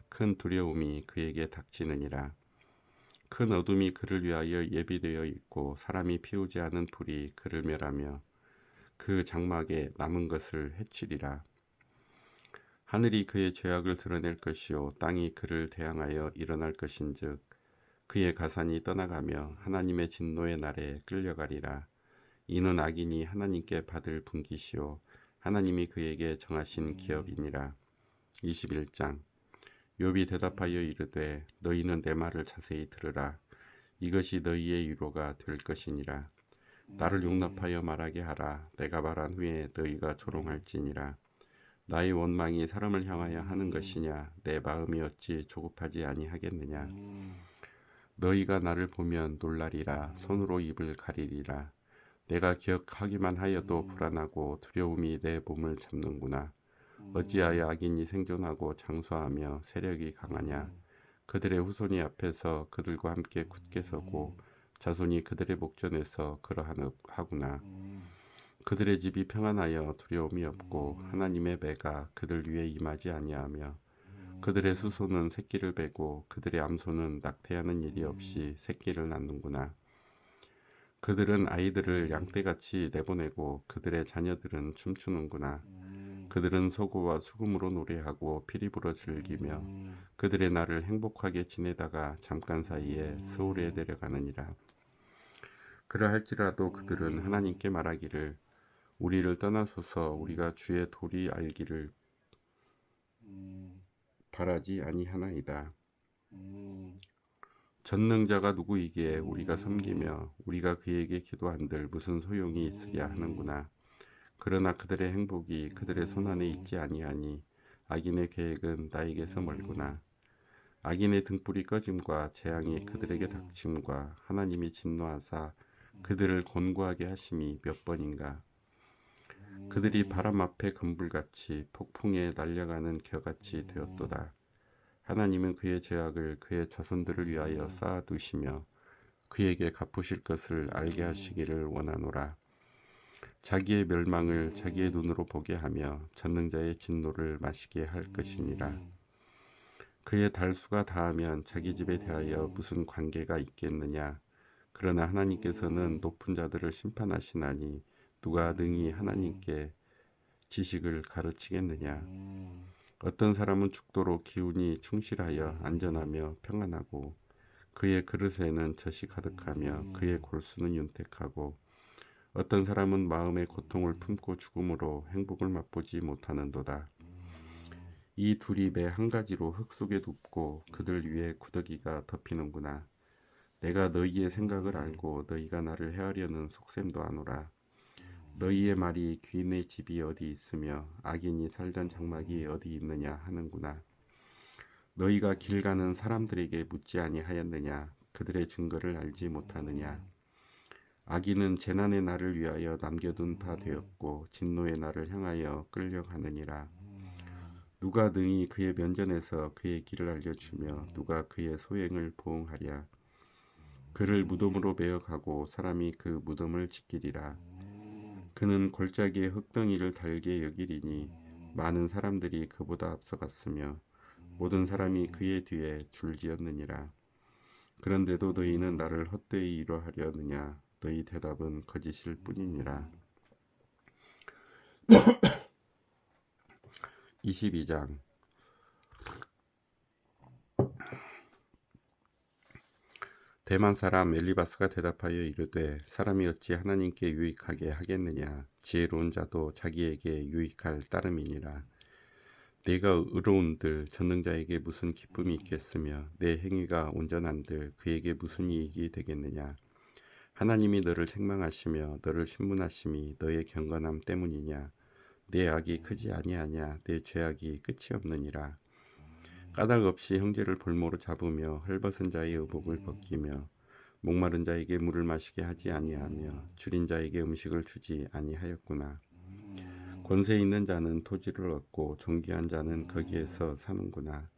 큰 두려움이 그에게 닥치느니라. 큰 어둠이 그를 위하여 예비되어 있고 사람이 피우지 않은 불이 그를 멸하며 그 장막에 남은 것을 해치리라. 하늘이 그의 죄악을 드러낼 것이요 땅이 그를 대항하여 일어날 것인즉 그의 가산이 떠나가며 하나님의 진노의 날에 끌려가리라. 이는 악인이 하나님께 받을 분깃이요 하나님이 그에게 정하신 기업이니라. 21장. 욥이 대답하여 이르되 너희는 내 말을 자세히 들으라. 이것이 너희의 위로가 될 것이니라. 나를 용납하여 말하게 하라. 내가 말한 후에 너희가 조롱할지니라. 나의 원망이 사람을 향하여 하는 것이냐? 내 마음이 어찌 조급하지 아니하겠느냐? 너희가 나를 보면 놀라리라. 손으로 입을 가리리라. 내가 기억하기만 하여도 불안하고 두려움이 내 몸을 잡는구나. 어찌하여 악인이 생존하고 장수하며 세력이 강하냐? 그들의 후손이 앞에서 그들과 함께 굳게 서고 자손이 그들의 목전에서 그러하구나. 그들의 집이 평안하여 두려움이 없고 하나님의 배가 그들 위에 임하지 아니하며 그들의 수소는 새끼를 베고 그들의 암소는 낙태하는 일이 없이 새끼를 낳는구나. 그들은 아이들을 양떼같이 내보내고 그들의 자녀들은 춤추는구나. 그들은 소고와 수금으로 노래하고 피리 불어 즐기며 그들의 날을 행복하게 지내다가 잠깐 사이에 스올에 내려가느니라. 그러할지라도 그들은 하나님께 말하기를 우리를 떠나소서. 우리가 주의 도리 알기를 바라지 아니하나이다. 전능자가 누구이기에 우리가 섬기며 우리가 그에게 기도한들 무슨 소용이 있으랴 하는구나. 그러나 그들의 행복이 그들의 손안에 있지 아니하니 악인의 계획은 나에게서 멀구나. 악인의 등불이 꺼짐과 재앙이 그들에게 닥침과 하나님이 진노하사 그들을 곤고하게 하심이 몇 번인가. 그들이 바람 앞에 건불같이 폭풍에 날려가는 겨같이 되었도다. 하나님은 그의 죄악을 그의 자손들을 위하여 쌓아두시며 그에게 갚으실 것을 알게 하시기를 원하노라. 자기의 멸망을 자기의 눈으로 보게 하며 전능자의 진노를 마시게 할 것이니라. 그의 달수가 다하면 자기 집에 대하여 무슨 관계가 있겠느냐. 그러나 하나님께서는 높은 자들을 심판하시나니 누가 능히 하나님께 지식을 가르치겠느냐. 어떤 사람은 죽도록 기운이 충실하여 안전하며 평안하고 그의 그릇에는 젖이 가득하며 그의 골수는 윤택하고 어떤 사람은 마음의 고통을 품고 죽음으로 행복을 맛보지 못하는도다. 이 둘이 매 한 가지로 흙 속에 눕고 그들 위에 구더기가 덮이는구나. 내가 너희의 생각을 알고 너희가 나를 헤아려는 속셈도 아노라. 너희의 말이 귀인의 집이 어디 있으며 악인이 살던 장막이 어디 있느냐 하는구나. 너희가 길 가는 사람들에게 묻지 아니하였느냐. 그들의 증거를 알지 못하느냐. 악인은 재난의 날을 위하여 남겨둔 바 되었고 진노의 날을 향하여 끌려가느니라. 누가 능히 그의 면전에서 그의 길을 알려주며 누가 그의 소행을 보응하랴. 그를 무덤으로 베어가고 사람이 그 무덤을 지키리라. 그는 골짜기에 흙덩이를 달게 여기리니 많은 사람들이 그보다 앞서갔으며 모든 사람이 그의 뒤에 줄지었느니라. 그런데도 너희는 나를 헛되이 이러하려느냐. 너희 대답은 거짓일 뿐이니라. 22장. 대만 사람 엘리바스가 대답하여 이르되 사람이 어찌 하나님께 유익하게 하겠느냐. 지혜로운 자도 자기에게 유익할 따름이니라. 내가 의로운들 전능자에게 무슨 기쁨이 있겠으며 내 행위가 온전한들 그에게 무슨 이익이 되겠느냐. 하나님이 너를 책망하시며 너를 신문하심이 너의 경건함 때문이냐. 내 악이 크지 아니하냐. 내 죄악이 끝이 없느니라. 까닭 없이 형제를 볼모로 잡으며 헐벗은 자의 의복을 벗기며 목마른 자에게 물을 마시게 하지 아니하며 줄인 자에게 음식을 주지 아니하였구나. 권세 있는 자는 토지를 얻고 존귀한 자는 거기에서 사는구나.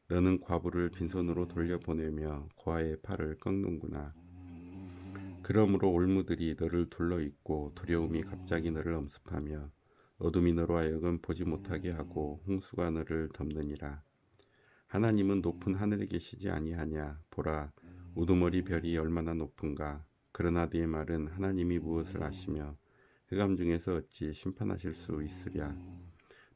너는 과부를 빈손으로 돌려보내며 고아의 팔을 꺾는구나. 그러므로 올무들이 너를 둘러있고 두려움이 갑자기 너를 엄습하며 어둠이 너로 하여금 보지 못하게 하고 홍수가 너를 덮느니라. 하나님은 높은 하늘에 계시지 아니하냐. 보라, 우두머리 별이 얼마나 높은가. 그러나 네 말은 하나님이 무엇을 아시며 흑암 중에서 어찌 심판하실 수 있으랴.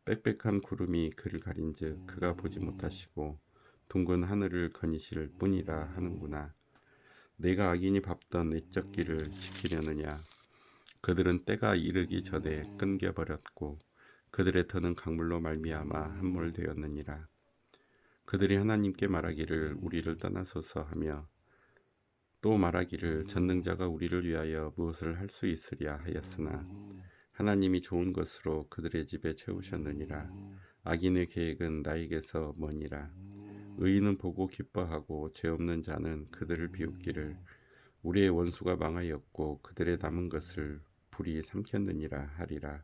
빽빽한 구름이 그를 가린즉 그가 보지 못하시고 둥근 하늘을 거니실 뿐이라 하는구나. 내가 악인이 밟던 내적 길을 지키려느냐. 그들은 때가 이르기 전에 끊겨버렸고 그들의 터는 강물로 말미암아 함몰되었느니라. 그들이 하나님께 말하기를 우리를 떠나소서 하며 또 말하기를 전능자가 우리를 위하여 무엇을 할 수 있으랴 하였으나 하나님이 좋은 것으로 그들의 집에 채우셨느니라. 악인의 계획은 나에게서 머니라. 의인은 보고 기뻐하고 죄 없는 자는 그들을 비웃기를 우리의 원수가 망하였고 그들의 남은 것을 불이 삼켰느니라 하리라.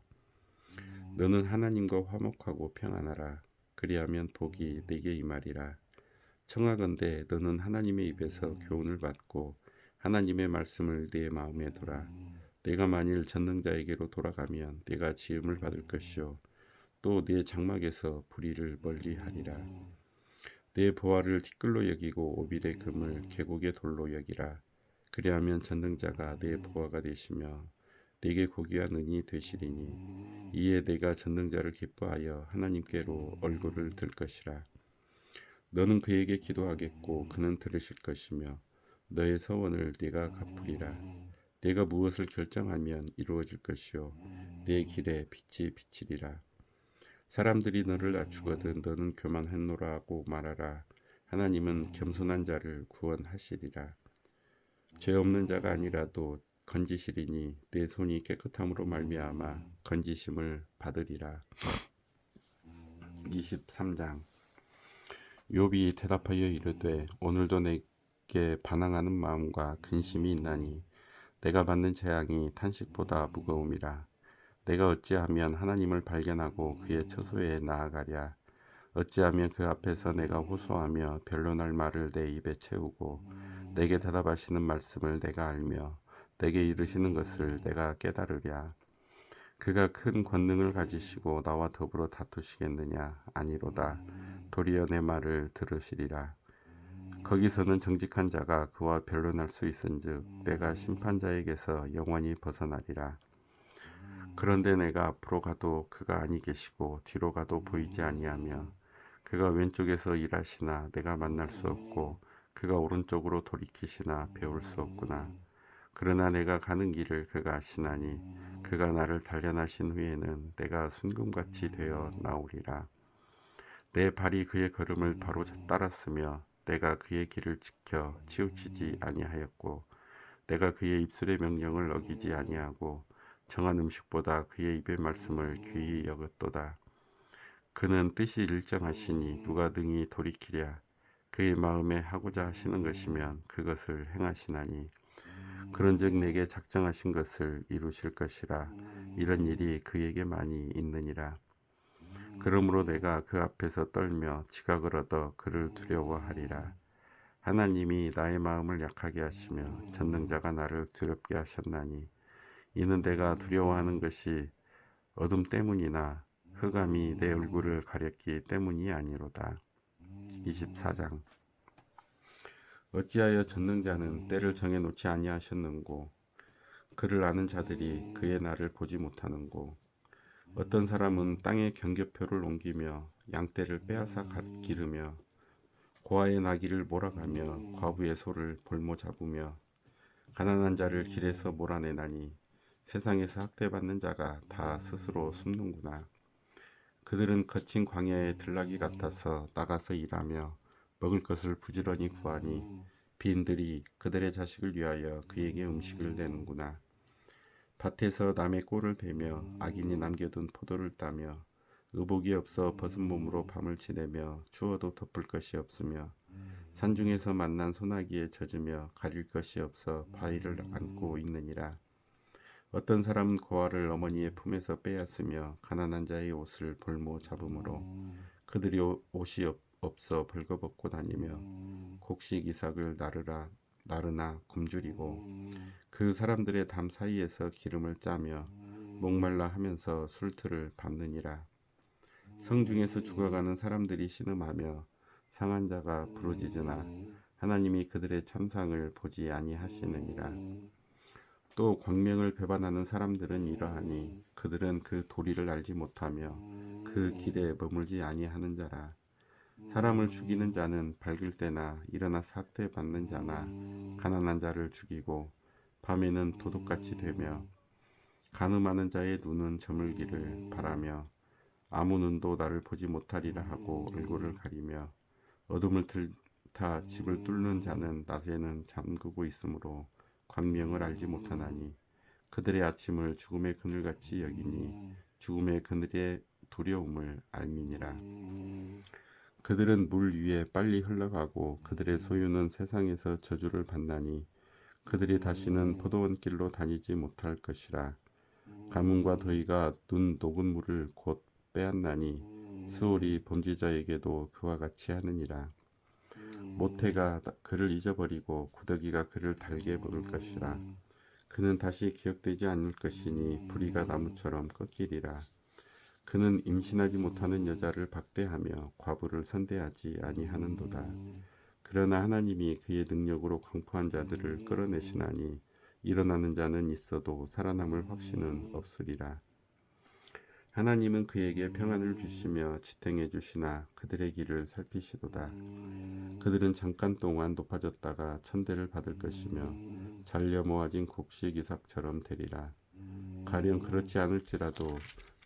너는 하나님과 화목하고 평안하라. 그리하면 복이 네게 임하리라. 청하건대 너는 하나님의 입에서 교훈을 받고 하나님의 말씀을 네 마음에 두라. 내가 만일 전능자에게로 돌아가면 내가 지음을 받을 것이요 또 내 장막에서 불의를 멀리하리라. 내 보화를 티끌로 여기고 오빌의 금을 계곡의 돌로 여기라. 그리하면 전능자가 내 보화가 되시며 내게 고귀한 은이 되시리니 이에 내가 전능자를 기뻐하여 하나님께로 얼굴을 들 것이라. 너는 그에게 기도하겠고 그는 들으실 것이며 너의 서원을 네가 갚으리라. 네가 무엇을 결정하면 이루어질 것이요 내 길에 빛이 비치리라. 사람들이 너를 낮추거든 너는 교만했노라 하고 말하라. 하나님은 겸손한 자를 구원하시리라. 죄 없는 자가 아니라도 건지시리니 내 손이 깨끗함으로 말미암아 건지심을 받으리라. 23장. 욥이 대답하여 이르되 오늘도 내게 반항하는 마음과 근심이 있나니 내가 받는 재앙이 탄식보다 무거움이라. 내가 어찌하면 하나님을 발견하고 그의 처소에 나아가랴. 어찌하면 그 앞에서 내가 호소하며 변론할 말을 내 입에 채우고 내게 대답하시는 말씀을 내가 알며 내게 이르시는 것을 내가 깨달으랴. 그가 큰 권능을 가지시고 나와 더불어 다투시겠느냐? 아니로다. 도리어 내 말을 들으시리라. 거기서는 정직한 자가 그와 변론할 수 있은즉 내가 심판자에게서 영원히 벗어나리라. 그런데 내가 앞으로 가도 그가 아니 계시고 뒤로 가도 보이지 아니하며 그가 왼쪽에서 일하시나 내가 만날 수 없고 그가 오른쪽으로 돌이키시나 배울 수 없구나. 그러나 내가 가는 길을 그가 아시나니 그가 나를 단련하신 후에는 내가 순금같이 되어 나오리라. 내 발이 그의 걸음을 바로 따랐으며 내가 그의 길을 지켜 치우치지 아니하였고 내가 그의 입술의 명령을 어기지 아니하고 정한 음식보다 그의 입의 말씀을 귀히 여겼도다. 그는 뜻이 일정하시니 누가 능히 돌이키랴. 그의 마음에 하고자 하시는 것이면 그것을 행하시나니 그런즉 내게 작정하신 것을 이루실 것이라. 이런 일이 그에게 많이 있느니라. 그러므로 내가 그 앞에서 떨며 지각을 얻어 그를 두려워하리라. 하나님이 나의 마음을 약하게 하시며 전능자가 나를 두렵게 하셨나니 이는 내가 두려워하는 것이 어둠 때문이나 흑암이 내 얼굴을 가렸기 때문이 아니로다. 24장. 어찌하여 전능자는 때를 정해놓지 아니하셨는고 그를 아는 자들이 그의 날을 보지 못하는고 어떤 사람은 땅에 경계표를 옮기며 양떼를 빼앗아 기르며 고아의 나귀를 몰아가며 과부의 소를 볼모 잡으며 가난한 자를 길에서 몰아내나니 세상에서 학대받는 자가 다 스스로 숨는구나. 그들은 거친 광야의 들나귀 같아서 나가서 일하며 먹을 것을 부지런히 구하니 빈들이 그들의 자식을 위하여 그에게 음식을 내는구나. 밭에서 남의 꼴을 베며 악인이 남겨둔 포도를 따며 의복이 없어 벗은 몸으로 밤을 지내며 추워도 덮을 것이 없으며 산중에서 만난 소나기에 젖으며 가릴 것이 없어 바위를 안고 있느니라. 어떤 사람은 고아를 어머니의 품에서 빼앗으며 가난한 자의 옷을 볼모 잡음으로 그들이 옷이 없어 벌거벗고 다니며 곡식 이삭을 나르나 굶주리고 그 사람들의 담 사이에서 기름을 짜며 목말라 하면서 술틀을 밟느니라. 성중에서 죽어가는 사람들이 신음하며 상한 자가 부르짖으나 하나님이 그들의 참상을 보지 아니하시느니라. 또 광명을 배반하는 사람들은 이러하니 그들은 그 도리를 알지 못하며 그 길에 머물지 아니하는 자라. 사람을 죽이는 자는 밝을 때나 일어나서 학대받는 자나 가난한 자를 죽이고 밤에는 도둑같이 되며 간음하는 자의 눈은 저물기를 바라며 아무 눈도 나를 보지 못하리라 하고 얼굴을 가리며 어둠을 들타 집을 뚫는 자는 낮에는 잠그고 있으므로 광명을 알지 못하나니 그들의 아침을 죽음의 그늘같이 여기니 죽음의 그늘의 두려움을 알미니라. 그들은 물 위에 빨리 흘러가고 그들의 소유는 세상에서 저주를 받나니 그들이 다시는 포도원 길로 다니지 못할 것이라. 가뭄과 더위가 눈 녹은 물을 곧 빼앗나니 스올이 범죄자에게도 그와 같이 하느니라. 모태가 그를 잊어버리고 구더기가 그를 달게 부를 것이라. 그는 다시 기억되지 않을 것이니 부리가 나무처럼 꺾이리라. 그는 임신하지 못하는 여자를 박대하며 과부를 선대하지 아니하는도다. 그러나 하나님이 그의 능력으로 강포한 자들을 끌어내시나니 일어나는 자는 있어도 살아남을 확신은 없으리라. 하나님은 그에게 평안을 주시며 지탱해 주시나 그들의 길을 살피시도다. 그들은 잠깐 동안 높아졌다가 천대를 받을 것이며 잘려 모아진 곡식 이삭처럼 되리라. 가령 그렇지 않을지라도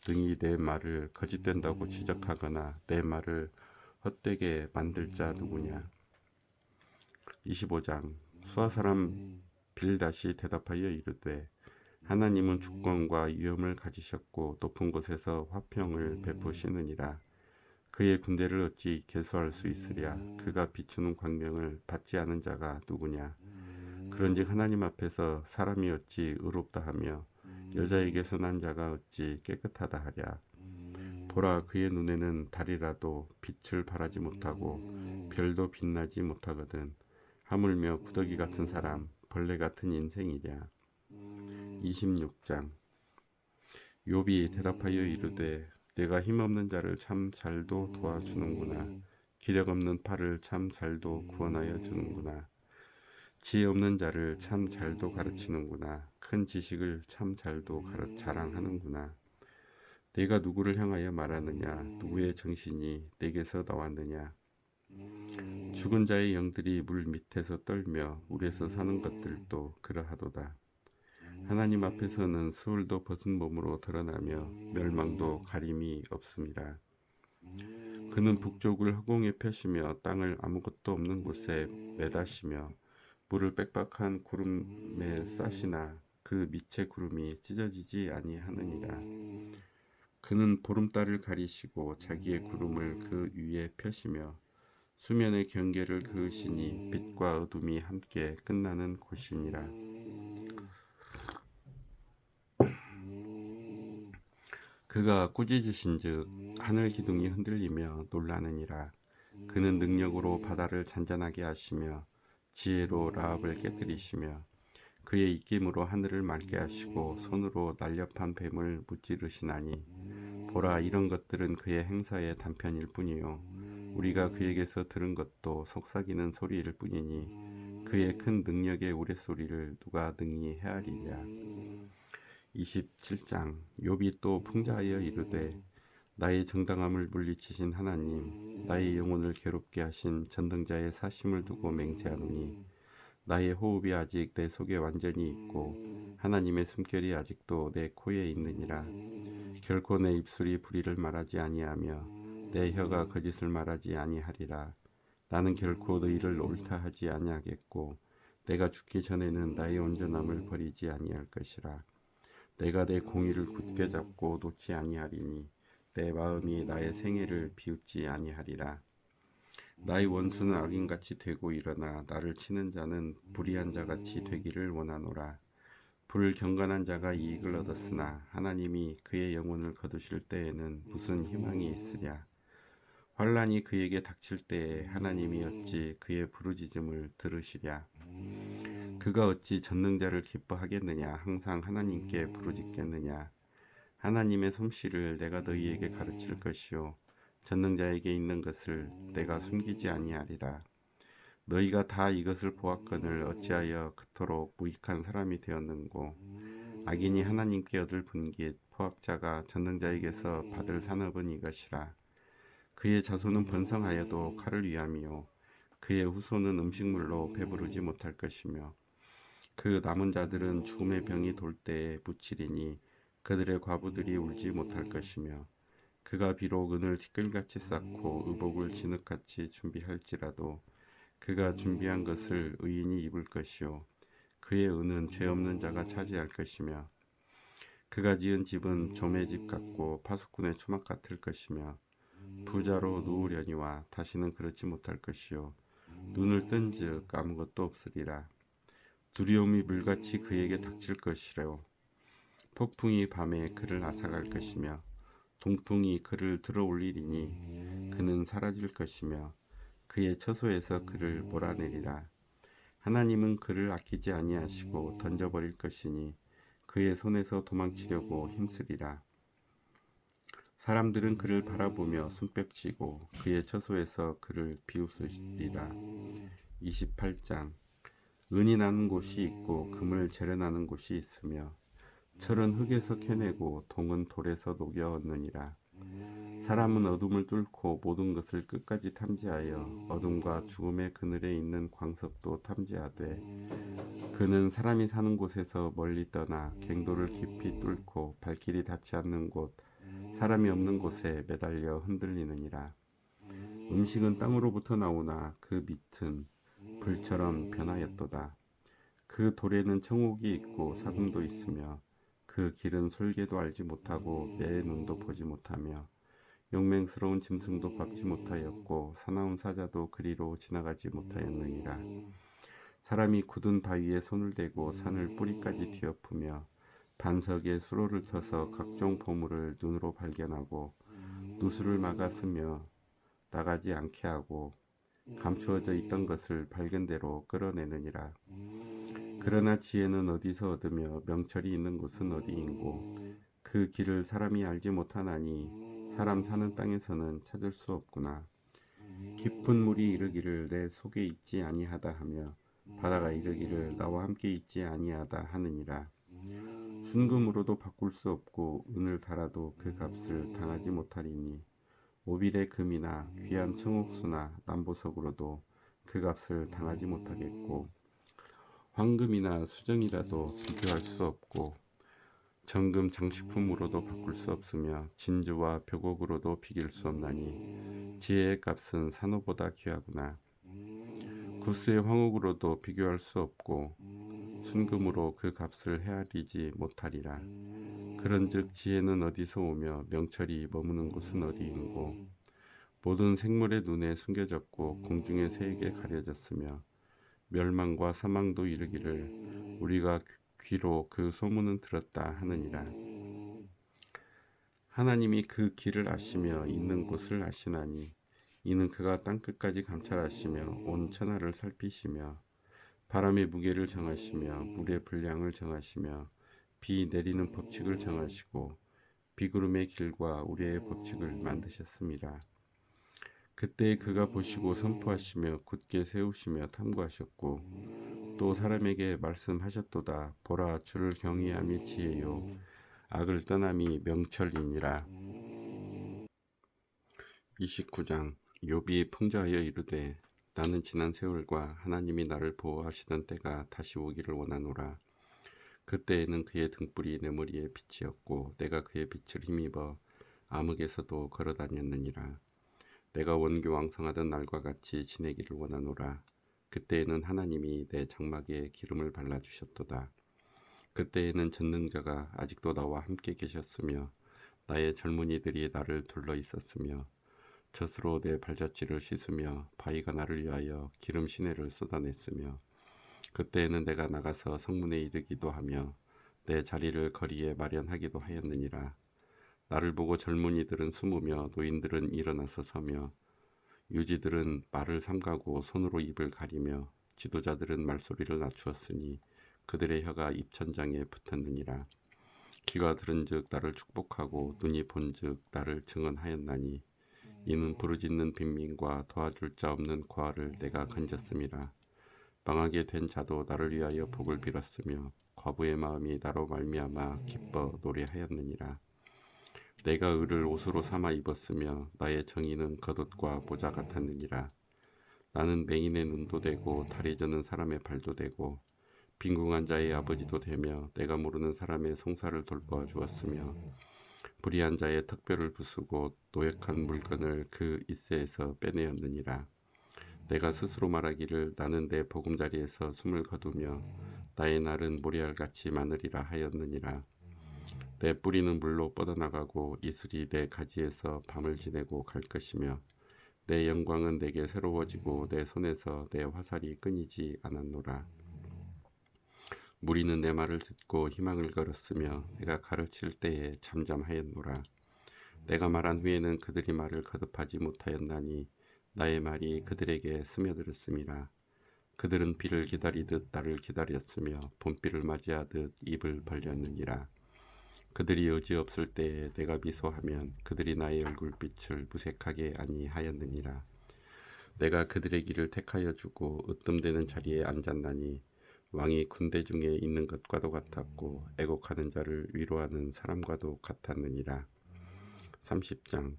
능히 내 말을 거짓된다고 지적하거나 내 말을 헛되게 만들 자 누구냐. 25장 수아 사람 빌닷이 대답하여 이르되 하나님은 주권과 위엄을 가지셨고 높은 곳에서 화평을 베푸시느니라. 그의 군대를 어찌 계수할 수 있으랴. 그가 비추는 광명을 받지 않은 자가 누구냐. 그런즉 하나님 앞에서 사람이 어찌 의롭다 하며 여자에게서 난 자가 어찌 깨끗하다 하랴. 보라, 그의 눈에는 달이라도 빛을 발하지 못하고 별도 빛나지 못하거든. 하물며 구더기 같은 사람, 벌레 같은 인생이랴. 26장 욥이 대답하여 이르되 내가 힘없는 자를 참 잘도 도와주는구나. 기력 없는 팔을 참 잘도 구원하여 주는구나. 지혜 없는 자를 참 잘도 가르치는구나. 큰 지식을 참 잘도 자랑하는구나. 내가 누구를 향하여 말하느냐. 누구의 정신이 내게서 나왔느냐. 죽은 자의 영들이 물 밑에서 떨며 물에서 사는 것들도 그러하도다. 하나님 앞에서는 수울도 벗은 몸으로 드러나며 멸망도 가림이 없습니다. 그는 북쪽을 허공에 펴시며 땅을 아무것도 없는 곳에 매다시며 물을 빽빽한 구름에 싸시나 그 밑의 구름이 찢어지지 아니하느니라. 그는 보름달을 가리시고 자기의 구름을 그 위에 펴시며 수면의 경계를 그으시니 빛과 어둠이 함께 끝나는 곳이니라. 그가 꾸짖으신즉 하늘 기둥이 흔들리며 놀라느니라. 그는 능력으로 바다를 잔잔하게 하시며 지혜로 라합을 깨뜨리시며 그의 입김으로 하늘을 맑게 하시고 손으로 날렵한 뱀을 무찌르시나니 보라, 이런 것들은 그의 행사의 단편일 뿐이요 우리가 그에게서 들은 것도 속삭이는 소리일 뿐이니 그의 큰 능력의 우레소리를 누가 능히 헤아리랴. 27장 욥이 또 풍자하여 이르되 나의 정당함을 물리치신 하나님, 나의 영혼을 괴롭게 하신 전능자의 사심을 두고 맹세하노니 나의 호흡이 아직 내 속에 완전히 있고 하나님의 숨결이 아직도 내 코에 있느니라. 결코 내 입술이 불의를 말하지 아니하며 내 혀가 거짓을 말하지 아니하리라. 나는 결코 너희를 옳다 하지 아니하겠고 내가 죽기 전에는 나의 온전함을 버리지 아니할 것이라. 내가 내 공의를 굳게 잡고 놓지 아니하리니 내 마음이 나의 생애를 비웃지 아니하리라. 나의 원수는 악인같이 되고 일어나 나를 치는 자는 불의한 자같이 되기를 원하노라. 불경건한 자가 이익을 얻었으나 하나님이 그의 영혼을 거두실 때에는 무슨 희망이 있으랴. 환란이 그에게 닥칠 때에 하나님이 어찌 그의 부르짖음을 들으시랴. 그가 어찌 전능자를 기뻐하겠느냐. 항상 하나님께 부르짖겠느냐. 하나님의 솜씨를 내가 너희에게 가르칠 것이요 전능자에게 있는 것을 내가 숨기지 아니하리라. 너희가 다 이것을 보았거늘 어찌하여 그토록 무익한 사람이 되었는고. 악인이 하나님께 얻을 분깃 포악자가 전능자에게서 받을 산업은 이것이라. 그의 자손은 번성하여도 칼을 위함이요 그의 후손은 음식물로 배부르지 못할 것이며 그 남은 자들은 죽음의 병이 돌 때에 묻히리니 그들의 과부들이 울지 못할 것이며 그가 비록 은을 티끌같이 쌓고 의복을 진흙같이 준비할지라도 그가 준비한 것을 의인이 입을 것이요 그의 은은 죄 없는 자가 차지할 것이며 그가 지은 집은 좀의 집 같고 파수꾼의 초막 같을 것이며 부자로 누우려니와 다시는 그렇지 못할 것이요 눈을 뜬즉 아무것도 없으리라. 두려움이 물같이 그에게 닥칠 것이요 폭풍이 밤에 그를 앗아갈 것이며 동풍이 그를 들어올리리니 그는 사라질 것이며 그의 처소에서 그를 몰아내리라. 하나님은 그를 아끼지 아니하시고 던져버릴 것이니 그의 손에서 도망치려고 힘쓰리라. 사람들은 그를 바라보며 손뼉치고 그의 처소에서 그를 비웃으리라. 28장 은이 나는 곳이 있고 금을 재련하는 곳이 있으며 철은 흙에서 캐내고 동은 돌에서 녹여 얻느니라. 사람은 어둠을 뚫고 모든 것을 끝까지 탐지하여 어둠과 죽음의 그늘에 있는 광석도 탐지하되 그는 사람이 사는 곳에서 멀리 떠나 갱도를 깊이 뚫고 발길이 닿지 않는 곳 사람이 없는 곳에 매달려 흔들리느니라. 음식은 땅으로부터 나오나 그 밑은 불처럼 변하였도다. 그 돌에는 청옥이 있고 사금도 있으며 그 길은 솔개도 알지 못하고 내 눈도 보지 못하며 용맹스러운 짐승도 밟지 못하였고 사나운 사자도 그리로 지나가지 못하였느니라. 사람이 굳은 바위에 손을 대고 산을 뿌리까지 뒤엎으며 반석에 수로를 터서 각종 보물을 눈으로 발견하고 누수를 막았으며 나가지 않게 하고 감추어져 있던 것을 발견대로 끌어내느니라. 그러나 지혜는 어디서 얻으며 명철이 있는 곳은 어디인고 그 길을 사람이 알지 못하나니 사람 사는 땅에서는 찾을 수 없구나. 깊은 물이 이르기를 내 속에 있지 아니하다 하며 바다가 이르기를 나와 함께 있지 아니하다 하느니라. 순금으로도 바꿀 수 없고 은을 달아도 그 값을 당하지 못하리니 오빌의 금이나 귀한 청옥수나 남보석으로도 그 값을 당하지 못하겠고 황금이나 수정이라도 비교할 수 없고 정금 장식품으로도 바꿀 수 없으며 진주와 벽옥으로도 비길 수 없나니 지혜의 값은 산호보다 귀하구나. 구스의 황옥으로도 비교할 수 없고 순금으로 그 값을 헤아리지 못하리라. 그런즉 지혜는 어디서 오며 명철이 머무는 곳은 어디인고 모든 생물의 눈에 숨겨졌고 공중의 새에게 가려졌으며 멸망과 사망도 이르기를 우리가 귀로 그 소문은 들었다 하느니라. 하나님이 그 길을 아시며 있는 곳을 아시나니 이는 그가 땅끝까지 감찰하시며 온 천하를 살피시며 바람의 무게를 정하시며 물의 분량을 정하시며 비 내리는 법칙을 정하시고 비구름의 길과 우리의 법칙을 만드셨습니다. 그때 그가 보시고 선포하시며 굳게 세우시며 탐구하셨고 또 사람에게 말씀하셨도다. 보라, 주를 경외함이 지혜요 악을 떠남이 명철이니라. 29장 욥이 풍자하여 이르되 나는 지난 세월과 하나님이 나를 보호하시던 때가 다시 오기를 원하노라. 그때에는 그의 등불이 내 머리에 빛이었고 내가 그의 빛을 힘입어 암흑에서도 걸어다녔느니라. 내가 원교왕성하던 날과 같이 지내기를 원하노라. 그때에는 하나님이 내 장막에 기름을 발라주셨도다. 그때에는 전능자가 아직도 나와 함께 계셨으며 나의 젊은이들이 나를 둘러 있었으며 젖으로 내 발자취를 씻으며 바위가 나를 위하여 기름 시내를 쏟아냈으며 그때에는 내가 나가서 성문에 이르기도 하며 내 자리를 거리에 마련하기도 하였느니라. 나를 보고 젊은이들은 숨으며 노인들은 일어나서 서며 유지들은 말을 삼가고 손으로 입을 가리며 지도자들은 말소리를 낮추었으니 그들의 혀가 입천장에 붙었느니라. 귀가 들은즉 나를 축복하고 눈이 본즉 나를 증언하였나니 이는 부르짖는 빈민과 도와줄 자 없는 고아를 내가 건졌음이라. 망하게 된 자도 나를 위하여 복을 빌었으며 과부의 마음이 나로 말미암아 기뻐 노래하였느니라. 내가 의를 옷으로 삼아 입었으며 나의 정의는 겉옷과 모자 같았느니라. 나는 맹인의 눈도 되고 다리 저는 사람의 발도 되고 빈궁한 자의 아버지도 되며 내가 모르는 사람의 송사를 돌보아 주었으며 불의한 자의 턱뼈를 부수고 노획한 물건을 그 이새에서 빼내었느니라. 내가 스스로 말하기를 나는 내 보금자리에서 숨을 거두며 나의 날은 모래알같이 많으리라 하였느니라. 내 뿌리는 물로 뻗어나가고 이슬이 내 가지에서 밤을 지내고 갈 것이며 내 영광은 내게 새로워지고 내 손에서 내 화살이 끊이지 않았노라. 무리는 내 말을 듣고 희망을 걸었으며 내가 가르칠 때에 잠잠하였노라. 내가 말한 후에는 그들이 말을 거듭하지 못하였나니 나의 말이 그들에게 스며들었음이라. 그들은 비를 기다리듯 나를 기다렸으며 봄비를 맞이하듯 입을 벌렸느니라. 그들이 여지없을 때에 내가 미소하면 그들이 나의 얼굴빛을 무색하게 아니하였느니라. 내가 그들의 길을 택하여 주고 으뜸되는 자리에 앉았나니 왕이 군대 중에 있는 것과도 같았고 애곡하는 자를 위로하는 사람과도 같았느니라. 30장.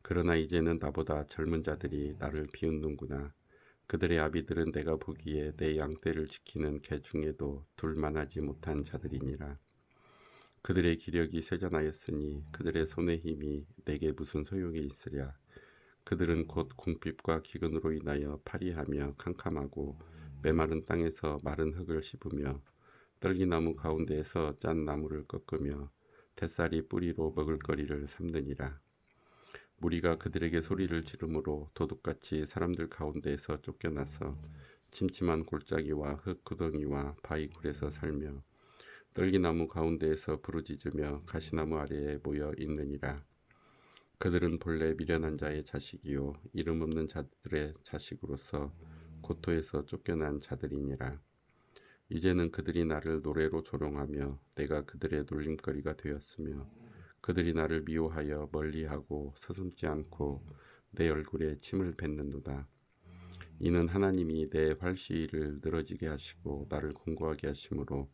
그러나 이제는 나보다 젊은 자들이 나를 비웃는구나. 그들의 아비들은 내가 보기에 내 양떼를 지키는 개 중에도 둘만하지 못한 자들이니라. 그들의 기력이 쇠잔하였으니 그들의 손의 힘이 내게 무슨 소용이 있으랴. 그들은 곧 궁핍과 기근으로 인하여 파리하며 캄캄하고 메마른 땅에서 마른 흙을 씹으며 떨기나무 가운데에서 짠 나무를 꺾으며 뱃살이 뿌리로 먹을거리를 삼느니라. 무리가 그들에게 소리를 지르므로 도둑같이 사람들 가운데에서 쫓겨나서 침침한 골짜기와 흙구덩이와 바위굴에서 살며 떨기나무 가운데에서 부르짖으며 가시나무 아래에 모여 있느니라. 그들은 본래 미련한 자의 자식이요 이름 없는 자들의 자식으로서 고토에서 쫓겨난 자들이니라. 이제는 그들이 나를 노래로 조롱하며 내가 그들의 놀림거리가 되었으며 그들이 나를 미워하여 멀리하고 서슴지 않고 내 얼굴에 침을 뱉는도다. 이는 하나님이 내 활시위를 늘어지게 하시고 나를 공고하게 하심으로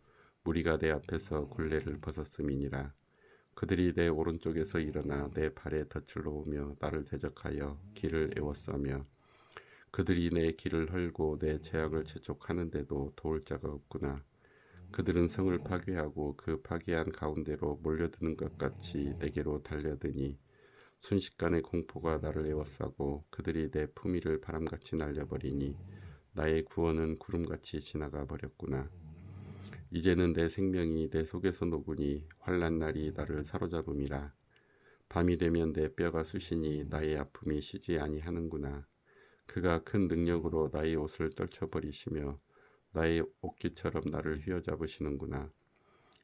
무리가 내 앞에서 굴레를 벗었음이니라. 그들이 내 오른쪽에서 일어나 내 발에 덫을 놓으며 나를 대적하여 길을 에워싸며 그들이 내 길을 헐고 내 죄악을 재촉하는데도 도울 자가 없구나. 그들은 성을 파괴하고 그 파괴한 가운데로 몰려드는 것 같이 내게로 달려드니 순식간에 공포가 나를 에워싸고 그들이 내 품위를 바람같이 날려버리니 나의 구원은 구름같이 지나가 버렸구나. 이제는 내 생명이 내 속에서 녹으니 환난 날이 나를 사로잡음이라. 밤이 되면 내 뼈가 쑤시니 나의 아픔이 쉬지 아니하는구나. 그가 큰 능력으로 나의 옷을 떨쳐버리시며 나의 옷깃처럼 나를 휘어잡으시는구나.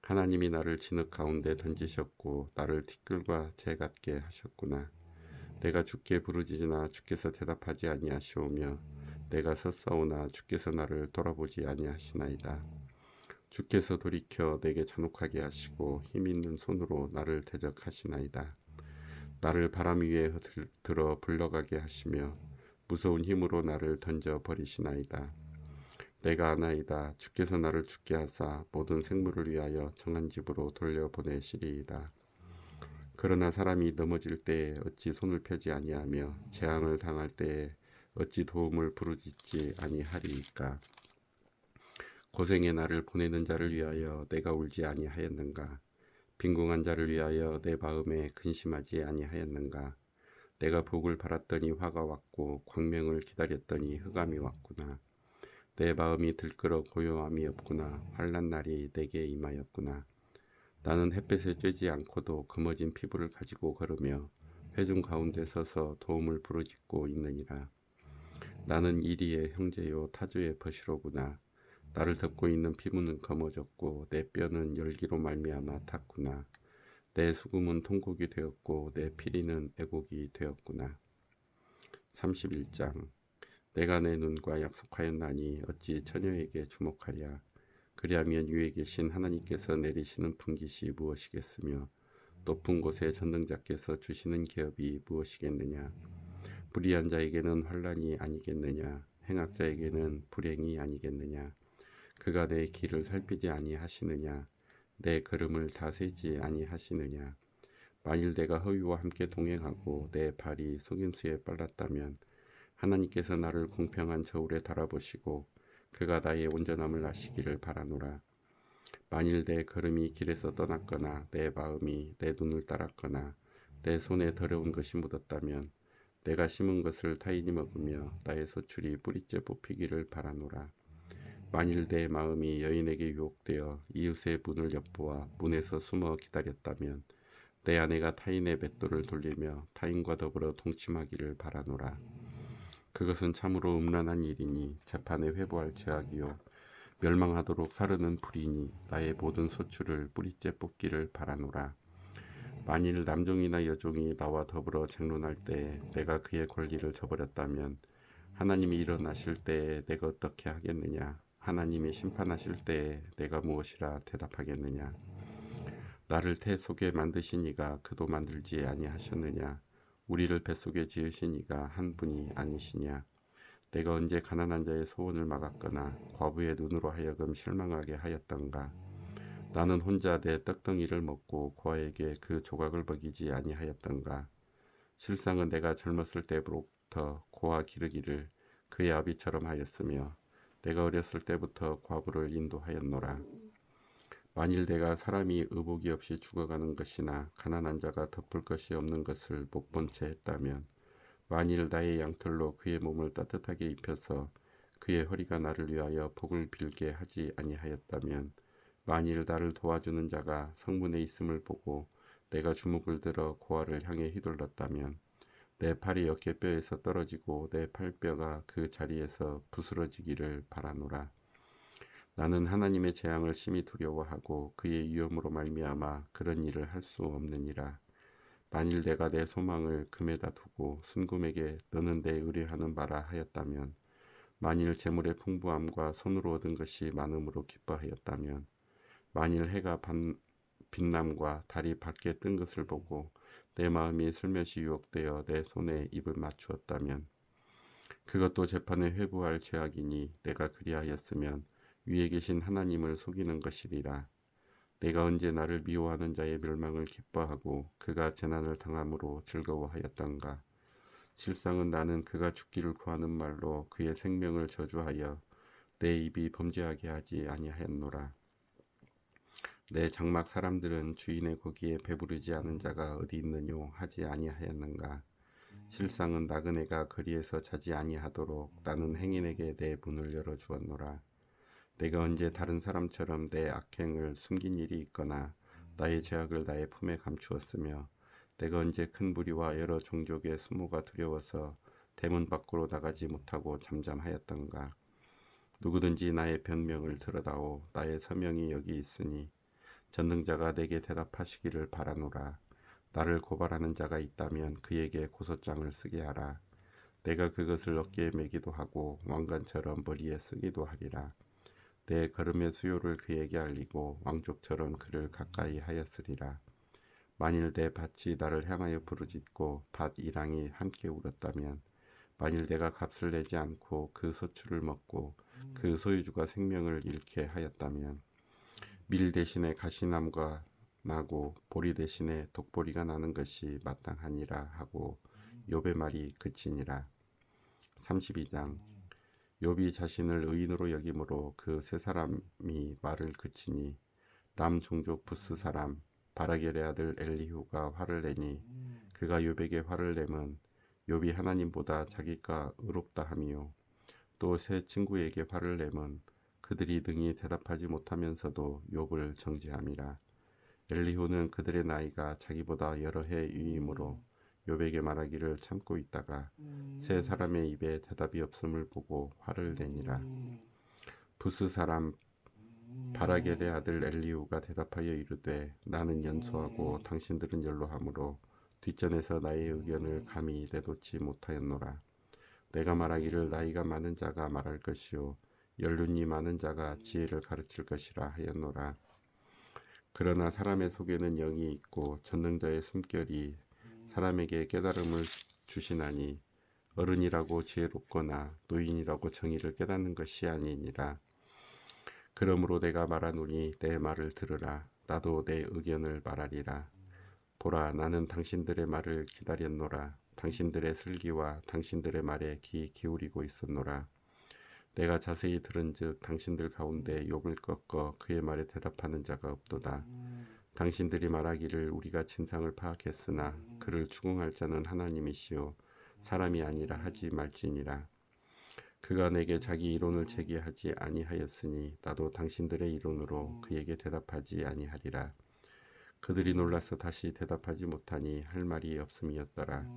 하나님이 나를 진흙 가운데 던지셨고 나를 티끌과 재 같게 하셨구나. 내가 주께 부르짖으나 주께서 대답하지 아니하시오며 내가 섰사오나 주께서 나를 돌아보지 아니하시나이다. 주께서 돌이켜 내게 잔혹하게 하시고 힘있는 손으로 나를 대적하시나이다. 나를 바람 위에 들어 불러가게 하시며 무서운 힘으로 나를 던져 버리시나이다. 내가 아나이다. 주께서 나를 죽게 하사 모든 생물을 위하여 정한 집으로 돌려보내시리이다. 그러나 사람이 넘어질 때에 어찌 손을 펴지 아니하며 재앙을 당할 때에 어찌 도움을 부르짖지 아니하리이까. 고생의 나를 보내는 자를 위하여 내가 울지 아니하였는가. 빈궁한 자를 위하여 내 마음에 근심하지 아니하였는가. 내가 복을 바랐더니 화가 왔고 광명을 기다렸더니 흑암이 왔구나. 내 마음이 들끓어 고요함이 없구나. 환난 날이 내게 임하였구나. 나는 햇볕에 쬐지 않고도 검어진 피부를 가지고 걸으며 회중 가운데 서서 도움을 부르짖고 있느니라. 나는 이리의 형제요 타주의 버시로구나. 나를 덮고 있는 피부는 검어졌고 내 뼈는 열기로 말미암아 탔구나. 내 수금은 통곡이 되었고 내 피리는 애곡이 되었구나. 31장. 내가 내 눈과 약속하였나니 어찌 처녀에게 주목하랴. 그리하면 위에 계신 하나님께서 내리시는 분깃이 무엇이겠으며 높은 곳에 전능자께서 주시는 기업이 무엇이겠느냐. 불의한 자에게는 환난이 아니겠느냐. 행악자에게는 불행이 아니겠느냐. 그가 내 길을 살피지 아니하시느냐. 내 걸음을 다세지 아니하시느냐. 만일 내가 허위와 함께 동행하고 내 발이 속임수에 빨랐다면 하나님께서 나를 공평한 저울에 달아보시고 그가 나의 온전함을 아시기를 바라노라. 만일 내 걸음이 길에서 떠났거나 내 마음이 내 눈을 따랐거나 내 손에 더러운 것이 묻었다면 내가 심은 것을 타인이 먹으며 나의 소출이 뿌리째 뽑히기를 바라노라. 만일 내 마음이 여인에게 유혹되어 이웃의 문을 엿보아 문에서 숨어 기다렸다면 내 아내가 타인의 맷돌을 돌리며 타인과 더불어 동침하기를 바라노라. 그것은 참으로 음란한 일이니 재판에 회부할 죄악이요 멸망하도록 사르는 불이니 나의 모든 소출을 뿌리째 뽑기를 바라노라. 만일 남종이나 여종이 나와 더불어 쟁론할 때에 내가 그의 권리를 저버렸다면 하나님이 일어나실 때에 내가 어떻게 하겠느냐? 하나님이 심판하실 때에 내가 무엇이라 대답하겠느냐? 나를 태 속에 만드신 이가 그도 만들지 아니하셨느냐? 우리를 뱃속에 지으신 이가 한 분이 아니시냐? 내가 언제 가난한 자의 소원을 막았거나 과부의 눈으로 하여금 실망하게 하였던가? 나는 혼자 내 떡덩이를 먹고 고아에게 그 조각을 먹이지 아니하였던가? 실상은 내가 젊었을 때부터 고아 기르기를 그의 아비처럼 하였으며 내가 어렸을 때부터 과부를 인도하였노라. 만일 내가 사람이 의복이 없이 죽어가는 것이나 가난한 자가 덮을 것이 없는 것을 못 본 채 했다면 만일 나의 양털로 그의 몸을 따뜻하게 입혀서 그의 허리가 나를 위하여 복을 빌게 하지 아니하였다면 만일 나를 도와주는 자가 성문에 있음을 보고 내가 주먹을 들어 고아를 향해 휘둘렀다면 내 팔이 어깨뼈에서 떨어지고 내 팔뼈가 그 자리에서 부스러지기를 바라노라. 나는 하나님의 재앙을 심히 두려워하고 그의 위엄으로 말미암아 그런 일을 할 수 없느니라. 만일 내가 내 소망을 금에다 두고 순금에게 너는 내 의뢰하는 바라 하였다면 만일 재물의 풍부함과 손으로 얻은 것이 많음으로 기뻐하였다면 만일 해가 빛남과 달이 밝게 뜬 것을 보고 내 마음이 슬며시 유혹되어 내 손에 입을 맞추었다면 그것도 재판에 회부할 죄악이니 내가 그리하였으면 위에 계신 하나님을 속이는 것이리라. 내가 언제 나를 미워하는 자의 멸망을 기뻐하고 그가 재난을 당함으로 즐거워하였던가? 실상은 나는 그가 죽기를 구하는 말로 그의 생명을 저주하여 내 입이 범죄하게 하지 아니하였노라. 내 장막 사람들은 주인의 고기에 배부르지 않은 자가 어디 있느뇨 하지 아니하였는가? 실상은 나그네가 거리에서 자지 아니하도록 나는 행인에게 내 문을 열어 주었노라. 내가 언제 다른 사람처럼 내 악행을 숨긴 일이 있거나 나의 죄악을 나의 품에 감추었으며 내가 언제 큰 무리와 여러 종족의 수모가 두려워서 대문 밖으로 나가지 못하고 잠잠하였던가? 누구든지 나의 변명을 들어다오. 나의 서명이 여기 있으니 전능자가 내게 대답하시기를 바라노라. 나를 고발하는 자가 있다면 그에게 고소장을 쓰게 하라. 내가 그것을 어깨에 매기도 하고 왕관처럼 머리에 쓰기도 하리라. 내 걸음의 수요를 그에게 알리고 왕족처럼 그를 가까이 하였으리라. 만일 내 밭이 나를 향하여 부르짖고 밭 이랑이 함께 울었다면 만일 내가 값을 내지 않고 그 소출을 먹고 그 소유주가 생명을 잃게 하였다면 밀 대신에 가시나무가 나고 보리 대신에 독보리가 나는 것이 마땅하니라 하고 욥의 말이 그치니라. 32장 욥이 자신을 의인으로 여김으로 그 세 사람이 말을 그치니 람 종족 부스 사람 바라겔의 아들 엘리후가 화를 내니 그가 욥에게 화를 내면 욥이 하나님보다 자기가 의롭다 함이요 또 세 친구에게 화를 내면 그들이 능히 대답하지 못하면서도 욥을 정죄함이라. 엘리후는 그들의 나이가 자기보다 여러 해 위이므로 욥에게 말하기를 참고 있다가 세 사람의 입에 대답이 없음을 보고 화를 내니라. 부스 사람 바라겔의 아들 엘리후가 대답하여 이르되 나는 연소하고 당신들은 연로하므로 뒷전에서 나의 의견을 감히 내놓지 못하였노라. 내가 말하기를 나이가 많은 자가 말할 것이요 연륜이 많은 자가 지혜를 가르칠 것이라 하였노라. 그러나 사람의 속에는 영이 있고 전능자의 숨결이 사람에게 깨달음을 주시나니 어른이라고 지혜롭거나 노인이라고 정의를 깨닫는 것이 아니니라. 그러므로 내가 말하노니 내 말을 들으라. 나도 내 의견을 말하리라. 보라, 나는 당신들의 말을 기다렸노라. 당신들의 슬기와 당신들의 말에 귀 기울이고 있었노라. 내가 자세히 들은즉 당신들 가운데 욥을 꺾어 그의 말에 대답하는 자가 없도다. 당신들이 말하기를 우리가 진상을 파악했으나 그를 추궁할 자는 하나님이시요 사람이 아니라 하지 말지니라. 그가 내게 자기 이론을 제기하지 아니하였으니 나도 당신들의 이론으로 그에게 대답하지 아니하리라. 그들이 놀라서 다시 대답하지 못하니 할 말이 없음이었더라.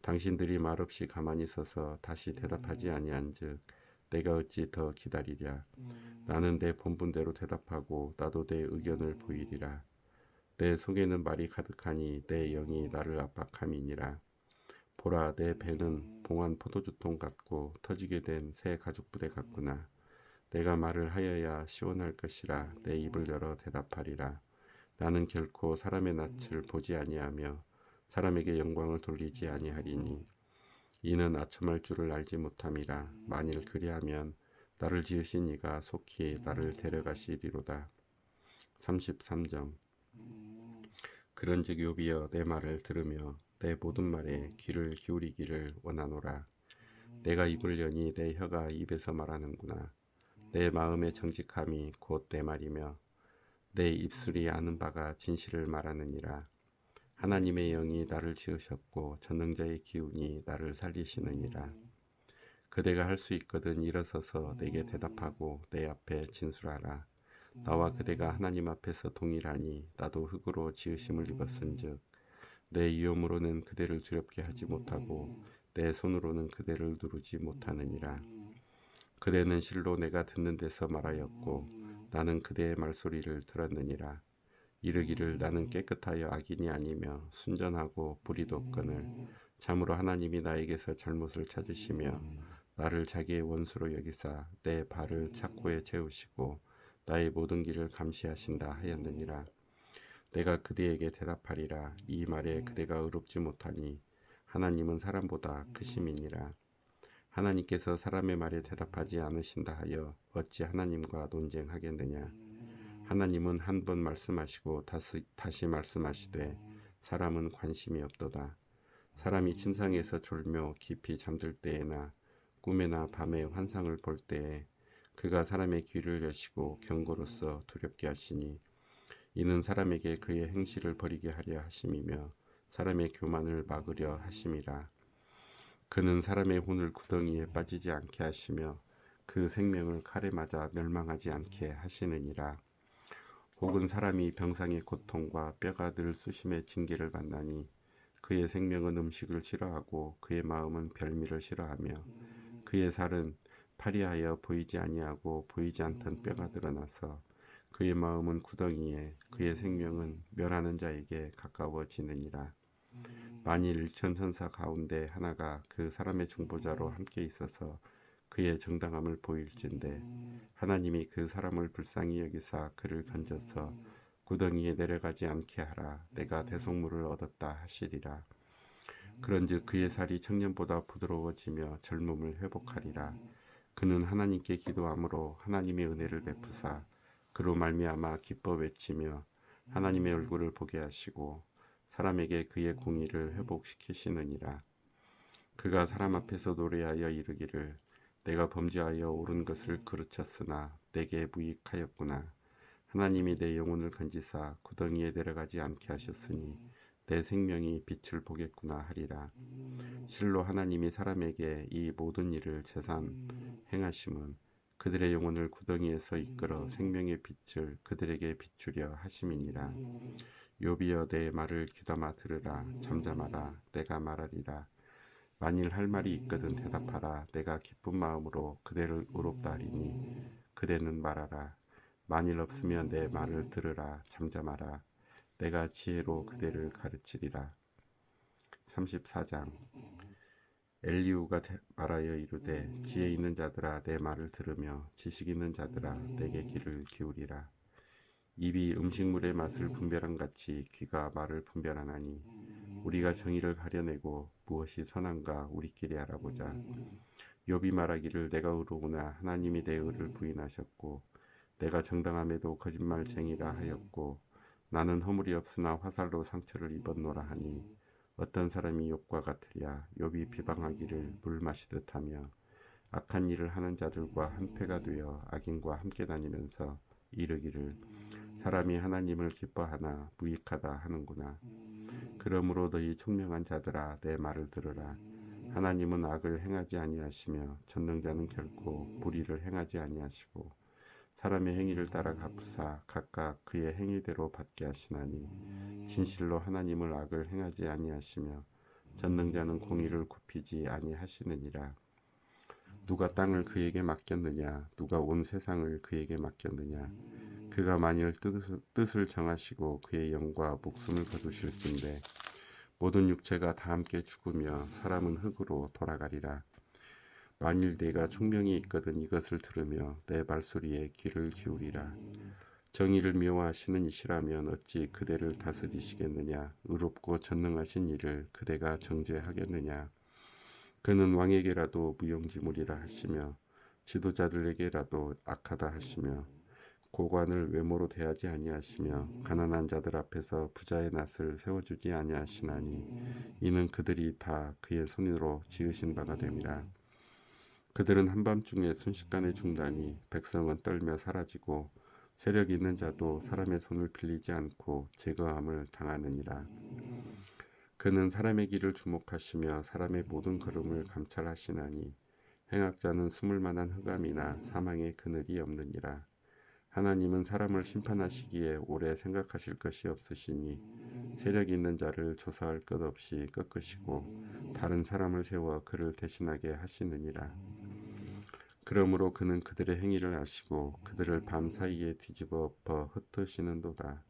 당신들이 말없이 가만히 서서 다시 대답하지 아니한즉 내가 어찌 더 기다리랴. 나는 내 본분대로 대답하고 나도 내 의견을 보이리라. 내 속에는 말이 가득하니 내 영이 나를 압박함이니라. 보라, 내 배는 봉한 포도주통 같고 터지게 된 새 가죽부대 같구나. 내가 말을 하여야 시원할 것이라 내 입을 열어 대답하리라. 나는 결코 사람의 낯을 보지 아니하며 사람에게 영광을 돌리지 아니하리니 이는 아첨할 줄을 알지 못함이라. 만일 그리하면 나를 지으신 이가 속히 나를 데려가시리로다. 33장. 그런즉 욥이여 내 말을 들으며 내 모든 말에 귀를 기울이기를 원하노라. 내가 입을 여니 내 혀가 입에서 말하는구나. 내 마음의 정직함이 곧 내 말이며 내 입술이 아는 바가 진실을 말하느니라. 하나님의 영이 나를 지으셨고 전능자의 기운이 나를 살리시느니라. 그대가 할 수 있거든 일어서서 내게 대답하고 내 앞에 진술하라. 나와 그대가 하나님 앞에서 동일하니 나도 흙으로 지으심을 입었은즉 내 위엄으로는 그대를 두렵게 하지 못하고 내 손으로는 그대를 누르지 못하느니라. 그대는 실로 내가 듣는 데서 말하였고 나는 그대의 말소리를 들었느니라. 이르기를 나는 깨끗하여 악인이 아니며 순전하고 불의도 없거늘 참으로 하나님이 나에게서 잘못을 찾으시며 나를 자기의 원수로 여기사 내 발을 착고에 채우시고 나의 모든 길을 감시하신다 하였느니라. 내가 그대에게 대답하리라. 이 말에 그대가 의롭지 못하니 하나님은 사람보다 크심이니라. 하나님께서 사람의 말에 대답하지 않으신다 하여 어찌 하나님과 논쟁하겠느냐. 하나님은 한 번 말씀하시고 다시 말씀하시되 사람은 관심이 없도다. 사람이 침상에서 졸며 깊이 잠들 때에나 꿈에나 밤에 환상을 볼 때에 그가 사람의 귀를 여시고 경고로서 두렵게 하시니 이는 사람에게 그의 행실을 버리게 하려 하심이며 사람의 교만을 막으려 하심이라. 그는 사람의 혼을 구덩이에 빠지지 않게 하시며 그 생명을 칼에 맞아 멸망하지 않게 하시느니라. 혹은 사람이 병상의 고통과 뼈가 늘 수심의 징계를 받나니 그의 생명은 음식을 싫어하고 그의 마음은 별미를 싫어하며 그의 살은 파리하여 보이지 아니하고 보이지 않던 뼈가 드러나서 그의 마음은 구덩이에 그의 생명은 멸하는 자에게 가까워지느니라. 만일 일천천사 가운데 하나가 그 사람의 중보자로 함께 있어서 그의 정당함을 보일진대 하나님이 그 사람을 불쌍히 여기사 그를 건져서 구덩이에 내려가지 않게 하라. 내가 대속물을 얻었다 하시리라. 그런즉 그의 살이 청년보다 부드러워지며 젊음을 회복하리라. 그는 하나님께 기도함으로 하나님의 은혜를 베푸사 그로 말미암아 기뻐 외치며 하나님의 얼굴을 보게 하시고 사람에게 그의 공의를 회복시키시느니라. 그가 사람 앞에서 노래하여 이르기를 내가 범죄하여 옳은 것을 그르쳤으나 내게 무익하였구나. 하나님이 내 영혼을 건지사 구덩이에 내려가지 않게 하셨으니 내 생명이 빛을 보겠구나 하리라. 실로 하나님이 사람에게 이 모든 일을 재산 행하심은 그들의 영혼을 구덩이에서 이끌어 생명의 빛을 그들에게 비추려 하심이니라. 욥이여 내 말을 귀담아 들으라. 잠잠하라. 내가 말하리라. 만일 할 말이 있거든 대답하라. 내가 기쁜 마음으로 그대를 의롭다 하리니 그대는 말하라. 만일 없으면 내 말을 들으라. 잠잠하라. 내가 지혜로 그대를 가르치리라. 34장. 엘리후가 말하여 이르되 지혜 있는 자들아 내 말을 들으며 지식 있는 자들아 내게 귀를 기울이라. 입이 음식물의 맛을 분별한 같이 귀가 말을 분별하나니 우리가 정의를 가려내고 무엇이 선한가 우리끼리 알아보자. 욥이 말하기를 내가 의로우나 하나님이 내 의를 부인하셨고 내가 정당함에도 거짓말쟁이라 하였고 나는 허물이 없으나 화살로 상처를 입었노라 하니 어떤 사람이 욥과 같으랴. 욥이 비방하기를 물 마시듯 하며 악한 일을 하는 자들과 한패가 되어 악인과 함께 다니면서 이르기를 사람이 하나님을 기뻐하나 무익하다 하는구나. 그러므로 너희 총명한 자들아 내 말을 들으라. 하나님은 악을 행하지 아니하시며 전능자는 결코 불의를 행하지 아니하시고 사람의 행위를 따라 갚으사 각각 그의 행위대로 받게 하시나니 진실로 하나님을 악을 행하지 아니하시며 전능자는 공의를 굽히지 아니하시느니라. 누가 땅을 그에게 맡겼느냐? 누가 온 세상을 그에게 맡겼느냐? 그가 만일 뜻을 정하시고 그의 영과 목숨을 거두실진데 모든 육체가 다 함께 죽으며 사람은 흙으로 돌아가리라. 만일 내가 총명이 있거든 이것을 들으며 내 말소리에 귀를 기울이라. 정의를 미워하시는 이시라면 어찌 그대를 다스리시겠느냐? 의롭고 전능하신 이를 그대가 정죄하겠느냐? 그는 왕에게라도 무용지물이라 하시며 지도자들에게라도 악하다 하시며 고관을 외모로 대하지 아니하시며 가난한 자들 앞에서 부자의 낯을 세워주지 아니하시나니 이는 그들이 다 그의 손으로 지으신 바가 됨이라. 그들은 한밤중에 순식간에 죽다니 백성은 떨며 사라지고 세력 있는 자도 사람의 손을 빌리지 않고 제거함을 당하느니라. 그는 사람의 길을 주목하시며 사람의 모든 걸음을 감찰하시나니 행악자는 숨을 만한 흑암이나 사망의 그늘이 없느니라. 하나님은 사람을 심판하시기에 오래 생각하실 것이 없으시니 세력 있는 자를 조사할 것 없이 꺾으시고 다른 사람을 세워 그를 대신하게 하시느니라. 그러므로 그는 그들의 행위를 아시고 그들을 밤 사이에 뒤집어 엎어 흩으시는도다.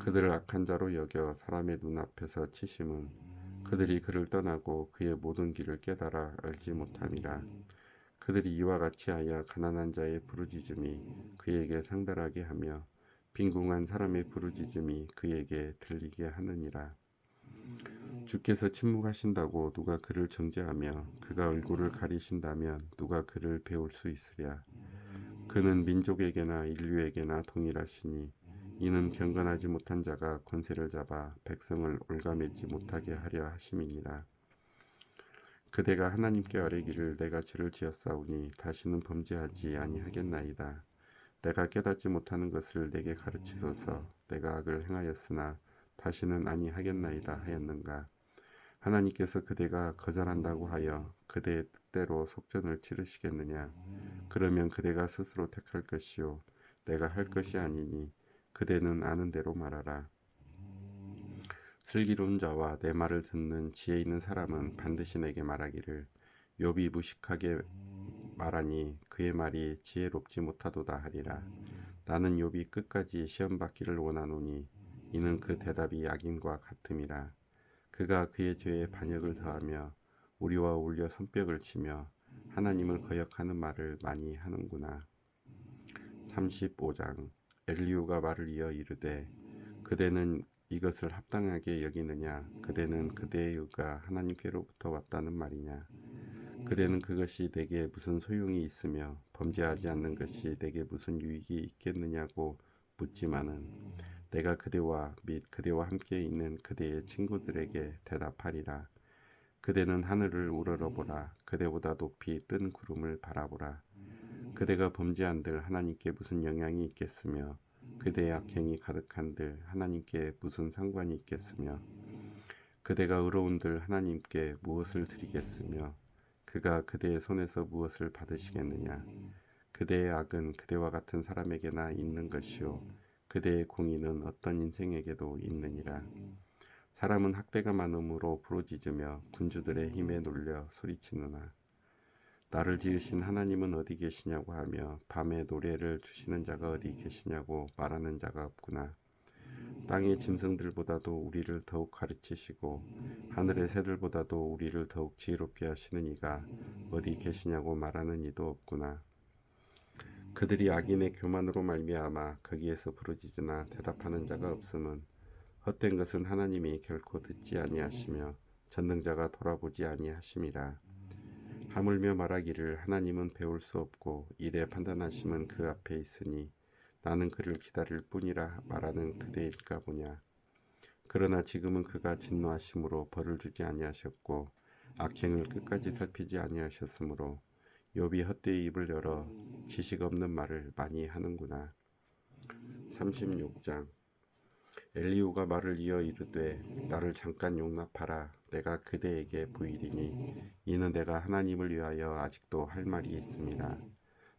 그들을 악한 자로 여겨 사람의 눈앞에서 치심은 그들이 그를 떠나고 그의 모든 길을 깨달아 알지 못함이라. 그들이 이와 같이 하여 가난한 자의 부르짖음이 그에게 상달하게 하며 빈궁한 사람의 부르짖음이 그에게 들리게 하느니라. 주께서 침묵하신다고 누가 그를 정죄하며 그가 얼굴을 가리신다면 누가 그를 배울 수 있으랴. 그는 민족에게나 인류에게나 동일하시니 이는 경건하지 못한 자가 권세를 잡아 백성을 올가매지 못하게 하려 하심이니라. 그대가 하나님께 아뢰기를 내가 죄를 지었사오니 다시는 범죄하지 아니하겠나이다. 내가 깨닫지 못하는 것을 내게 가르치소서. 내가 악을 행하였으나 다시는 아니하겠나이다 하였는가. 하나님께서 그대가 거절한다고 하여 그대의 뜻대로 속전을 치르시겠느냐. 그러면 그대가 스스로 택할 것이요 내가 할 것이 아니니 그대는 아는 대로 말하라. 슬기로운 자와 내 말을 듣는 지혜 있는 사람은 반드시 내게 말하기를 욥이 무식하게 말하니 그의 말이 지혜롭지 못하도다 하리라. 나는 욥이 끝까지 시험받기를 원하노니 이는 그 대답이 악인과 같음이라. 그가 그의 죄에 반역을 더하며 우리와 어울려 손뼉을 치며 하나님을 거역하는 말을 많이 하는구나. 35장 엘리후가 말을 이어 이르되 그대는 이것을 합당하게 여기느냐? 그대는 그대의 의가 하나님께로부터 왔다는 말이냐? 그대는 그것이 내게 무슨 소용이 있으며 범죄하지 않는 것이 내게 무슨 유익이 있겠느냐고 묻지만은 내가 그대와 및 그대와 함께 있는 그대의 친구들에게 대답하리라. 그대는 하늘을 우러러보라. 그대보다 높이 뜬 구름을 바라보라. 그대가 범죄한들 하나님께 무슨 영향이 있겠으며 그대의 악행이 가득한들 하나님께 무슨 상관이 있겠으며 그대가 의로운들 하나님께 무엇을 드리겠으며 그가 그대의 손에서 무엇을 받으시겠느냐. 그대의 악은 그대와 같은 사람에게나 있는 것이요 그대의 공의는 어떤 인생에게도 있느니라. 사람은 학대가 많음으로 부르짖으며 군주들의 힘에 놀려 소리치느나 나를 지으신 하나님은 어디 계시냐고 하며 밤에 노래를 주시는 자가 어디 계시냐고 말하는 자가 없구나. 땅의 짐승들보다도 우리를 더욱 가르치시고 하늘의 새들보다도 우리를 더욱 지혜롭게 하시는 이가 어디 계시냐고 말하는 이도 없구나. 그들이 악인의 교만으로 말미암아 거기에서 부르짖으나 대답하는 자가 없음은 헛된 것은 하나님이 결코 듣지 아니하시며 전능자가 돌아보지 아니하심이라. 하물며 말하기를 하나님은 배울 수 없고 일에 판단하심은 그 앞에 있으니 나는 그를 기다릴 뿐이라 말하는 그대일까 보냐. 그러나 지금은 그가 진노하심으로 벌을 주지 아니하셨고 악행을 끝까지 살피지 아니하셨으므로 욥이 헛되이 입을 열어 지식 없는 말을 많이 하는구나. 36장. 엘리후가 말을 이어 이르되 나를 잠깐 용납하라. 내가 그대에게 보이리니 이는 내가 하나님을 위하여 아직도 할 말이 있습니다.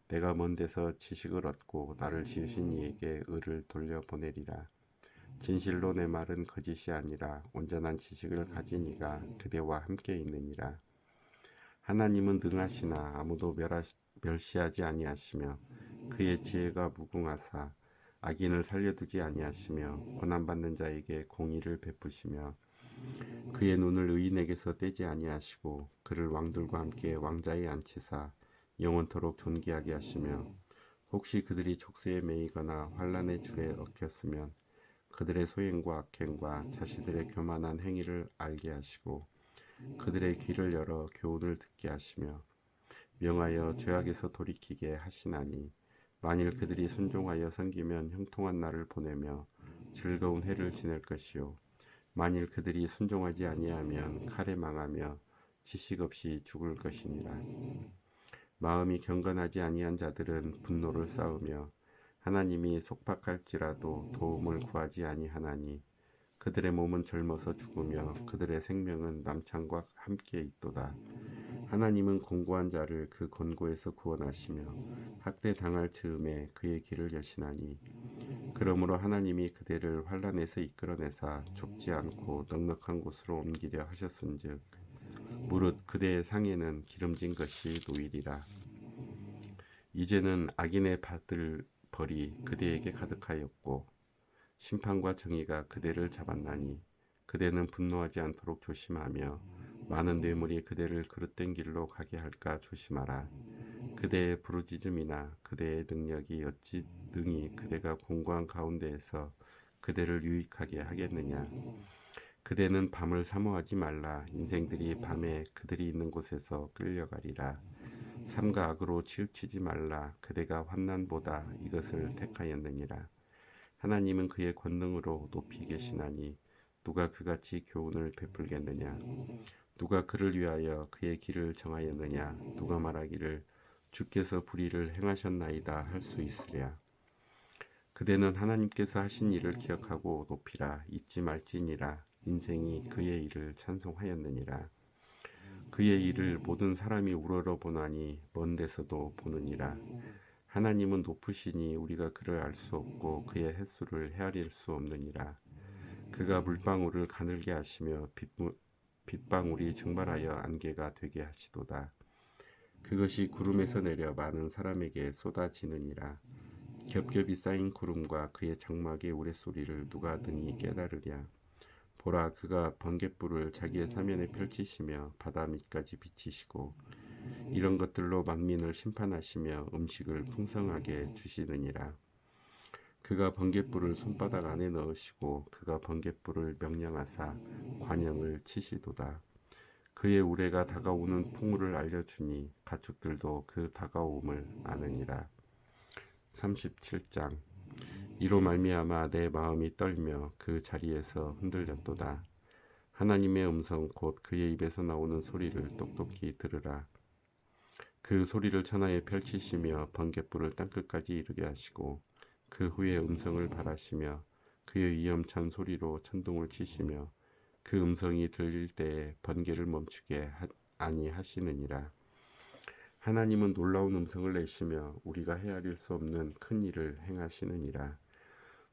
내가 먼 데서 지식을 얻고 나를 지으신 이에게 의를 돌려보내리라. 진실로 내 말은 거짓이 아니라 온전한 지식을 가진 이가 그대와 함께 있느니라. 하나님은 능하시나 아무도 멸시하지 아니하시며 그의 지혜가 무궁하사 악인을 살려두지 아니하시며 고난받는 자에게 공의를 베푸시며 그의 눈을 의인에게서 떼지 아니하시고 그를 왕들과 함께 왕자에 앉히사 영원토록 존귀하게 하시며 혹시 그들이 족쇄에 매이거나 환란의 줄에 얽혔으면 그들의 소행과 악행과 자신들의 교만한 행위를 알게 하시고 그들의 귀를 열어 교훈을 듣게 하시며 명하여 죄악에서 돌이키게 하시나니 만일 그들이 순종하여 섬기면 형통한 날을 보내며 즐거운 해를 지낼 것이요 만일 그들이 순종하지 아니하면 칼에 망하며 지식 없이 죽을 것이니라. 마음이 경건하지 아니한 자들은 분노를 쌓으며 하나님이 속박할지라도 도움을 구하지 아니하나니 그들의 몸은 젊어서 죽으며 그들의 생명은 남창과 함께 있도다. 하나님은 곤고한 자를 그 곤고에서 구원하시며 학대 당할 즈음에 그의 길을 여시나니 그러므로 하나님이 그대를 환란에서 이끌어내사 좁지 않고 넉넉한 곳으로 옮기려 하셨은즉 무릇 그대의 상에는 기름진 것이 놓이리라. 이제는 악인의 받을 벌이 그대에게 가득하였고 심판과 정의가 그대를 잡았나니 그대는 분노하지 않도록 조심하며 많은 뇌물이 그대를 그릇된 길로 가게 할까 조심하라. 그대의 부르짖음이나 그대의 능력이 어찌 능히 그대가 공고한 가운데에서 그대를 유익하게 하겠느냐. 그대는 밤을 사모하지 말라. 인생들이 밤에 그들이 있는 곳에서 끌려가리라. 삼가 악으로 치우치지 말라. 그대가 환난보다 이것을 택하였느니라. 하나님은 그의 권능으로 높이 계시나니 누가 그같이 교훈을 베풀겠느냐. 누가 그를 위하여 그의 길을 정하였느냐. 누가 말하기를 주께서 불의를 행하셨나이다 할 수 있으랴. 그대는 하나님께서 하신 일을 기억하고 높이라. 잊지 말지니라. 인생이 그의 일을 찬송하였느니라. 그의 일을 모든 사람이 우러러 보나니 먼 데서도 보느니라. 하나님은 높으시니 우리가 그를 알 수 없고 그의 횟수를 헤아릴 수 없느니라. 그가 물방울을 가늘게 하시며 빗방울이 증발하여 안개가 되게 하시도다. 그것이 구름에서 내려 많은 사람에게 쏟아지느니라. 겹겹이 쌓인 구름과 그의 장막의 우레소리를 누가 능히 깨달으랴. 보라, 그가 번갯불을 자기의 사면에 펼치시며 바다 밑까지 비치시고 이런 것들로 만민을 심판하시며 음식을 풍성하게 주시느니라. 그가 번갯불을 손바닥 안에 넣으시고 그가 번갯불을 명령하사 관영을 치시도다. 그의 우레가 다가오는 풍우를 알려주니 가축들도 그 다가옴을 아느니라. 37장. 이로 말미암아 내 마음이 떨며 그 자리에서 흔들렸도다. 하나님의 음성 곧 그의 입에서 나오는 소리를 똑똑히 들으라. 그 소리를 천하에 펼치시며 번갯불을 땅끝까지 이르게 하시고 그 후에 음성을 발하시며 그의 위엄찬 소리로 천둥을 치시며 그 음성이 들릴 때에 번개를 멈추게 아니하시느니라. 하나님은 놀라운 음성을 내시며 우리가 헤아릴 수 없는 큰 일을 행하시느니라.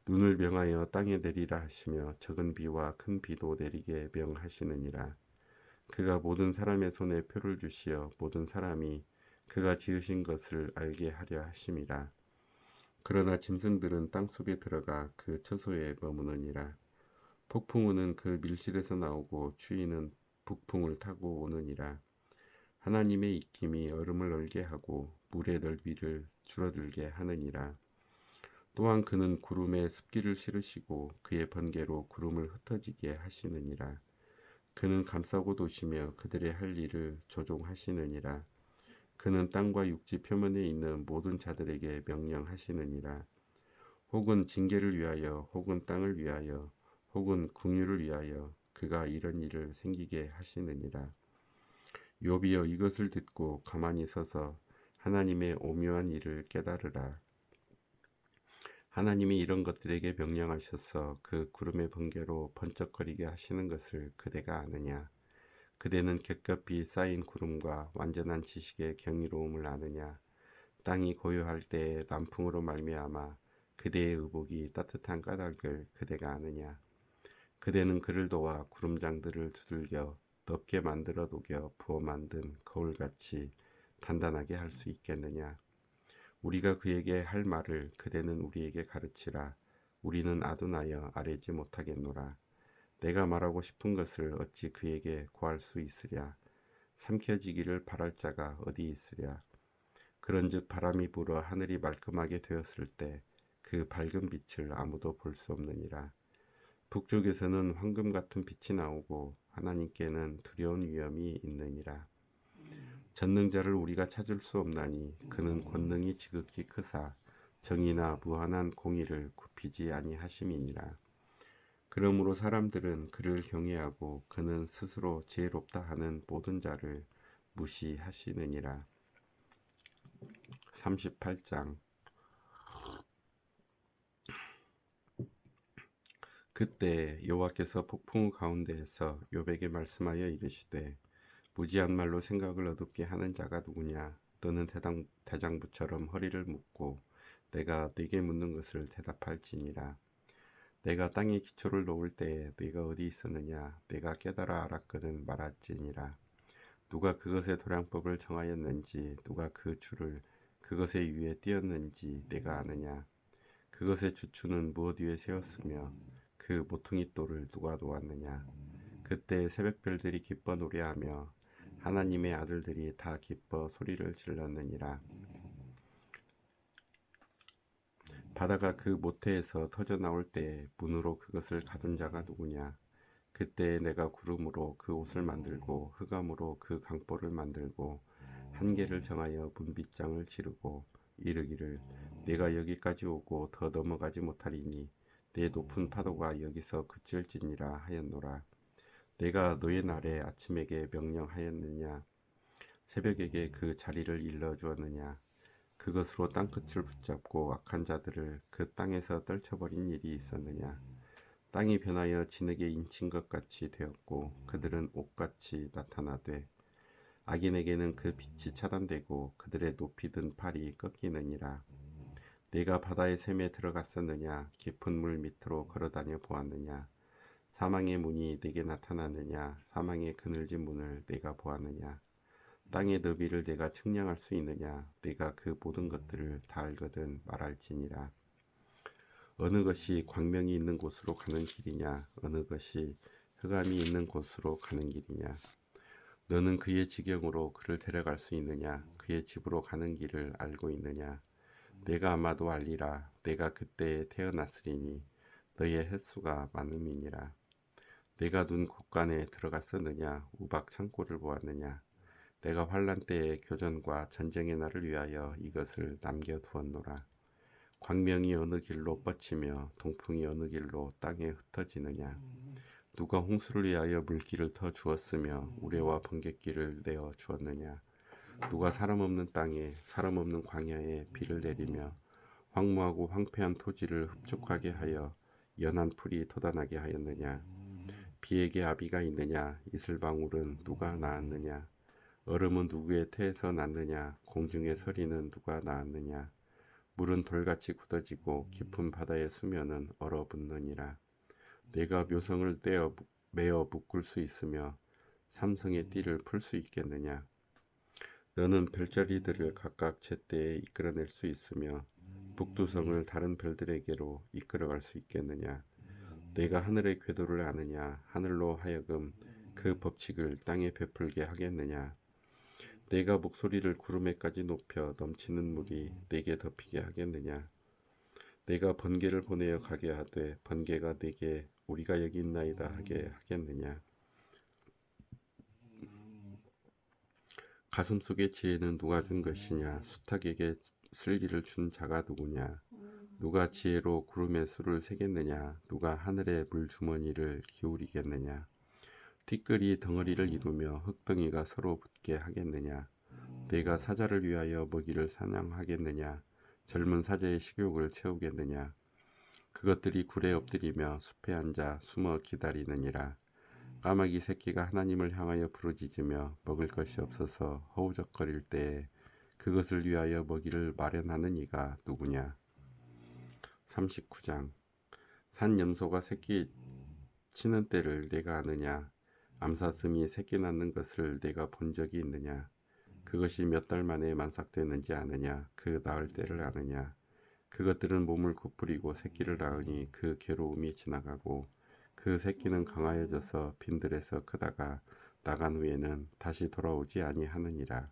눈을 명하여 땅에 내리라 하시며 적은 비와 큰 비도 내리게 명하시느니라. 그가 모든 사람의 손에 표를 주시어 모든 사람이 그가 지으신 것을 알게 하려 하심이라. 그러나 짐승들은 땅속에 들어가 그 처소에 머무느니라. 폭풍우는 그 밀실에서 나오고 추위는 북풍을 타고 오느니라. 하나님의 입김이 얼음을 얼게 하고 물의 넓이를 줄어들게 하느니라. 또한 그는 구름에 습기를 실으시고 그의 번개로 구름을 흩어지게 하시느니라. 그는 감싸고 도시며 그들의 할 일을 조종하시느니라. 그는 땅과 육지 표면에 있는 모든 자들에게 명령하시느니라. 혹은 징계를 위하여 혹은 땅을 위하여 혹은 긍휼을 위하여 그가 이런 일을 생기게 하시느니라. 욥이여, 이것을 듣고 가만히 서서 하나님의 오묘한 일을 깨달으라. 하나님이 이런 것들에게 명령하셔서 그 구름의 번개로 번쩍거리게 하시는 것을 그대가 아느냐? 그대는 겹겹이 쌓인 구름과 완전한 지식의 경이로움을 아느냐? 땅이 고요할 때에 남풍으로 말미암아 그대의 의복이 따뜻한 까닭을 그대가 아느냐? 그대는 그를 도와 구름장들을 두들겨 덮게 만들어 녹여 부어 만든 거울같이 단단하게 할 수 있겠느냐? 우리가 그에게 할 말을 그대는 우리에게 가르치라. 우리는 아둔하여 아뢰지 못하겠노라. 내가 말하고 싶은 것을 어찌 그에게 구할 수 있으랴. 삼켜지기를 바랄 자가 어디 있으랴. 그런즉 바람이 불어 하늘이 말끔하게 되었을 때 그 밝은 빛을 아무도 볼 수 없느니라. 북쪽에서는 황금 같은 빛이 나오고 하나님께는 두려운 위험이 있느니라. 전능자를 우리가 찾을 수 없나니 그는 권능이 지극히 크사 정의나 무한한 공의를 굽히지 아니하심이니라. 그러므로 사람들은 그를 경외하고 그는 스스로 지혜롭다 하는 모든 자를 무시하시느니라. 38장. 그때 여호와께서 폭풍 가운데에서 욥에게 말씀하여 이르시되 무지한 말로 생각을 어둡게 하는 자가 누구냐? 너는 대장부처럼 허리를 묶고 내가 네게 묻는 것을 대답할지니라. 내가 땅에 기초를 놓을 때에 네가 어디 있었느냐? 내가 깨달아 알았거든 말할지니라. 누가 그것의 도량법을 정하였는지 누가 그 줄을 그것의 위에 띄었는지 내가 아느냐? 그것의 주추는 무엇 위에 세웠으며 그 모퉁이 돌을 누가 놓았느냐? 그때 새벽별들이 기뻐 노래하며 하나님의 아들들이 다 기뻐 소리를 질렀느니라. 바다가 그 모태에서 터져 나올 때에 문으로 그것을 가둔 자가 누구냐? 그때 내가 구름으로 그 옷을 만들고 흑암으로 그 강보를 만들고 한계를 정하여 분빗장을 지르고 이르기를 내가 여기까지 오고 더 넘어가지 못하리니 내 높은 파도가 여기서 그칠지니라 하였노라. 내가 너의 날에 아침에게 명령하였느냐? 새벽에게 그 자리를 일러주었느냐? 그것으로 땅끝을 붙잡고 악한 자들을 그 땅에서 떨쳐버린 일이 있었느냐? 땅이 변하여 진흙에 인친 것 같이 되었고 그들은 옥같이 나타나되 악인에게는 그 빛이 차단되고 그들의 높이 든 팔이 꺾이느니라. 내가 바다의 샘에 들어갔었느냐? 깊은 물 밑으로 걸어다녀 보았느냐? 사망의 문이 내게 나타났느냐? 사망의 그늘진 문을 내가 보았느냐? 땅의 너비를 내가 측량할 수 있느냐? 내가 그 모든 것들을 다 알거든 말할지니라. 어느 것이 광명이 있는 곳으로 가는 길이냐? 어느 것이 흑암이 있는 곳으로 가는 길이냐? 너는 그의 지경으로 그를 데려갈 수 있느냐? 그의 집으로 가는 길을 알고 있느냐? 내가 아마도 알리라. 내가 그때에 태어났으리니 너의 횟수가 많음이니라. 내가 눈 곳간에 들어갔었느냐? 우박 창고를 보았느냐? 내가 환란 때의 교전과 전쟁의 날을 위하여 이것을 남겨두었노라. 광명이 어느 길로 뻗치며 동풍이 어느 길로 땅에 흩어지느냐? 누가 홍수를 위하여 물길을 터 주었으며 우레와 번갯길을 내어 주었느냐? 누가 사람 없는 땅에 사람 없는 광야에 비를 내리며 황무하고 황폐한 토지를 흡족하게 하여 연한 풀이 돋아나게 하였느냐? 비에게 아비가 있느냐? 이슬방울은 누가 낳았느냐? 얼음은 누구의 태에서 났느냐? 공중의 서리는 누가 낳았느냐? 물은 돌같이 굳어지고 깊은 바다의 수면은 얼어붙느니라. 내가 묘성을 메어 묶을 수 있으며 삼성의 띠를 풀 수 있겠느냐? 너는 별자리들을 각각 제때에 이끌어낼 수 있으며 북두성을 다른 별들에게로 이끌어갈 수 있겠느냐? 내가 하늘의 궤도를 아느냐? 하늘로 하여금 그 법칙을 땅에 베풀게 하겠느냐? 내가 목소리를 구름에까지 높여 넘치는 물이 내게 덮이게 하겠느냐? 내가 번개를 보내어 가게 하되 번개가 내게 우리가 여기 있나이다 하게 하겠느냐? 가슴속의 지혜는 누가 준 것이냐? 수탉에게 슬기를 준 자가 누구냐? 누가 지혜로 구름의 수를 세겠느냐? 누가 하늘의 물주머니를 기울이겠느냐? 티끌이 덩어리를 이루며 흙덩이가 서로 붙게 하겠느냐? 내가 사자를 위하여 먹이를 사냥하겠느냐? 젊은 사자의 식욕을 채우겠느냐? 그것들이 굴에 엎드리며 숲에 앉아 숨어 기다리느니라. 까마귀 새끼가 하나님을 향하여 부르짖으며 먹을 것이 없어서 허우적거릴 때에 그것을 위하여 먹이를 마련하는 이가 누구냐? 39장. 산 염소가 새끼 치는 때를 내가 아느냐? 암사슴이 새끼 낳는 것을 내가 본 적이 있느냐? 그것이 몇 달 만에 만삭되는지 아느냐? 그 낳을 때를 아느냐? 그것들은 몸을 구부리고 새끼를 낳으니 그 괴로움이 지나가고 그 새끼는 강하여져서 빈들에서 크다가 나간 후에는 다시 돌아오지 아니하느니라.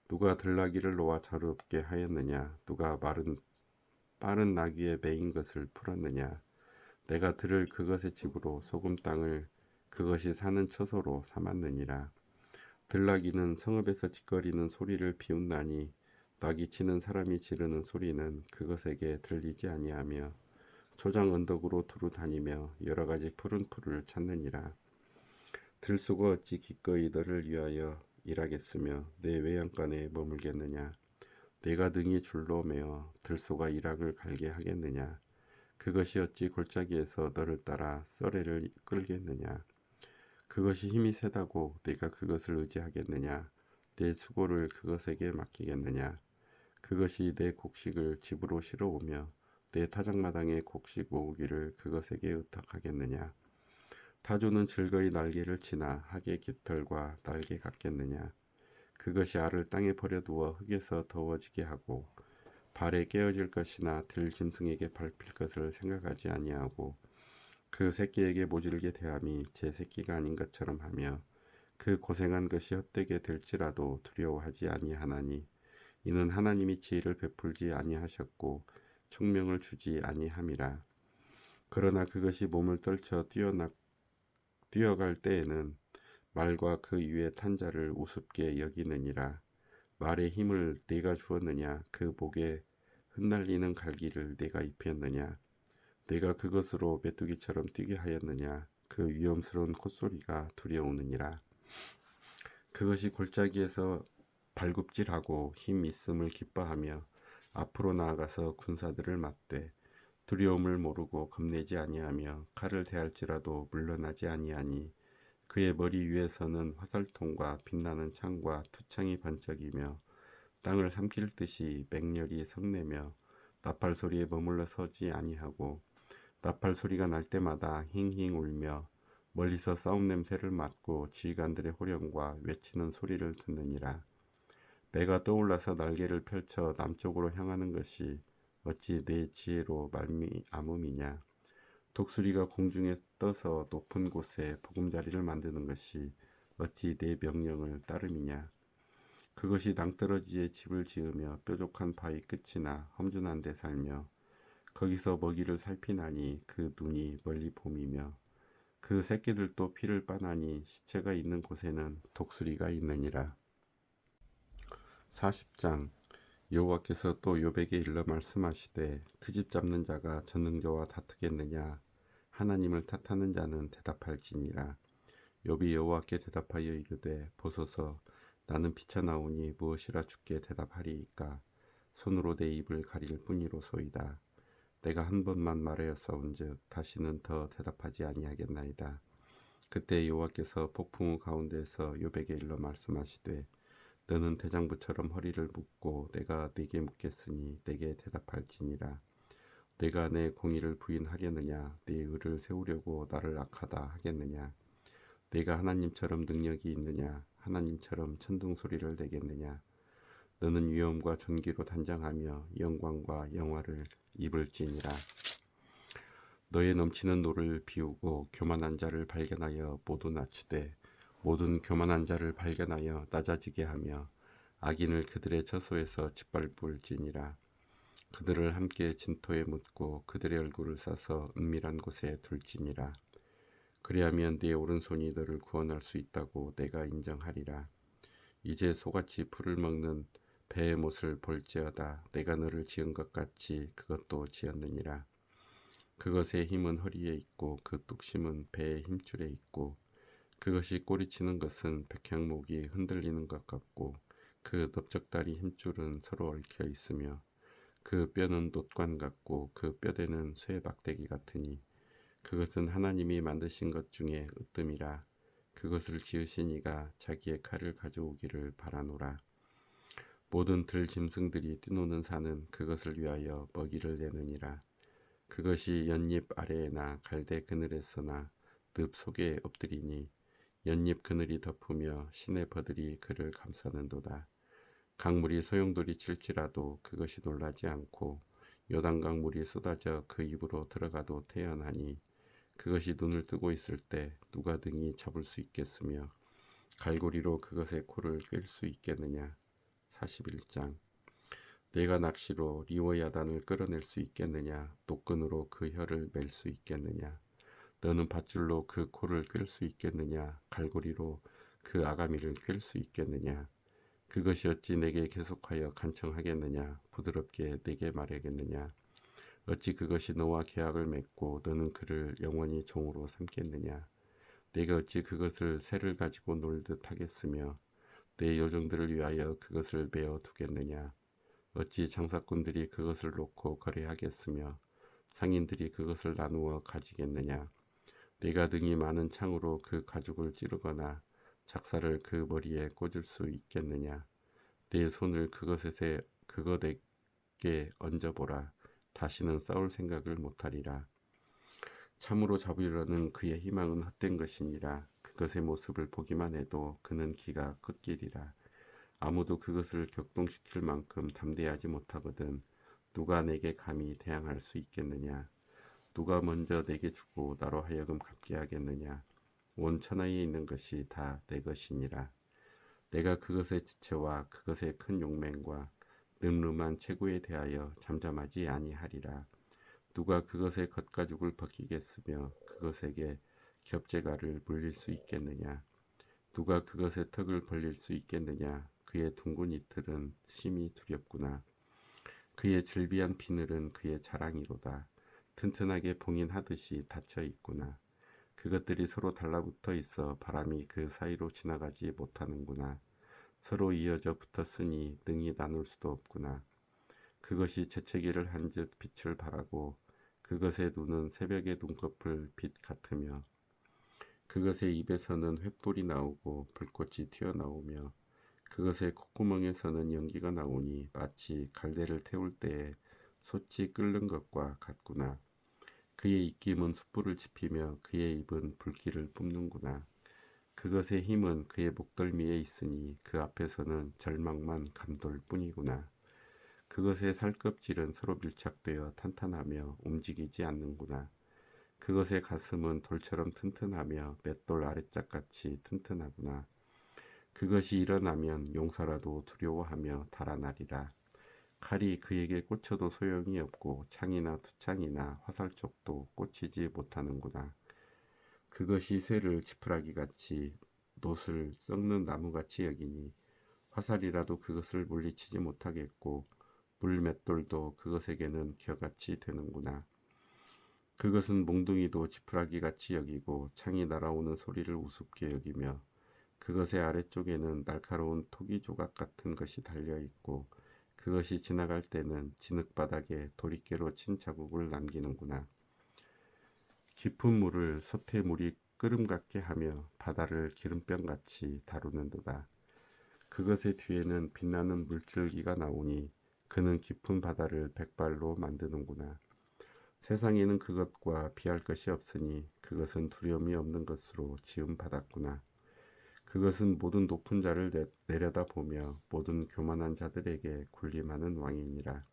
누가 들나귀를 놓아 자유롭게 하였느냐? 누가 빠른 나귀에 매인 것을 풀었느냐? 내가 들을 그것의 집으로 소금 땅을 그것이 사는 처소로 삼았느니라. 들나귀는 성읍에서 짖거리는 소리를 비웃나니 나귀 치는 사람이 지르는 소리는 그것에게 들리지 아니하며 초장 언덕으로 두루 다니며 여러 가지 푸른 풀을 찾느니라. 들소가 어찌 기꺼이 너를 위하여 일하겠으며 내 외양간에 머물겠느냐? 내가 등이 줄로 매어 들소가 일락을 갈게 하겠느냐? 그것이 어찌 골짜기에서 너를 따라 썰애를 끌겠느냐? 그것이 힘이 세다고 내가 그것을 의지하겠느냐? 내 수고를 그것에게 맡기겠느냐? 그것이 내 곡식을 집으로 실어오며 내 타작마당에 곡식 모으기를 그것에게 의탁하겠느냐? 타조는 즐거이 날개를 치나 학의 깃털과 날개 같겠느냐? 그것이 알을 땅에 버려두어 흙에서 더워지게 하고 발에 깨어질 것이나 들짐승에게 밟힐 것을 생각하지 아니하고 그 새끼에게 모질게 대함이 제 새끼가 아닌 것처럼 하며 그 고생한 것이 헛되게 될지라도 두려워하지 아니하나니 이는 하나님이 지혜를 베풀지 아니하셨고 총명을 주지 아니함이라. 그러나 그것이 몸을 떨쳐 뛰어갈 때에는 말과 그 위에 탄 자를 우습게 여기느니라. 말의 힘을 내가 주었느냐? 그 목에 흩날리는 갈기를 내가 입혔느냐? 내가 그것으로 메뚜기처럼 뛰게 하였느냐? 그 위험스러운 콧소리가 두려우느니라. 그것이 골짜기에서 발굽질하고 힘 있음을 기뻐하며 앞으로 나아가서 군사들을 맞되 두려움을 모르고 겁내지 아니하며 칼을 대할지라도 물러나지 아니하니 그의 머리 위에서는 화살통과 빛나는 창과 투창이 반짝이며 땅을 삼킬 듯이 맹렬히 성내며 나팔 소리에 머물러 서지 아니하고 나팔 소리가 날 때마다 힝힝 울며 멀리서 싸움 냄새를 맡고 지휘관들의 호령과 외치는 소리를 듣느니라. 배가 떠올라서 날개를 펼쳐 남쪽으로 향하는 것이 어찌 내 지혜로 말미암음이냐. 독수리가 공중에 떠서 높은 곳에 보금자리를 만드는 것이 어찌 내 명령을 따름이냐. 그것이 낭떠러지에 집을 지으며 뾰족한 바위 끝이나 험준한 데 살며 거기서 먹이를 살피나니 그 눈이 멀리 봄이며 그 새끼들도 피를 빠나니 시체가 있는 곳에는 독수리가 있느니라. 40장. 여호와께서 또 욥에게 일러 말씀하시되 트집 잡는 자가 전능자와 다투겠느냐? 하나님을 탓하는 자는 대답할지니라. 욥이 여호와께 대답하여 이르되 보소서 나는 비쳐나오니 무엇이라 주께 대답하리이까? 손으로 내 입을 가릴 뿐이로소이다. 내가 한 번만 말하였사온즉 다시는 더 대답하지 아니하겠나이다. 그때 여호와께서 폭풍우 가운데서 욥에게 일러 말씀하시되 너는 대장부처럼 허리를 묶고 내가 네게 묻겠으니 내게 대답할지니라. 내가 내 공의를 부인하려느냐? 네 의를 세우려고 나를 악하다 하겠느냐? 내가 하나님처럼 능력이 있느냐? 하나님처럼 천둥소리를 내겠느냐? 너는 위엄과 존귀로 단장하며 영광과 영화를 입을지니라. 너의 넘치는 노를 비우고 교만한 자를 발견하여 모두 낮추되 모든 교만한 자를 발견하여 낮아지게 하며 악인을 그들의 처소에서 짓밟을지니라. 그들을 함께 진토에 묻고 그들의 얼굴을 싸서 은밀한 곳에 둘지니라. 그리하면 네 오른손이 너를 구원할 수 있다고 내가 인정하리라. 이제 소같이 풀을 먹는 배의 못을 볼지어다. 내가 너를 지은 것 같이 그것도 지었느니라. 그것의 힘은 허리에 있고 그 뚝심은 배의 힘줄에 있고 그것이 꼬리치는 것은 백향목이 흔들리는 것 같고 그 넓적다리 힘줄은 서로 얽혀 있으며 그 뼈는 놋관 같고 그 뼈대는 쇠 막대기 같으니 그것은 하나님이 만드신 것 중에 으뜸이라. 그것을 지으신 이가 자기의 칼을 가져오기를 바라노라. 모든 들 짐승들이 뛰노는 산은 그것을 위하여 먹이를 내느니라. 그것이 연잎 아래에나 갈대 그늘에서나 늪 속에 엎드리니 연잎 그늘이 덮으며 시내 버들이 그를 감싸는도다. 강물이 소용돌이 칠지라도 그것이 놀라지 않고 요단강 물이 쏟아져 그 입으로 들어가도 태연하니 그것이 눈을 뜨고 있을 때 누가 등이 잡을 수 있겠으며 갈고리로 그것의 코를 꿰을 수 있겠느냐. 41장. 내가 낚시로 리워야단을 끌어낼 수 있겠느냐. 노끈으로 그 혀를 맬 수 있겠느냐. 너는 밧줄로 그 코를 꿰을 수 있겠느냐. 갈고리로 그 아가미를 꿰을 수 있겠느냐. 그것이 어찌 내게 계속하여 간청하겠느냐. 부드럽게 내게 말하겠느냐. 어찌 그것이 너와 계약을 맺고 너는 그를 영원히 종으로 삼겠느냐. 내가 어찌 그것을 새를 가지고 놀듯 하겠으며 내 요정들을 위하여 그것을 메어 두겠느냐. 어찌 장사꾼들이 그것을 놓고 거래하겠으며 상인들이 그것을 나누어 가지겠느냐. 내가 등이 많은 창으로 그 가죽을 찌르거나 작사를 그 머리에 꽂을 수 있겠느냐. 내 손을 그것에게 얹어보라. 다시는 싸울 생각을 못하리라. 참으로 잡으려는 그의 희망은 헛된 것이니라. 그것의 모습을 보기만 해도 그는 기가 꺾이리라. 아무도 그것을 격동시킬 만큼 담대하지 못하거든 누가 내게 감히 대항할 수 있겠느냐. 누가 먼저 내게 주고 나로 하여금 갚게 하겠느냐. 온 천하에 있는 것이 다 내 것이니라. 내가 그것의 지체와 그것의 큰 용맹과 늠름한 체구에 대하여 잠잠하지 아니하리라. 누가 그것의 겉가죽을 벗기겠으며 그것에게 겹제가를 물릴 수 있겠느냐. 누가 그것의 턱을 벌릴 수 있겠느냐. 그의 둥근 이틀은 심히 두렵구나. 그의 질비한 비늘은 그의 자랑이로다. 튼튼하게 봉인하듯이 닫혀 있구나. 그것들이 서로 달라붙어 있어 바람이 그 사이로 지나가지 못하는구나. 서로 이어져 붙었으니 능히 나눌 수도 없구나. 그것이 재채기를 한즉 빛을 발하고 그것의 눈은 새벽의 눈꺼풀 빛 같으며 그것의 입에서는 횃불이 나오고 불꽃이 튀어나오며 그것의 콧구멍에서는 연기가 나오니 마치 갈대를 태울 때에 솥이 끓는 것과 같구나. 그의 입김은 숯불을 지피며 그의 입은 불길을 뿜는구나. 그것의 힘은 그의 목덜미에 있으니 그 앞에서는 절망만 감돌 뿐이구나. 그것의 살껍질은 서로 밀착되어 탄탄하며 움직이지 않는구나. 그것의 가슴은 돌처럼 튼튼하며 맷돌 아래짝같이 튼튼하구나. 그것이 일어나면 용사라도 두려워하며 달아나리라. 칼이 그에게 꽂혀도 소용이 없고 창이나 투창이나 화살촉도 꽂히지 못하는구나. 그것이 쇠를 지푸라기같이 놋을 썩는 나무같이 여기니 화살이라도 그것을 물리치지 못하겠고 물맷돌도 그것에게는 겨같이 되는구나. 그것은 몽둥이도 지푸라기같이 여기고 창이 날아오는 소리를 우습게 여기며 그것의 아래쪽에는 날카로운 토기 조각 같은 것이 달려있고 그것이 지나갈 때는 진흙바닥에 도리깨로 친 자국을 남기는구나. 깊은 물을 솥의 물이 끓음 같게 하며 바다를 기름병같이 다루는도다. 그것의 뒤에는 빛나는 물줄기가 나오니 그는 깊은 바다를 백발로 만드는구나. 세상에는 그것과 비할 것이 없으니 그것은 두려움이 없는 것으로 지음받았구나. 그것은 모든 높은 자를 내려다보며 모든 교만한 자들에게 군림하는 왕이니라.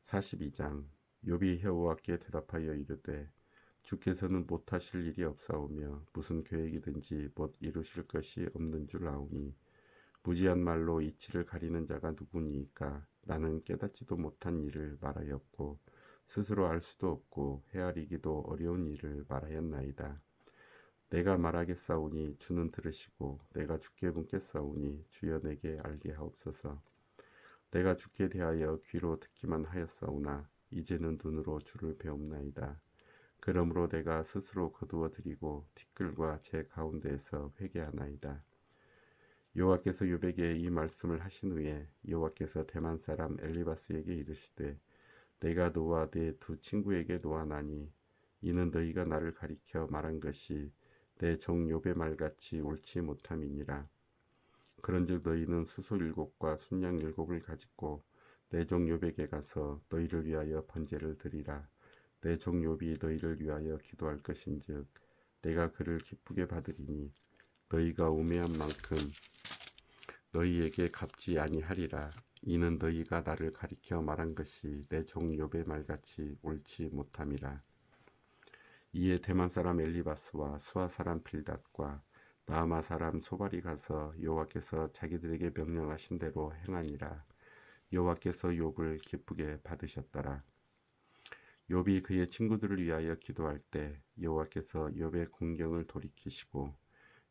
42장. 욥이 여호와께 대답하여 이르되 주께서는 못하실 일이 없사오며 무슨 계획이든지 못 이루실 것이 없는 줄 아오니 무지한 말로 이치를 가리는 자가 누구니이까. 나는 깨닫지도 못한 일을 말하였고 스스로 알 수도 없고 헤아리기도 어려운 일을 말하였나이다. 내가 말하겠사오니 주는 들으시고 내가 주께 묻겠사오니 주여 내게 알게 하옵소서. 내가 주께 대하여 귀로 듣기만 하였사오나 이제는 눈으로 주를 배움나이다. 그러므로 내가 스스로 거두어 드리고 티끌과 제 가운데에서 회개하나이다. 여호와께서 욥에게 이 말씀을 하신 후에 여호와께서 대만 사람 엘리바스에게 이르시되 내가 너와 네 두 친구에게 노하나니 이는 너희가 나를 가리켜 말한 것이 내 종 욥의 말같이 옳지 못함이니라. 그런즉 너희는 수소 7과 순양 7을 가지고 내 종 욥에게 가서 너희를 위하여 번제를 드리라. 내 종 욥이 너희를 위하여 기도할 것인즉 내가 그를 기쁘게 받으리니 너희가 우매한 만큼 너희에게 갚지 아니하리라. 이는 너희가 나를 가리켜 말한 것이 내 종 욥의 말같이 옳지 못함이라. 이에 대만 사람 엘리바스와 수아 사람 빌닷과 나아마 사람 소발이 가서 여호와께서 자기들에게 명령하신 대로 행하니라. 여호와께서 욥을 기쁘게 받으셨더라. 욥이 그의 친구들을 위하여 기도할 때 여호와께서 욥의 공경을 돌이키시고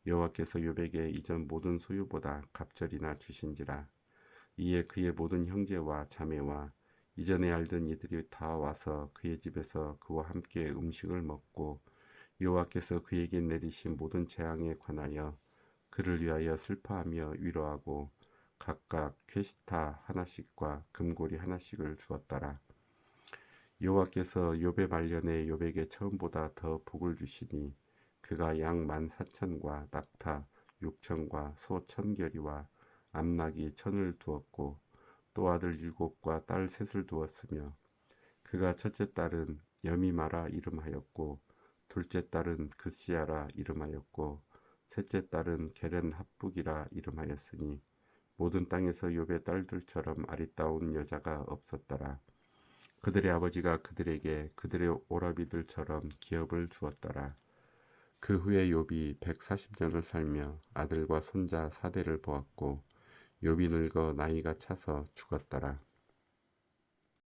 여호와께서 욥에게 이전 모든 소유보다 갑절이나 주신지라. 이에 그의 모든 형제와 자매와 이전에 알던 이들이 다 와서 그의 집에서 그와 함께 음식을 먹고 여호와께서 그에게 내리신 모든 재앙에 관하여 그를 위하여 슬퍼하며 위로하고 각각 퀘시타 하나씩과 금고리 하나씩을 주었더라. 여호와께서 욥의 말년에 욥에게 처음보다 더 복을 주시니 그가 양 14,000과 낙타 6,000과 소 1,000결이와 암낙이 1,000을 두었고 또 아들 7과 딸 3을 두었으며 그가 첫째 딸은 여미마라 이름하였고 둘째 딸은 그시아라 이름하였고 셋째 딸은 게렌 합북이라 이름하였으니 모든 땅에서 욥의 딸들처럼 아리따운 여자가 없었더라. 그들의 아버지가 그들에게 그들의 오라비들처럼 기업을 주었더라. 그 후에 욥이 140년을 살며 아들과 손자 4대를 보았고 욥이 늙어 나이가 차서 죽었더라.